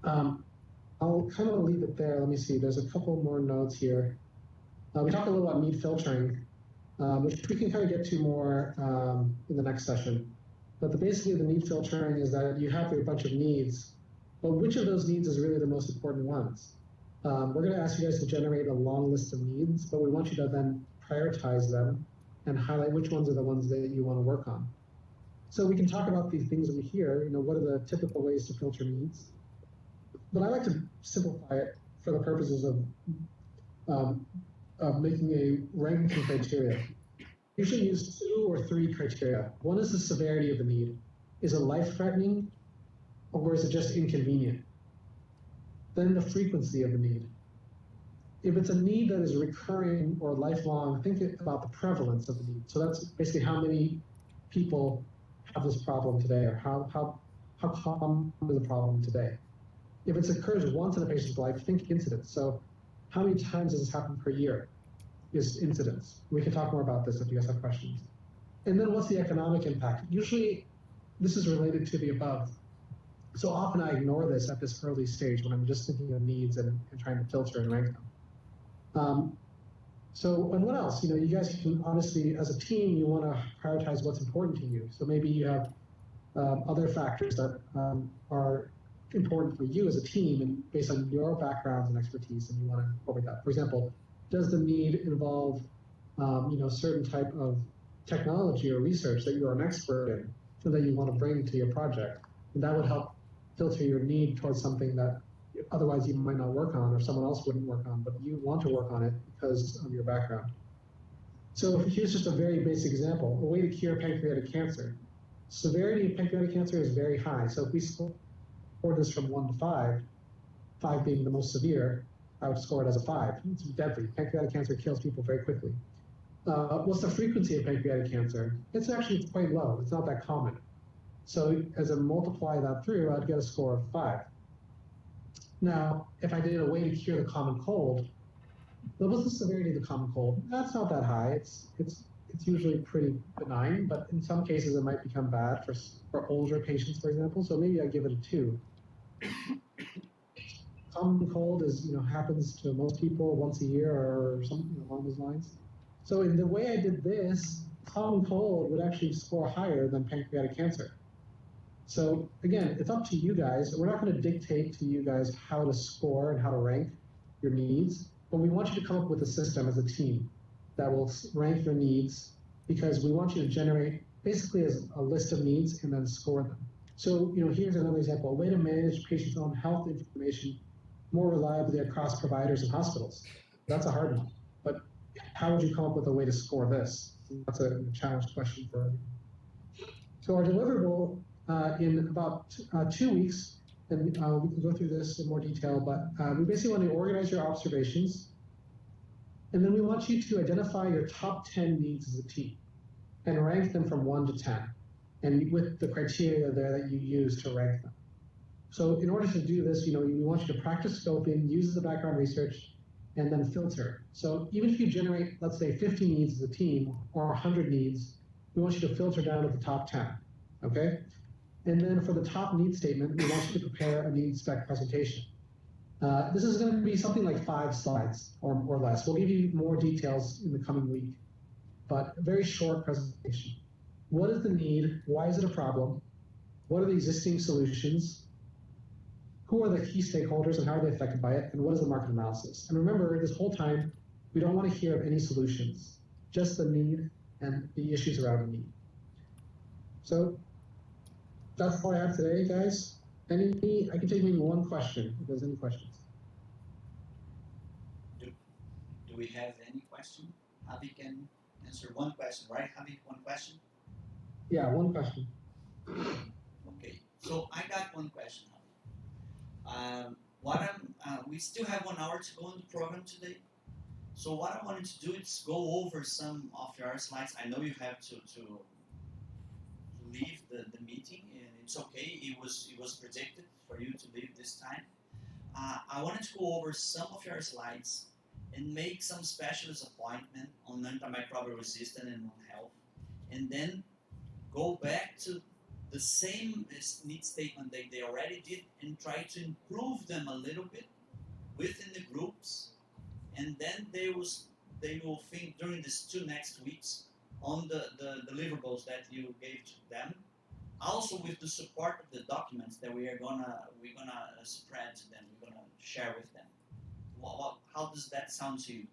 I'll kind of leave it there. Let me see, there's a couple more notes here. We talked a little about need filtering, which we can kind of get to more in the next session. But basically the need filtering is that you have a bunch of needs, but which of those needs is really the most important ones? We're going to ask you guys to generate a long list of needs, but we want you to then prioritize them and highlight which ones are the ones that you want to work on. So we can talk about these things over here, what are the typical ways to filter needs? But I like to simplify it for the purposes of making a ranking criteria. You should use 2 or 3 criteria. One is the severity of the need. Is it life-threatening, or is it just inconvenient? Then the frequency of the need. If it's a need that is recurring or lifelong, think about the prevalence of the need. So that's basically how many people have this problem today, or how common is the problem today. If it occurs once in a patient's life, think incidence. So how many times does this happen per year? is incidence. We can talk more about this if you guys have questions. And then what's the economic impact? Usually this is related to the above. So often I ignore this at this early stage when I'm just thinking of needs and trying to filter and rank them. And what else? You guys can honestly, as a team, you want to prioritize what's important to you. So maybe you have other factors that are important for you as a team and based on your backgrounds and expertise, and you want to incorporate that. For example, does the need involve certain type of technology or research that you're an expert in and that you want to bring to your project? And that would help filter your need towards something that otherwise you might not work on or someone else wouldn't work on, but you want to work on it because of your background. So here's just a very basic example, a way to cure pancreatic cancer. Severity of pancreatic cancer is very high. So if we score this from 1 to 5, 5 being the most severe, I would score it as a 5. It's deadly. Pancreatic cancer kills people very quickly. What's the frequency of pancreatic cancer? It's actually quite low. It's not that common. So as I multiply that through, I'd get a score of 5. Now, if I did a way to cure the common cold, what's the severity of the common cold? That's not that high. It's usually pretty benign, but in some cases it might become bad for older patients, for example. So maybe I give it a 2. Common cold happens to most people once a year or something along those lines. So in the way I did this, common cold would actually score higher than pancreatic cancer. So again, it's up to you guys. We're not going to dictate to you guys how to score and how to rank your needs, but we want you to come up with a system as a team that will rank your needs, because we want you to generate basically as a list of needs and then score them. So here's another example, a way to manage patients' own health information more reliably across providers and hospitals. That's a hard one, but how would you come up with a way to score this? That's a challenge question for everyone. So our deliverable in about 2 weeks, and we can go through this in more detail, but we basically want to organize your observations, and then we want you to identify your top 10 needs as a team and rank them from 1 to 10, and with the criteria there that you use to rank them. So in order to do this, we want you to practice scoping, use the background research, and then filter. So even if you generate, let's say, 50 needs as a team or 100 needs, we want you to filter down to the top 10, okay? And then for the top need statement, we want you to prepare a need spec presentation. This is going to be something like 5 slides or less. We'll give you more details in the coming week, but a very short presentation. What is the need? Why is it a problem? What are the existing solutions? Who are the key stakeholders and how are they affected by it? And what is the market analysis? And remember, this whole time, we don't want to hear of any solutions, just the need and the issues around the need. So that's all I have today, guys. I can take maybe one question, if there's any questions. Do we have any question? Javi can answer one question, right, Javi? One question? Yeah, one question. Okay, so I got one question, Javi. We still have 1 hour to go in the program today. So what I wanted to do is go over some of your slides. I know you have to leave the meeting, and it's okay. It was predicted for you to leave this time. I wanted to go over some of your slides and make some specialist appointment on antimicrobial resistance and on health, and then go back to the same need statement that they already did and try to improve them a little bit within the groups, and then they will think during these 2 next weeks on the deliverables that you gave to them, also with the support of the documents that we're gonna spread to them, we're gonna share with them. How does that sound to you?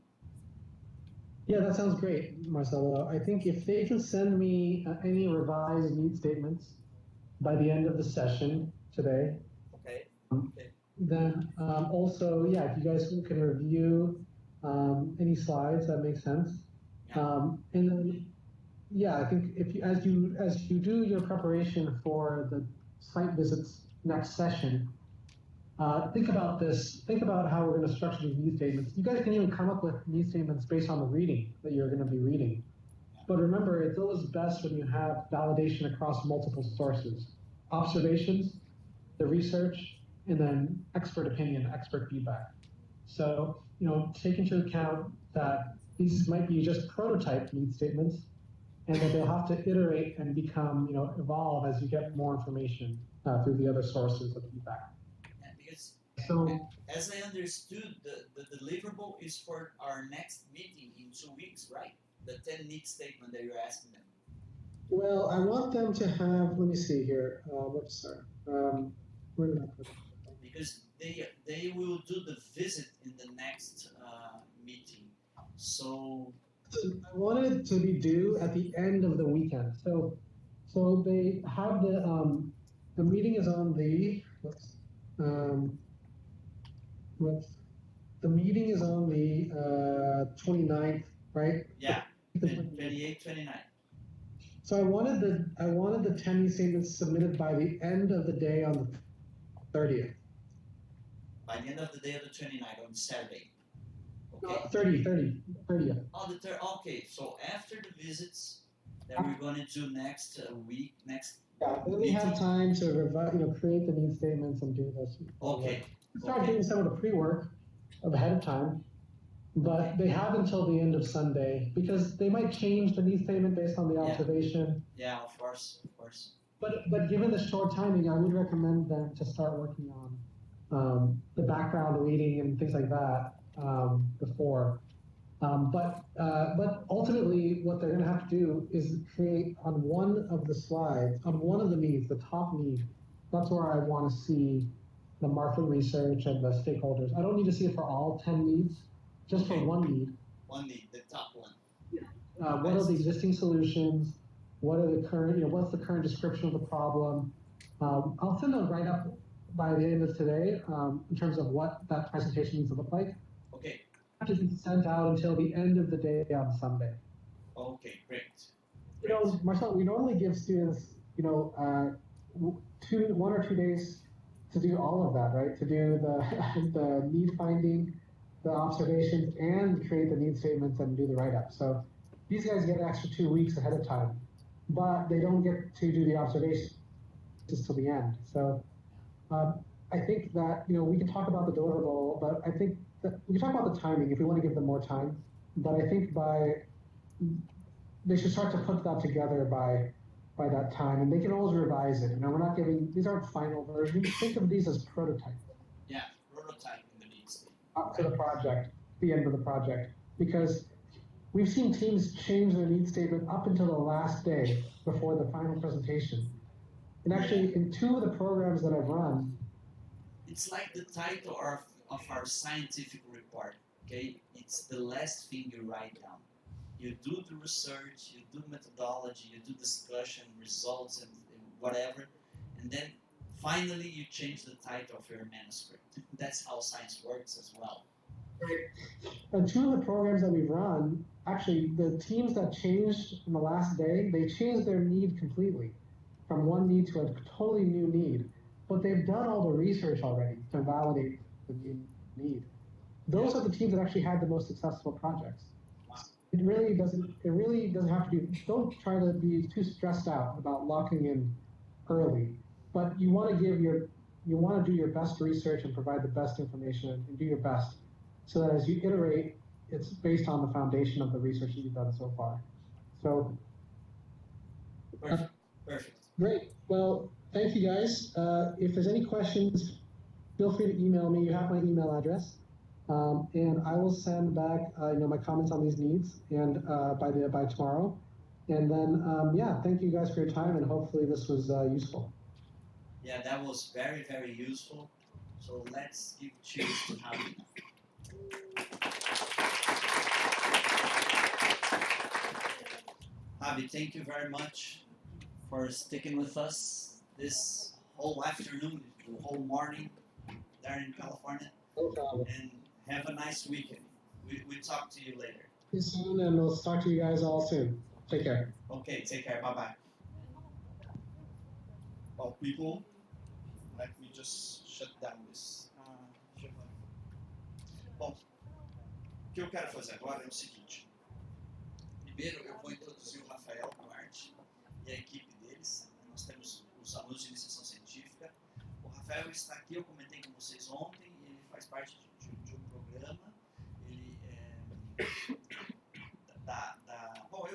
Yeah, that sounds great, Marcelo. I think if they can send me any revised need statements by the end of the session today. Okay. Then also, yeah, if you guys can review any slides, that makes sense. And then, yeah, I think as you do your preparation for the site visits next session, think about this. Think about how we're going to structure these need statements. You guys can even come up with need statements based on the reading that you're going to be reading. But remember, it's always best when you have validation across multiple sources. Observations, the research, and then expert opinion, expert feedback. So, take into account that these might be just prototype need statements, and that they'll have to iterate and become, evolve as you get more information through the other sources of feedback. Yeah, because So, as I understood, the deliverable is for our next meeting in 2 weeks, right? The 10 need statement that you're asking them. well, I want them to have, let me see here, whoops, sorry. Where did I put it? Because they will do the visit in the next meeting. So I wanted it to be due at the end of the weekend. So they have the meeting is on the, the meeting is on the 29th, right? yeah, 28, 29. So I wanted the 10 need statements submitted by the end of the day on the 30th. By the end of the day of the 29th on Saturday. Okay. 30th. Oh, the third. Okay, so after the visits that we're going to do next week, next. Yeah, then we have time to revise, create the need statements and do this. Okay. Start doing some of the pre-work ahead of time, but they have until the end of Sunday because they might change the need statement based on the observation. Yeah, of course. But given the short timing, I would recommend them to start working on the background reading and things like that before. But ultimately, what they're going to have to do is create on one of the slides, on one of the needs, the top need. That's where I want to see the market research and the stakeholders. I don't need to see it for all 10 needs, just for one need. One need, the top one. What are the existing solutions? What are the current, what's the current description of the problem? I'll send a write-up by the end of today in terms of what that presentation needs to look like. Okay. To be sent out until the end of the day on Sunday. Okay, great. Marcel, we normally give students, 1 or 2 days to do all of that, right? To do the need finding, the observations, and create the need statements and do the write-up. So these guys get an extra 2 weeks ahead of time, but they don't get to do the observations till the end. So I think that, we can talk about the deliverable, but I think that we can talk about the timing if we want to give them more time. But I think they should start to put that together by that time, and they can always revise it. We're not giving, these aren't final versions. Think of these as prototypes. Yeah, prototyping the need statement. Up to the project, the end of the project. Because we've seen teams change their need statement up until the last day before the final presentation. And actually, in 2 of the programs that I've run, it's like the title of our scientific report, okay? It's the last thing you write down. You do the research, you do methodology, you do discussion, results, and whatever, and then finally you change the title of your manuscript. That's how science works as well. And 2 of the programs that we've run, actually, the teams that changed in the last day, they changed their need completely from one need to a totally new need. But they've done all the research already to validate the new need. Those are the teams that actually had the most successful projects. Wow. It really doesn't have to be, don't try to be too stressed out about locking in early. But you want to do your best research and provide the best information and do your best so that as you iterate, it's based on the foundation of the research that you've done so far. So Perfect. Great. Well, thank you guys. If there's any questions, feel free to email me. You have my email address, and I will send back my comments on these needs and by tomorrow. And then thank you guys for your time, and hopefully this was useful. Yeah, that was very, very useful. So let's give cheers to Javi. Javi, thank you very much for sticking with us this whole afternoon, the whole morning there in California. No problem. And have a nice weekend. We talk to you later. See you soon, and we'll talk to you guys all soon. Take care. Okay, take care. Bye-bye. Well, people, let me just shut down this. Bom, o que eu quero fazer agora é o seguinte. Primeiro, eu vou introduzir o Rafael Duarte e a equipe deles. Nós temos os alunos de iniciação científica. O Rafael está aqui, eu comentei com vocês ontem, ele faz parte de um programa. Ele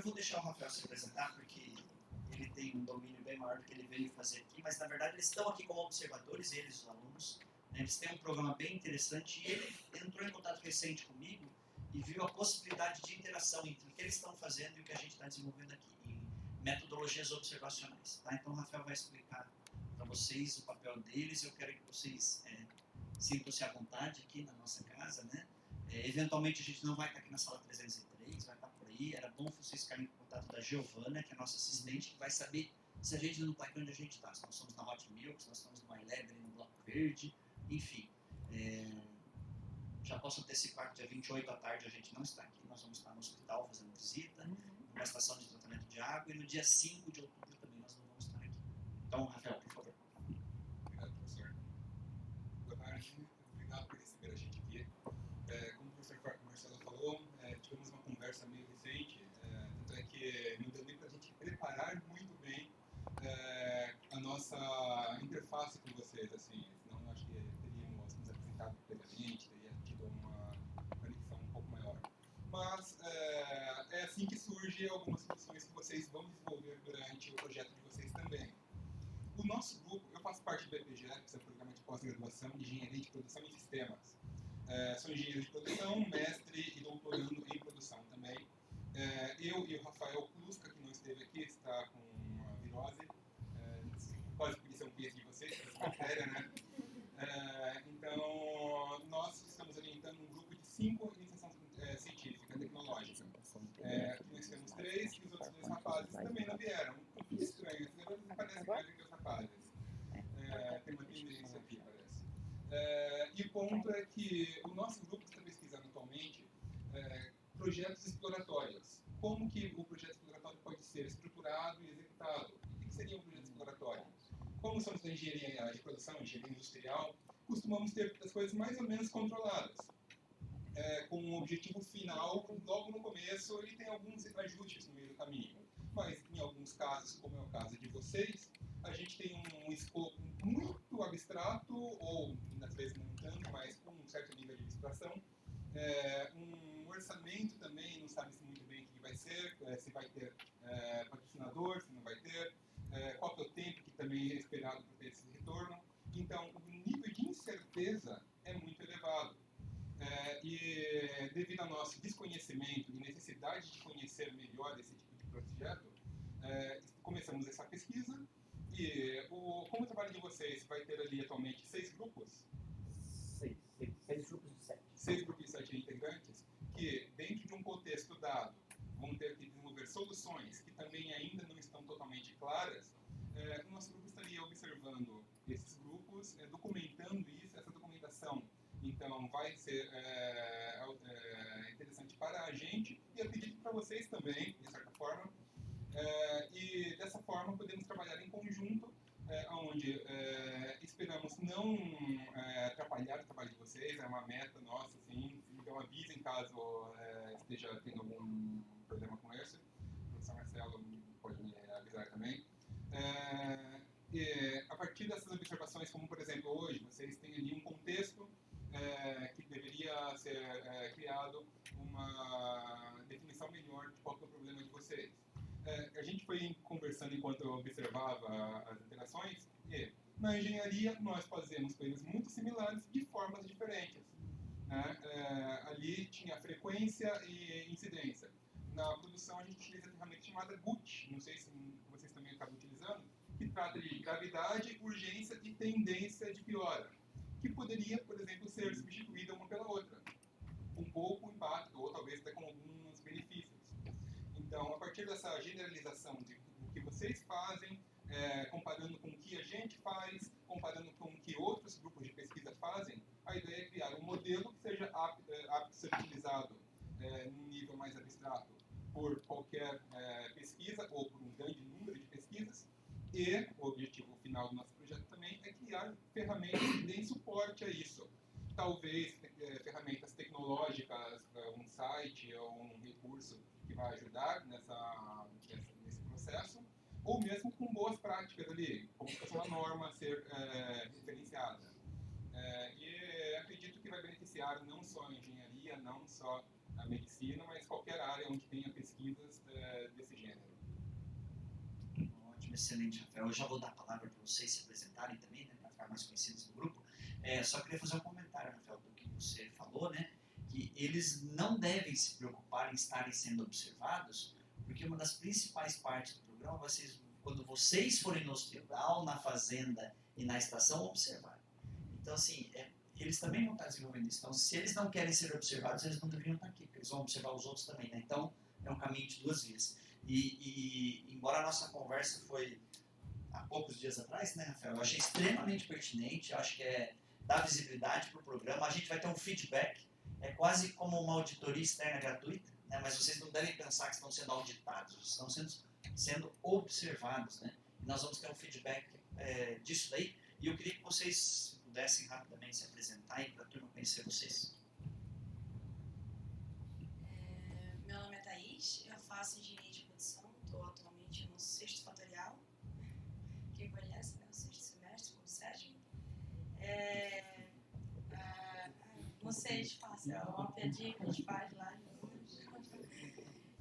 vou deixar o Rafael se apresentar, porque ele tem um domínio bem maior do que ele veio fazer aqui, mas na verdade eles estão aqui como observadores, eles, os alunos, né? Eles têm um programa bem interessante e ele entrou em contato recente comigo e viu a possibilidade de interação entre o que eles estão fazendo e o que a gente está desenvolvendo aqui, em metodologias observacionais. Tá? Então o Rafael vai explicar para vocês o papel deles e eu quero que vocês sintam-se à vontade aqui na nossa casa, né? Eventualmente a gente não vai estar aqui na sala 303, vai estar por aí. Era bom vocês ficarem em contato da Giovana, que é a nossa assistente, que vai saber se a gente não está aqui onde a gente está. Se nós estamos na Hot Milk, se nós estamos no MyLab, no Bloco Verde, enfim. Já posso antecipar que dia 28 à tarde a gente não está aqui, nós vamos estar no hospital fazendo visita, numa estação de tratamento de água, e no dia 5 de outubro também nós não vamos estar aqui. Então, Rafael, por favor. Obrigado, professor. Boa tarde, obrigado por receber a gente aqui. Como o professor Marcelo falou, tivemos uma conversa meio recente, tanto é que não deu nem para a gente preparar muito bem a nossa interface com vocês, assim, senão acho que teríamos nos apresentado previamente, teria tido uma conexão um pouco maior. Mas é assim que surgem algumas soluções que vocês vão desenvolver durante o projeto de vocês também. O nosso grupo, eu faço parte do EPG, que é o Programa de Pós-Graduação de Engenharia de Produção em Sistemas. Sou engenheiro de produção, mestre e doutorando em produção também. Eu e o Rafael Kluska, que não esteve aqui, está com uma virose, quase podia ser um case de vocês para essa matéria, né? Então, nós estamos orientando um grupo de 5 iniciação científica, tecnológica. Aqui nós temos 3 e os outros 2 rapazes também não vieram. Um pouquinho estranho, esses garotos não parecem mais do que os rapazes. Tem uma tendência aqui, parece. E o ponto é que o nosso grupo está pesquisando atualmente projetos exploratórios. Como que o projeto exploratório pode ser estruturado e executado? E o que seria um projeto exploratório? Como somos da engenharia de produção, engenharia industrial, costumamos ter as coisas mais ou menos controladas. Com um objetivo final, logo no começo, ele tem alguns ajustes no meio do caminho. Mas, em alguns casos, como é o caso de vocês, a gente tem um escopo muito abstrato, ou, às vezes, não tanto, mas com um certo nível de abstração. Um orçamento também, não sabe-se muito bem o que vai ser, se vai ter patrocinador, se não vai ter, qual que é o tempo que também é esperado para ter esse retorno. Então, o nível de incerteza é muito elevado. E devido ao nosso desconhecimento e necessidade de conhecer melhor esse tipo de projeto, começamos essa pesquisa. E como o trabalho de vocês vai ter ali atualmente 6 grupos? 6 grupos de 7. 6 grupos de 7 integrantes, que dentro de um contexto dado vão ter que desenvolver soluções que também ainda não estão totalmente claras. O nosso grupo estaria observando esses grupos, documentando isso, essa documentação. Então, vai ser interessante para a gente e acredito para vocês também, de certa forma. E dessa forma podemos trabalhar em conjunto, onde esperamos não atrapalhar o trabalho de vocês, é uma meta nossa, assim, então avisem caso esteja tendo algum problema com isso. O professor Marcelo pode me avisar também. A partir dessas observações, como por exemplo hoje, vocês têm ali um contexto que deveria ser criado uma definição melhor de qual é o problema de vocês. A gente foi conversando enquanto eu observava as interações e na engenharia nós fazemos coisas muito similares de formas diferentes. Ali tinha frequência e incidência. Na produção a gente utiliza a ferramenta chamada GUT, não sei se vocês também acabam utilizando, que trata de gravidade, urgência e tendência de piora, que poderia, por exemplo, ser substituída uma pela outra, com pouco impacto ou talvez até com alguns benefícios. Então, a partir dessa generalização de o que vocês fazem, comparando com o que a gente faz, comparando com o que outros grupos de pesquisa fazem, a ideia é criar um modelo que seja apto a ser utilizado num nível mais abstrato por qualquer pesquisa ou por um grande número de pesquisas. E o objetivo final do nosso projeto também é criar ferramentas que deem suporte a isso. Talvez ferramentas tecnológicas, um site ou um recurso que vai ajudar nesse processo, ou mesmo com boas práticas ali, como se fosse uma norma a ser referenciada. E acredito que vai beneficiar não só a engenharia, não só a medicina, mas qualquer área onde tenha pesquisas desse gênero. Ótimo, excelente, Rafael. Eu já vou dar a palavra para vocês se apresentarem também, né, para ficar mais conhecidos no grupo. Só queria fazer um comentário, Rafael, do que você falou, né, que eles não devem se preocupar em estarem sendo observados, porque uma das principais partes do programa vai ser quando vocês forem no hospital, na fazenda e na estação, observar. Então, assim, eles também vão estar desenvolvendo isso. Então, se eles não querem ser observados, eles não deveriam estar aqui, porque eles vão observar os outros também, né? Então, é um caminho de duas vias. E embora a nossa conversa foi há poucos dias atrás, né, Rafael? Eu achei extremamente pertinente, eu acho que dá visibilidade para o programa. A gente vai ter um feedback, é quase como uma auditoria externa gratuita, né? Mas vocês não devem pensar que estão sendo auditados, estão sendo observados, né? E nós vamos ter um feedback disso daí. E eu queria que vocês pudessem rapidamente se apresentar e para a turma conhecer vocês. Meu nome é Thaís, eu faço engenharia de produção, estou atualmente no 6º fatorial. Quem conhece, né, o 6º semestre, como Sérgio. Não sei, é uma piadinha que a gente faz lá.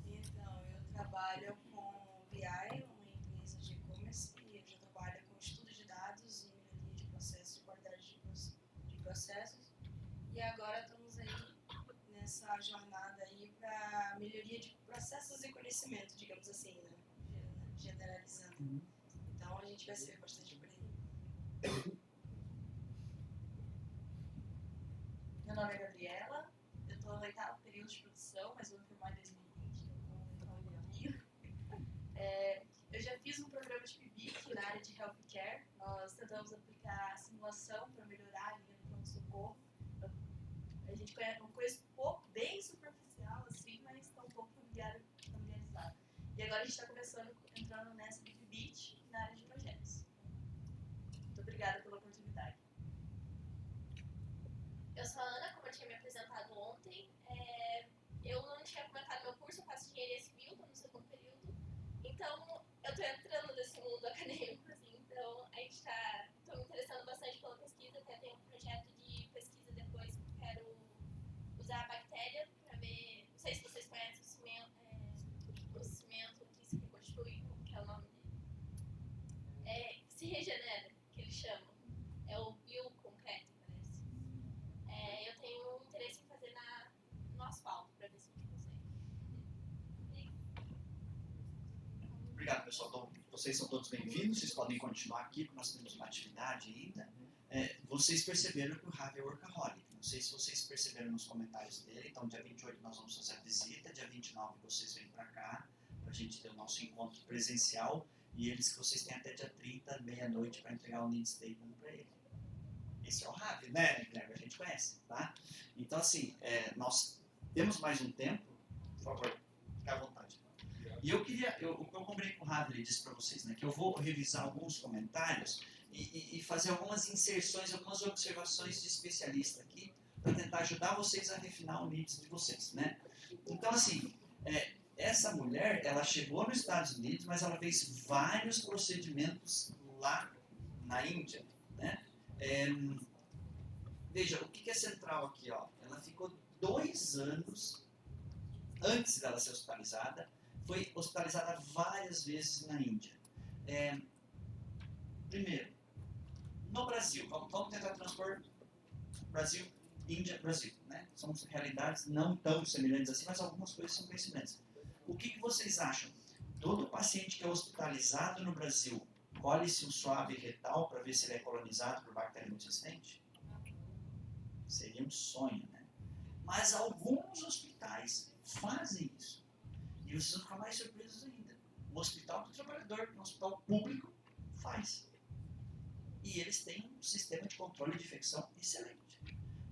Então, eu trabalho com BI, uma empresa de e-commerce, e eu já trabalho com estudo de dados e melhoria de processos, de qualidade de processos. E agora estamos aí nessa jornada aí para melhoria de processos e conhecimento, digamos assim, né? Generalizando. Então a gente vai se ver bastante por aí. Meu nome é Gabriela, eu estou no 8º período de produção, mas vou me formar em 2020, então vou entrar no caminho. Eu já fiz um programa de hiPUC na área de healthcare. Nós tentamos aplicar simulação para melhorar a linha do pronto-socorro. A gente conhece um pouco, bem superficial, assim, mas está um pouco familiarizado. E agora a gente está entrando nessa de hiPUC na área de projetos. Muito obrigada pela oportunidade. Eu sou a Ana, como eu tinha me apresentado ontem. Eu não tinha comentado meu curso, eu faço engenharia civil, estou no 2º período. Então, eu estou entrando nesse mundo acadêmico, assim, então a gente estou me interessando bastante pela pesquisa, até tem um projeto de pesquisa depois que eu quero usar a bactéria para ver, não sei se vocês conhecem o cimento que se reconstrui, como que é o nome dele? Que se regenera, que eles chamam. É o bioconcreto, parece. Eu tenho um interesse em fazer no asfalto, para ver se a gente consegue. Obrigado, pessoal. Então, vocês são todos bem-vindos, vocês podem continuar aqui, porque nós temos uma atividade ainda. Vocês perceberam que o Ravi é workaholic. Não sei se vocês perceberam nos comentários dele. Então, dia 28 nós vamos fazer a visita, dia 29 vocês vêm para cá, para a gente ter o nosso encontro presencial, e eles que vocês têm até dia 30, meia-noite, para entregar o need statement para ele. Esse é o Ravi, né, Guilherme? A gente conhece, tá? Então, assim, nós temos mais um tempo. Por favor, fique à vontade. E o que eu combinei com o Ravi, ele disse para vocês, né, que eu vou revisar alguns comentários e fazer algumas inserções, algumas observações de especialista aqui, para tentar ajudar vocês a refinar o needs de vocês, né? Então, assim, essa mulher, ela chegou nos Estados Unidos, mas ela fez vários procedimentos lá na Índia, né? Veja, o que é central aqui, ó? Ela ficou 2 anos antes dela ser hospitalizada, foi hospitalizada várias vezes na Índia. Primeiro, no Brasil, vamos tentar transpor Brasil, Índia, Brasil, né? São realidades não tão semelhantes assim, mas algumas coisas são coincidentes. O que vocês acham? Todo paciente que é hospitalizado no Brasil, colhe-se um suave retal para ver se ele é colonizado por bactéria multiresistente? Seria um sonho, né? Mas alguns hospitais fazem isso. E vocês vão ficar mais surpresos ainda. O hospital do trabalhador, um hospital público, faz. E eles têm um sistema de controle de infecção excelente.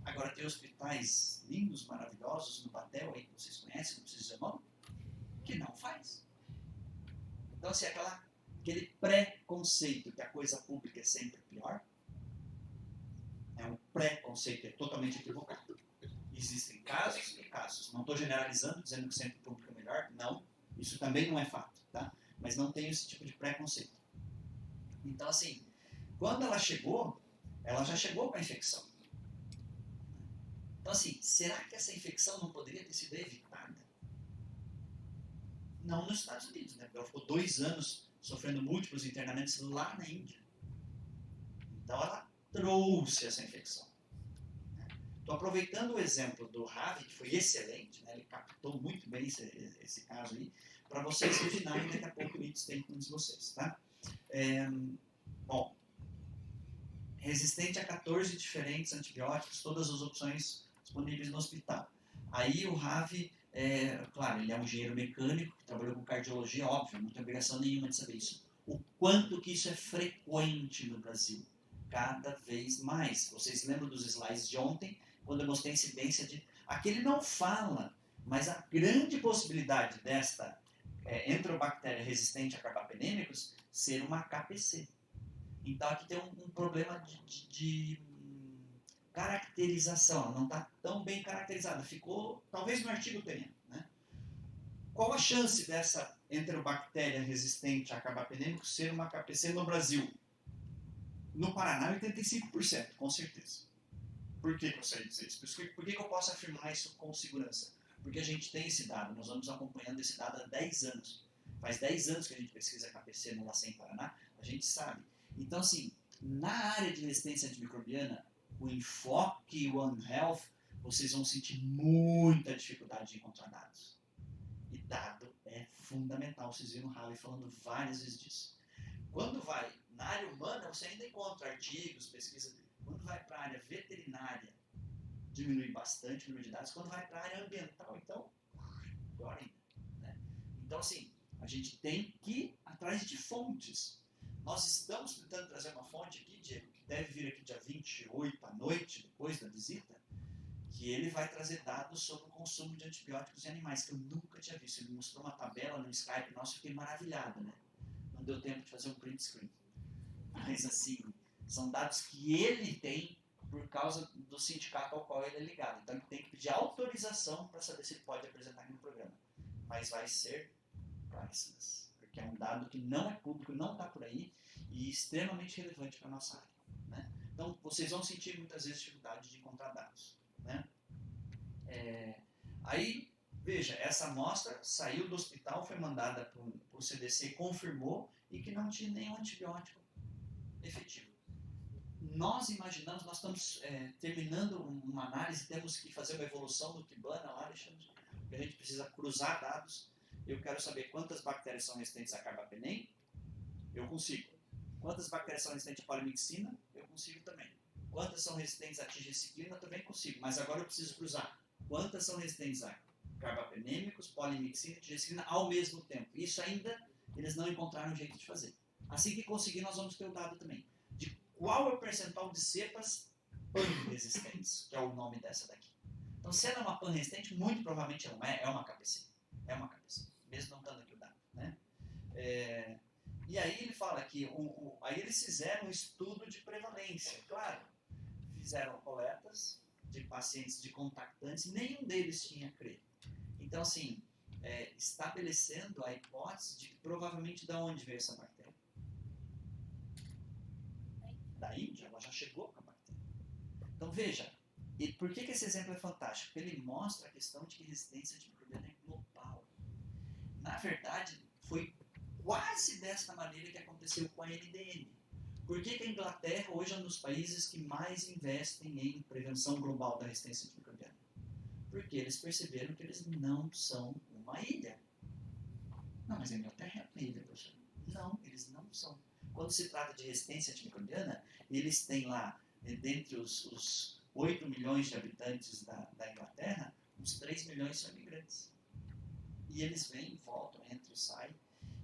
Agora, tem hospitais lindos, maravilhosos, no Batel, aí, que vocês conhecem, não precisa dizer nome, que não faz. Então, assim, aquele pré-conceito que a coisa pública é sempre pior, é um pré-conceito, é totalmente equivocado. Existem casos e casos. Não estou generalizando, dizendo que sempre o público é melhor. Não, isso também não é fato, tá? Mas não tem esse tipo de preconceito. Então, assim, quando ela chegou, ela já chegou com a infecção. Então, Então, assim, será que essa infecção não poderia ter sido evitada? Não nos Estados Unidos, né? Ela ficou 2 anos sofrendo múltiplos internamentos lá na Índia. Então, ela trouxe essa infecção. Estou aproveitando o exemplo do Ravi, que foi excelente, né? Ele captou muito bem esse caso aí, para vocês refinarem daqui a pouco o statements de vocês, tá? Bom, resistente a 14 diferentes antibióticos, todas as opções disponíveis no hospital. Aí o Ravi, claro, ele é um engenheiro mecânico, que trabalhou com cardiologia, óbvio, não tem obrigação nenhuma de saber isso. O quanto que isso é frequente no Brasil? Cada vez mais. Vocês lembram dos slides de ontem, quando eu mostrei a incidência de... Aqui ele não fala, mas a grande possibilidade desta enterobactéria resistente a carbapenêmicos ser uma KPC. Então aqui tem um problema de caracterização, ela não está tão bem caracterizada. Ficou, talvez no artigo tenha, né? Qual a chance dessa enterobactéria resistente a carbapenêmicos ser uma KPC no Brasil? No Paraná, 85%, com certeza. Por que eu sei dizer isso? Por que eu posso afirmar isso com segurança? Porque a gente tem esse dado, nós vamos acompanhando esse dado há 10 anos. Faz 10 anos que a gente pesquisa KPC no LACEN Paraná, a gente sabe. Então, assim, na área de resistência antimicrobiana, o enfoque One Health, vocês vão sentir muita dificuldade de encontrar dados. E dado é fundamental. Vocês viram o Ravi falando várias vezes disso. Quando vai na área humana, você ainda encontra artigos, pesquisas. Quando vai para a área veterinária, diminui bastante o número de dados. Quando vai para a área ambiental, então, pior ainda. Né? Então, assim, a gente tem que ir atrás de fontes. Nós estamos tentando trazer uma fonte aqui, Diego, que deve vir aqui dia 28 à noite, depois da visita, que ele vai trazer dados sobre o consumo de antibióticos em animais, que eu nunca tinha visto. Ele mostrou uma tabela no Skype, nossa, eu fiquei maravilhado, né? Não deu tempo de fazer um print screen. Mas, assim, são dados que ele tem por causa do sindicato ao qual ele é ligado. Então, ele tem que pedir autorização para saber se ele pode apresentar aqui no programa. Mas vai ser priceless, porque é um dado que não é público, não está por aí e extremamente relevante para a nossa área. Né? Então, vocês vão sentir muitas vezes dificuldade de encontrar dados. Né? Aí, veja, essa amostra saiu do hospital, foi mandada para o CDC, confirmou e que não tinha nenhum antibiótico efetivo. Nós imaginamos, nós estamos terminando uma análise, temos que fazer uma evolução do Kibana lá, porque a gente precisa cruzar dados. Eu quero saber quantas bactérias são resistentes a carbapenem, eu consigo. Quantas bactérias são resistentes a polimixina, eu consigo também. Quantas são resistentes a tigeciclina, também consigo. Mas agora eu preciso cruzar. Quantas são resistentes a carbapenêmicos, polimixina e tigeciclina ao mesmo tempo? Isso ainda eles não encontraram um jeito de fazer. Assim que conseguir, nós vamos ter o dado também. De qual é o percentual de cepas pan-resistentes, que é o nome dessa daqui. Então, se ela é uma pan-resistente, muito provavelmente ela é uma KPC. É uma KPC, mesmo não estando aqui o dado. Né? E aí ele fala que aí eles fizeram um estudo de prevalência. Claro, fizeram coletas de pacientes de contactantes, nenhum deles tinha CRE. Então, assim, estabelecendo a hipótese de que provavelmente de onde veio essa bactéria. Da Índia, ela já chegou com a bactéria. Então, veja, e por que esse exemplo é fantástico? Porque ele mostra a questão de que resistência antimicrobiana é global. Na verdade, foi quase desta maneira que aconteceu com a NDN. Por que a Inglaterra hoje é um dos países que mais investem em prevenção global da resistência antimicrobiana? Porque eles perceberam que eles não são uma ilha. Não, mas a Inglaterra é uma ilha, professor. Não, eles não são. Quando se trata de resistência antimicrobiana, eles têm lá, dentre os 8 milhões de habitantes da Inglaterra, uns 3 milhões são imigrantes. E eles vêm, voltam, entram e saem.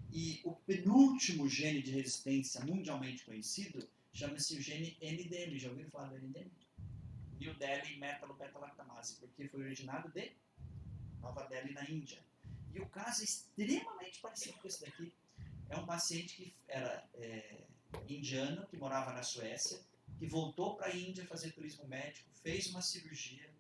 E o penúltimo gene de resistência mundialmente conhecido chama-se o gene NDM. Já ouviram falar do NDM? New Delhi metalobeta-lactamase, porque foi originado de Nova Delhi, na Índia. E o caso é extremamente parecido com esse daqui. É um paciente que era indiano, que morava na Suécia, que voltou para a Índia fazer turismo médico, fez uma cirurgia,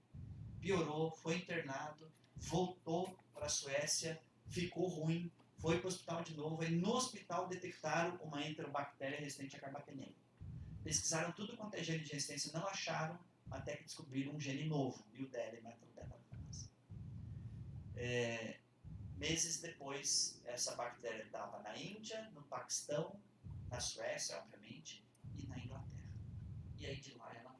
piorou, foi internado, voltou para a Suécia, ficou ruim, foi para o hospital de novo, e no hospital detectaram uma enterobactéria resistente a carbapenem. Pesquisaram tudo quanto é gene de resistência, não acharam, até que descobriram um gene novo, o beta-glucanase. Meses depois, essa bactéria estava na Índia, no Paquistão, na Suécia, obviamente, e na Inglaterra. E aí de lá ela...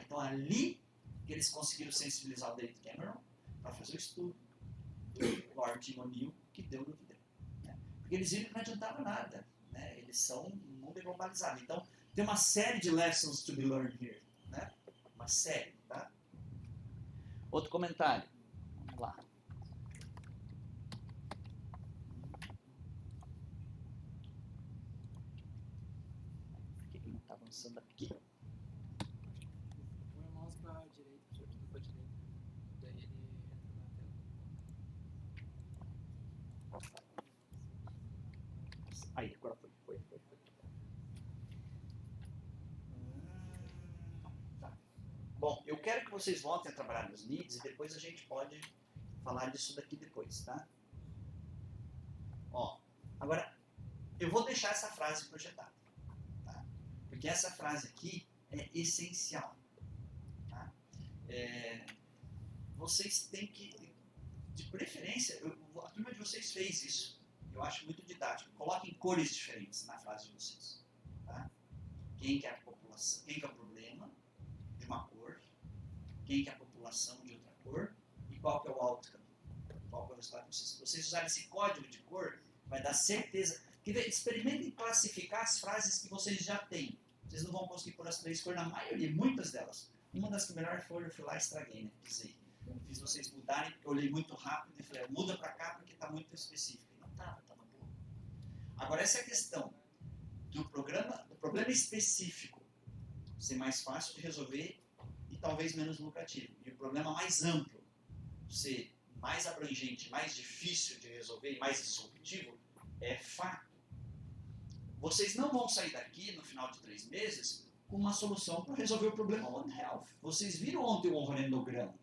Então ali que eles conseguiram sensibilizar o David Cameron para fazer o estudo do Lord Tim O'Neill, que deu no que deu. Né? Porque eles viram que não adiantava nada. Né? Eles são um mundo globalizado. Então, tem uma série de lessons to be learned here. Né? Uma série, tá? Outro comentário. Vamos lá. Por que ele não está avançando aqui? Põe o mouse para a direita, o aqui para a direita. Daí ele entra na tela. Aí, agora foi. Tá. Bom, eu quero que vocês voltem a trabalhar nos leads e depois a gente pode falar disso daqui depois, tá? Ó, agora, eu vou deixar essa frase projetada, tá? Porque essa frase aqui é essencial, tá? Vocês têm que, de preferência, a turma de vocês fez isso. Eu acho muito didático. Coloquem cores diferentes na frase de vocês. Tá? Quem que é a população, quem que é o problema de uma cor, quem que é a população de outra cor e qual que é o outcome, qual que é o resultado de vocês. Se vocês usarem esse código de cor, vai dar certeza. Experimentem classificar as frases que vocês já têm. Vocês não vão conseguir pôr as 3 cores na maioria, muitas delas. Uma das que melhor foi, eu fui lá e estraguei, né? Eu fiz vocês mudarem, porque eu olhei muito rápido e falei, muda pra cá porque tá muito específico. Tava boa. Agora, essa questão do problema específico ser mais fácil de resolver e talvez menos lucrativo. E o problema mais amplo ser mais abrangente, mais difícil de resolver e mais disruptivo é fato. Vocês não vão sair daqui no final de 3 meses com uma solução para resolver o problema One Health. Vocês viram ontem o organograma.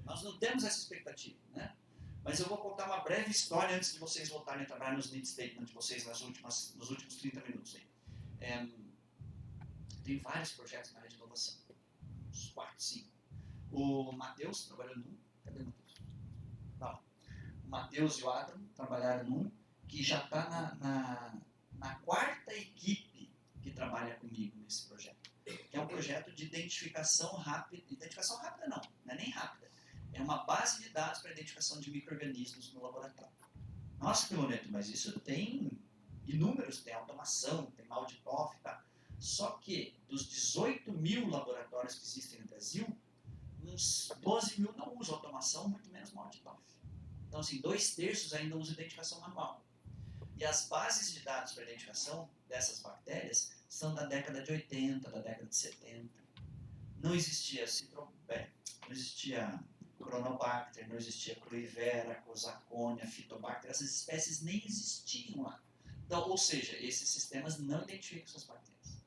Nós não temos essa expectativa, né? Mas eu vou contar uma breve história antes de vocês voltarem a trabalhar nos need statement de vocês nos últimos 30 minutos. Tem vários projetos na área de inovação. Uns 4, 5. O Matheus trabalhou num. Cadê o Matheus? Não. O Matheus e o Adam trabalharam num que já está na 4ª equipe que trabalha comigo nesse projeto. Que é um projeto de identificação rápida. Identificação rápida não é nem rápida. É uma base de dados para identificação de micro-organismos no laboratório. Nossa, Piloneto, mas isso tem inúmeros, tem automação, tem mal de TOF, tá? Só que dos 18 mil laboratórios que existem no Brasil, uns 12 mil não usam automação, muito menos mal de TOF. Então, assim, 2/3 ainda usam identificação manual. E as bases de dados para identificação dessas bactérias são da década de 80, da década de 70. Não existia não existia Chronobacter, não existia Cruivera, Cosaconia, Phytobacter, essas espécies nem existiam lá. Então, ou seja, esses sistemas não identificam essas bactérias.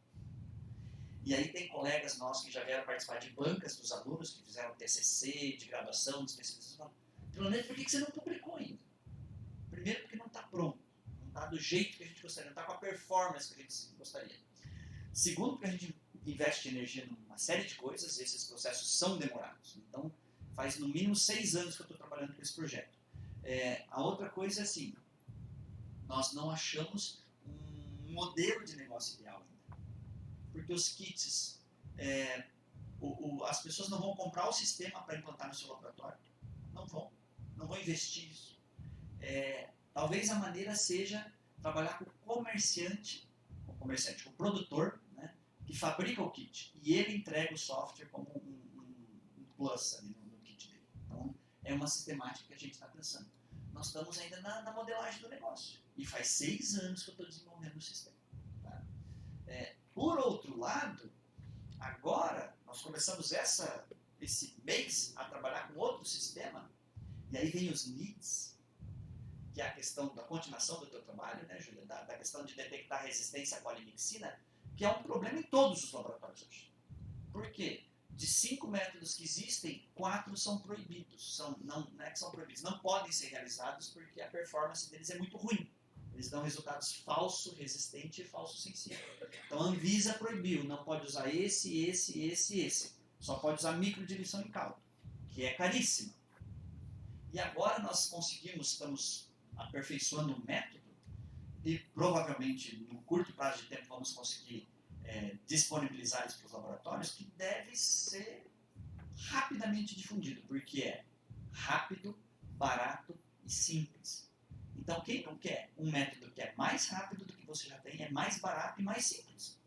E aí tem colegas nossos que já vieram participar de bancas dos alunos, que fizeram TCC, de graduação, de especialização. Piloneto, por que você não publicou ainda? Primeiro, porque não está pronto. Não está do jeito que a gente gostaria, não está com a performance que a gente gostaria. Segundo, porque a gente investe energia numa série de coisas, e esses processos são demorados. Então, faz no mínimo 6 anos que eu estou trabalhando com esse projeto. A outra coisa é assim, nós não achamos um modelo de negócio ideal ainda. Porque os kits, as pessoas não vão comprar o sistema para implantar no seu laboratório. Não vão investir isso. Talvez a maneira seja trabalhar com o comerciante, com o produtor, né, que fabrica o kit. E ele entrega o software como um plus ali no kit dele. Então, é uma sistemática que a gente está pensando. Nós estamos ainda na modelagem do negócio. E faz 6 anos que eu estou desenvolvendo o sistema. Tá? Por outro lado, agora nós começamos esse mês a trabalhar com outro sistema. E aí vem os leads, que é a questão da continuação do teu trabalho, né, Júlia? Da questão de detectar resistência à polimixina, que é um problema em todos os laboratórios hoje. Por quê? De 5 métodos que existem, 4 são proibidos. Não é que são proibidos, não podem ser realizados porque a performance deles é muito ruim. Eles dão resultados falso resistente e falso sensível. Então a Anvisa proibiu, não pode usar esse. Só pode usar microdiluição em caldo, que é caríssima. E agora nós estamos aperfeiçoando o método e provavelmente no curto prazo de tempo vamos conseguir disponibilizar isso para os laboratórios, que deve ser rapidamente difundido, porque é rápido, barato e simples. Então, quem não quer um método que é mais rápido do que você já tem, é mais barato e mais simples?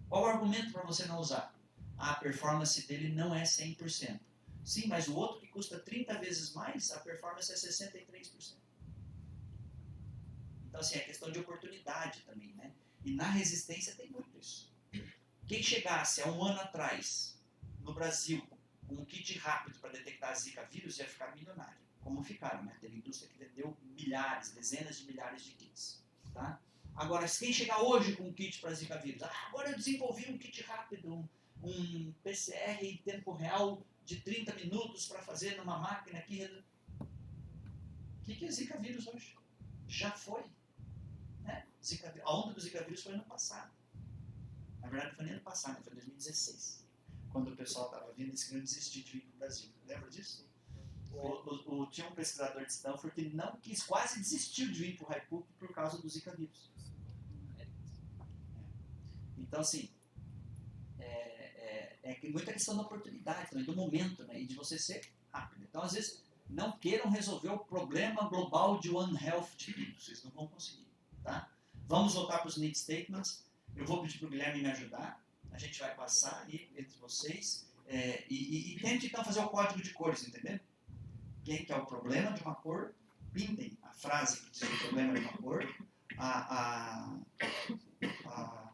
Qual o argumento para você não usar? A performance dele não é 100%. Sim, mas o outro que custa 30 vezes mais, a performance é 63%. Então, assim, é questão de oportunidade também, né? E na resistência tem muito isso. Quem chegasse há um ano atrás, no Brasil, com um kit rápido para detectar Zika vírus, ia ficar milionário. Como ficaram, né? Teve indústria que vendeu milhares, dezenas de milhares de kits. Tá? Agora, quem chegar hoje com um kit para Zika vírus, agora eu desenvolvi um kit rápido, um PCR em tempo real de 30 minutos para fazer numa máquina aqui. O que é Zika vírus hoje? Já foi. Né? A onda do Zika vírus foi ano passado. Na verdade, não foi nem ano passado, né? Foi em 2016. Quando o pessoal estava vindo, eles queriam desistir de vir para o Brasil. Lembra disso? Tinha um pesquisador de Stanford que não quis, quase desistiu de vir para o hiPUC por causa do Zika vírus. Então, assim, é muita questão da oportunidade também, do momento, né, e de você ser rápido. Então, às vezes, não queiram resolver o problema global de One Health de tudo, vocês não vão conseguir. Tá? Vamos voltar para os need statements. Eu vou pedir para o Guilherme me ajudar. A gente vai passar aí entre vocês e tente então fazer o código de cores, entendeu? Quem que é o problema de uma cor, pintem a frase que diz o problema de uma cor, a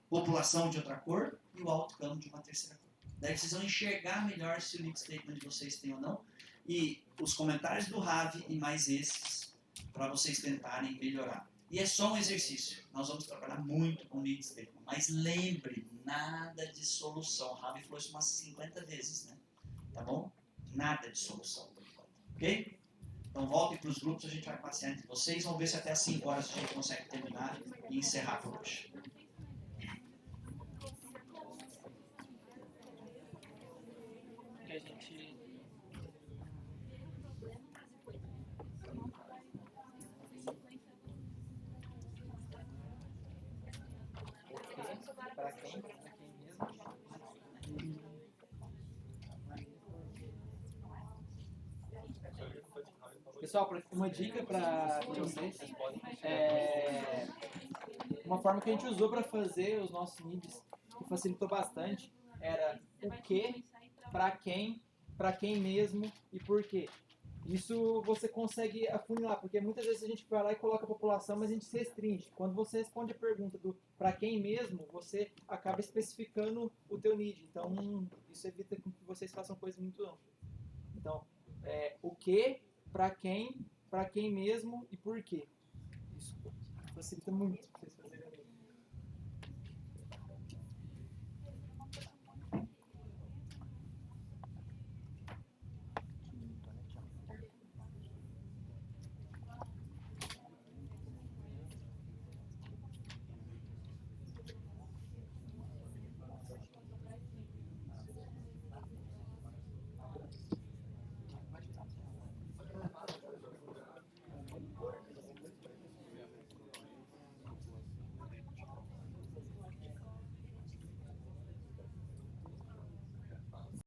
população de outra cor e o outcome de uma terceira cor. Daí vocês vão enxergar melhor se o need statement de vocês tem ou não. E os comentários do Ravi e mais esses para vocês tentarem melhorar. E é só um exercício. Nós vamos trabalhar muito com need statement. Mas lembre, nada de solução. O Ravi falou isso umas 50 vezes, né? Tá bom? Nada de solução. Ok? Então voltem para os grupos, a gente vai passear entre vocês. Vamos ver se até às 5 horas a gente consegue terminar e encerrar por hoje. Que a gente... Para quem mesmo? Pessoal, uma dica para vocês, uma forma que a gente usou para fazer os nossos needs, que facilitou bastante, era o que, para quem mesmo e por quê. Isso você consegue afunilar, porque muitas vezes a gente vai lá e coloca a população, mas a gente se restringe. Quando você responde a pergunta do para quem mesmo, você acaba especificando o teu need. Então, isso evita que vocês façam coisas muito amplas. Então, o que, para quem mesmo e por quê. Isso facilita muito vocês fazerem isso.